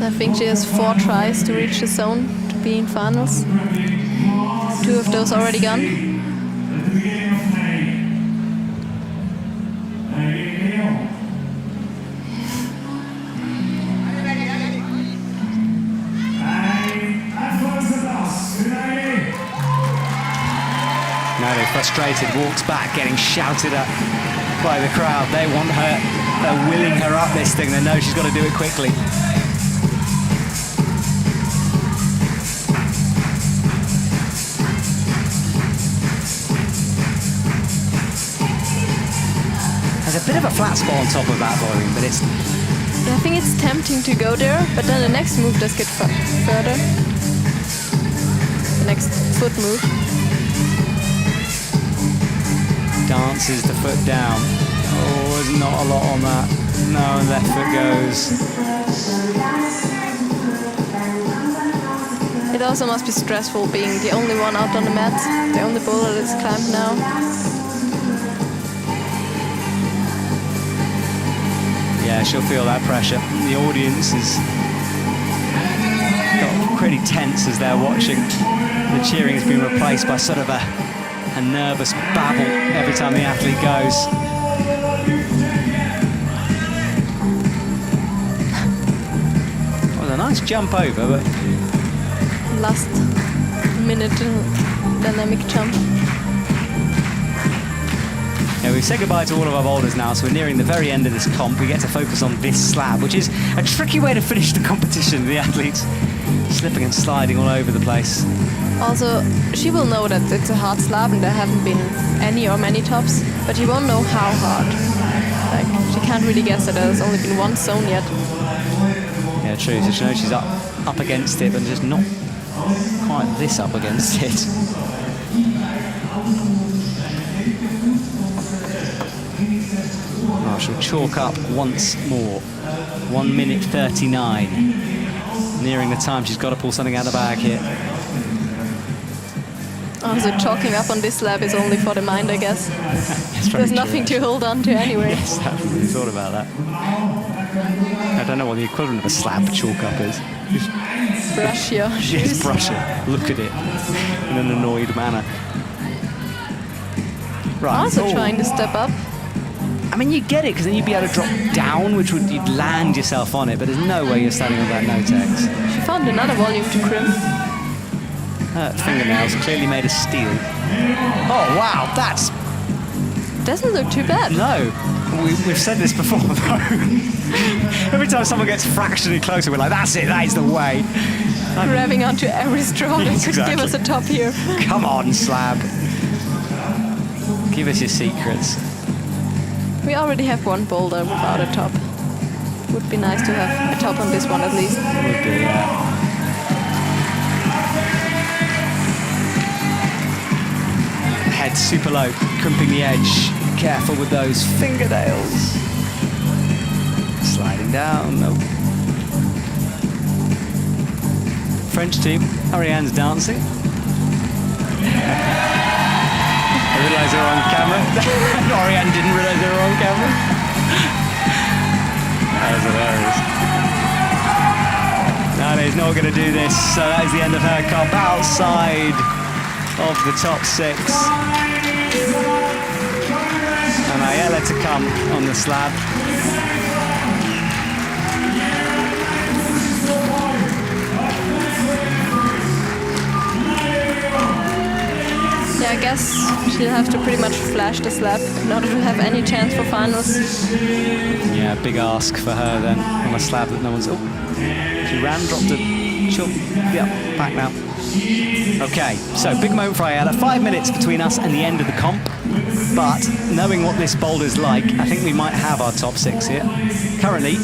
I think she has 4 tries to reach the zone to be in finals. 2 of those already gone. Naile, frustrated, walks back, getting shouted at by the crowd. They want her, they're willing her up this thing. They know she's got to do it quickly. There's a bit of a flat spot on top of that volume, but it's... I think it's tempting to go there, but then the next move does get further. The next foot move. Dances the foot down. Oh, there's not a lot on that. No, left foot goes. It also must be stressful being the only one out on the mat, the only boulder that's climbed now. Yeah, she'll feel that pressure. The audience is got pretty tense as they're watching. The cheering has been replaced by sort of a nervous babble every time the athlete goes. Well, a nice jump over, but... Last minute dynamic jump. Yeah, we've said goodbye to all of our boulders now, so we're nearing the very end of this comp. We get to focus on this slab, which is a tricky way to finish the competition. The athletes slipping and sliding all over the place. Also, she will know that it's a hard slab and there haven't been any or many tops, but she won't know how hard. Like, she can't really guess that there's only been 1 zone yet. Yeah, true. So she knows she's up against it, but just not quite this up against it. Oh, She'll chalk up once more. 1 minute 39. Nearing the time. She's got to pull something out of the bag here. Oh, so chalking up on this slab is only for the mind, I guess. There's nothing to hold on to anyway. Yes, I haven't really thought about that. I don't know what the equivalent of a slab chalk up is. Brush your shoes. Yes, brush it. Look at it in an annoyed manner. Right. Also trying to step up. I mean, you get it, because then you'd be able to drop down, which would you'd land yourself on it, but there's no way you're standing on that no-tex. She found another volume to crimp. Her fingernails clearly made of steel. Oh, wow, that's... Doesn't look too bad. No. We've said this before, though. Every time someone gets fractionally closer, we're like, that's it, that is the way. Grabbing onto every straw that Yes, could give us a top here. Come on, slab. Give us your secrets. We already have one boulder without a top. Would be nice to have a top on this one at least. Would be, yeah. Head super low, crimping the edge. Careful with those fingernails. Sliding down, nope. French team, Ariane's dancing. I realised they were on camera. Ariane didn't realise they were on camera. That was hilarious. No, he's not going to do this. So that is the end of her cup, outside of the top 6. And Ayala to come on the slab. Yeah, I guess she'll have to pretty much flash the slab in order to have any chance for finals. Yeah, big ask for her then on a slab that no one's... Oh, she ran, dropped a... She'll... Yeah, back now. Okay, so big moment for Ayala. 5 minutes between us and the end of the comp. But knowing what this boulder's like, I think we might have our top 6 here. Currently,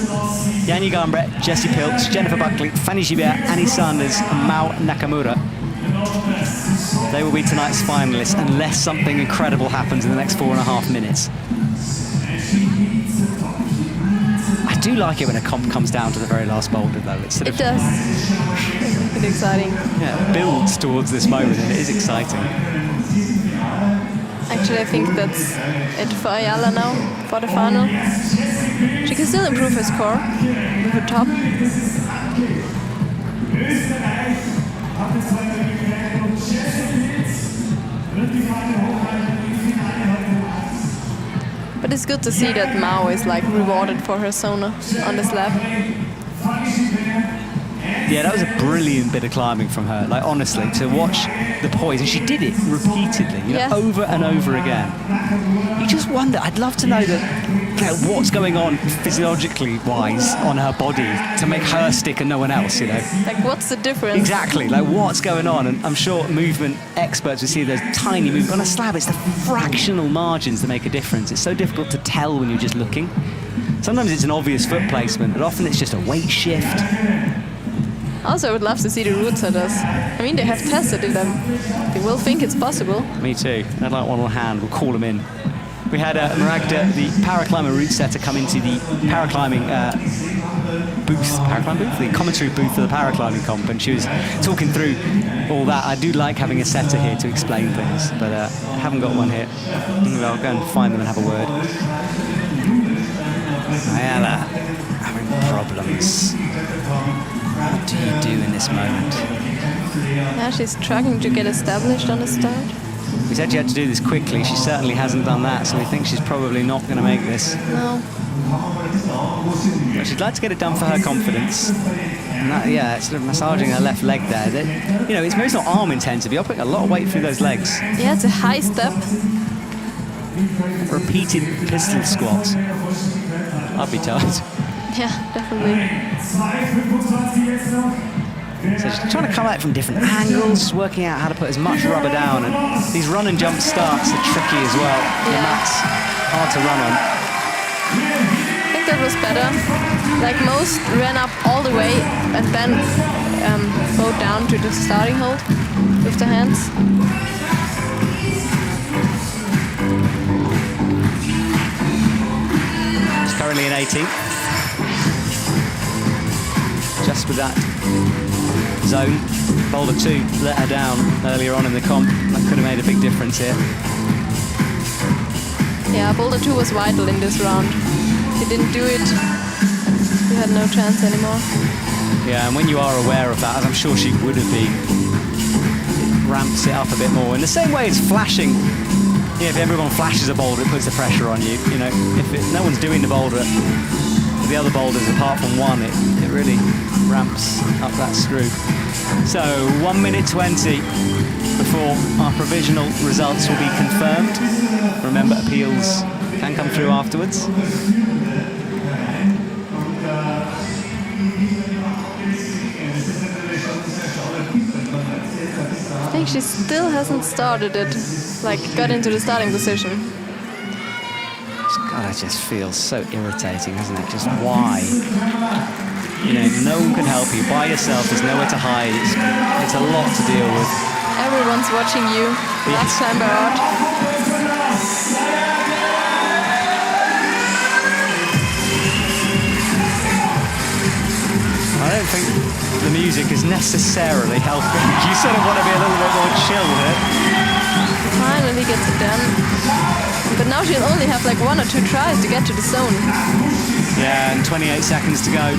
Yanni Garnbret, Jessie Pilz, Jennifer Buckley, Fanny Gibert, Annie Sanders, and Mao Nakamura. They will be tonight's finalists unless something incredible happens in the next 4.5 minutes. I do like it when a comp comes down to the very last boulder, though. It's sort of, it does. It's exciting. Yeah, it builds towards this moment, and it is exciting. Actually, I think that's it for Ayala now, for the final. She can still improve her score with her top. But it's good to see that Mao is like rewarded for her sona on the slab. Yeah, that was a brilliant bit of climbing from her. Like, honestly, to watch the poise, and she did it repeatedly, you know, over and over again. You just wonder, I'd love to know that, you know, what's going on physiologically wise on her body to make her stick and no one else, you know. Like, what's the difference? Exactly, like what's going on? And I'm sure movement experts will see those tiny movements. On a slab, it's the fractional margins that make a difference. It's so difficult to tell when you're just looking. Sometimes it's an obvious foot placement, but often it's just a weight shift. Also, I would love to see the route setters. I mean, they have tested it, they will think it's possible. Me too. I'd like one on hand. We'll call them in. We had Maragda, the paraclimber route setter, come into the paraclimbing booth, the commentary booth for the paraclimbing comp, and she was talking through all that. I do like having a setter here to explain things, but I haven't got one here. I'll go and find them and have a word. Ayala, having problems. What do you do in this moment? Yeah, she's struggling to get established on the start. We said she had to do this quickly. She certainly hasn't done that, so we think she's probably not going to make this. No. But she'd like to get it done for her confidence. And that, yeah, it's sort of massaging her left leg there. That, you know, it's maybe not arm intensive. You're putting a lot of weight through those legs. Yeah, it's a high step. Repeated pistol squats. I'd be tired. Yeah, definitely. So she's trying to come at it from different angles, working out how to put as much rubber down. And these run and jump starts are tricky as well. Yeah. The mat's hard to run on. I think that was better. Like, most ran up all the way and then bowed down to the starting hold with the hands. currently in 18th. Just with that zone, Boulder 2 let her down earlier on in the comp. That could have made a big difference here. Yeah, Boulder 2 was vital in this round. If you didn't do it, you had no chance anymore. Yeah, and when you are aware of that, as I'm sure she would have been, it ramps it up a bit more. In the same way as flashing, yeah, if everyone flashes a boulder, it puts the pressure on you. You know, if no one's doing the boulder, the other boulders apart from one, it really ramps up that screw. So 1 minute 20 before our provisional results will be confirmed. Remember, appeals can come through afterwards. I think she still hasn't started it, like got into the starting position. God, that just feels so irritating, doesn't it? Just why? You know, no one can help you. By yourself, there's nowhere to hide. It's a lot to deal with. Everyone's watching you. Last time out. I don't think the music is necessarily helping. You sort of want to be a little bit more chill here. Finally gets it done. But now she'll only have like 1 or 2 tries to get to the zone. Yeah, and 28 seconds to go.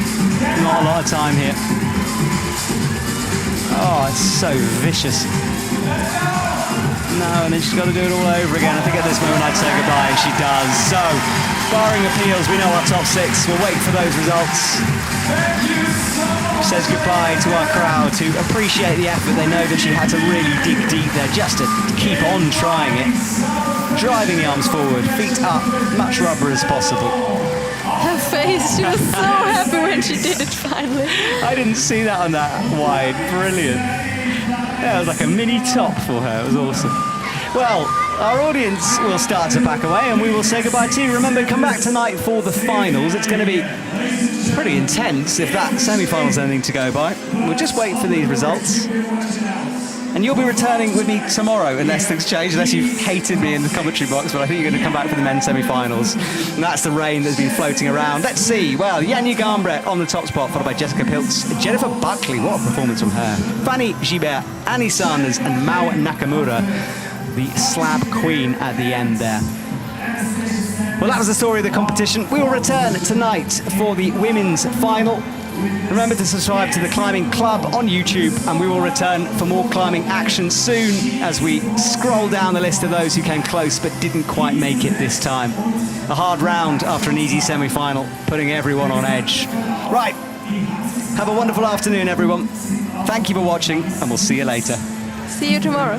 Not a lot of time here. Oh, it's so vicious. No, and then she's got to do it all over again. I think at this moment I'd say goodbye, and she does. So, barring appeals, we know our top 6. We'll wait for those results. Says goodbye to our crowd who appreciate the effort. They know that she had to really dig deep there just to keep on trying it. Driving the arms forward, feet up, much rubber as possible. Her face, she was so happy when she did it finally. I didn't see that on that wide. Brilliant. Yeah, it was like a mini top for her. It was awesome. Well, our audience will start to back away and we will say goodbye to you. Remember, come back tonight for the finals. It's going to be pretty intense if that semi-final's anything to go by. We'll just wait for these results. And you'll be returning with me tomorrow, unless things change, unless you've hated me in the commentary box, but I think you're going to come back for the men's semi-finals. And that's the rain that's been floating around. Let's see. Well, Garnbret on the top spot, followed by Jessica Pilz. Jennifer Buckley, what a performance from her. Fanny Gibert, Annie Sanders, and Mao Nakamura, the slab queen at the end there. Well, that was the story of the competition. We will return tonight for the women's final. Remember to subscribe to the Climbing Club on YouTube, and we will return for more climbing action soon as we scroll down the list of those who came close but didn't quite make it this time. A hard round after an easy semi-final, putting everyone on edge. Right, have a wonderful afternoon, everyone. Thank you for watching, and we'll see you later. See you tomorrow.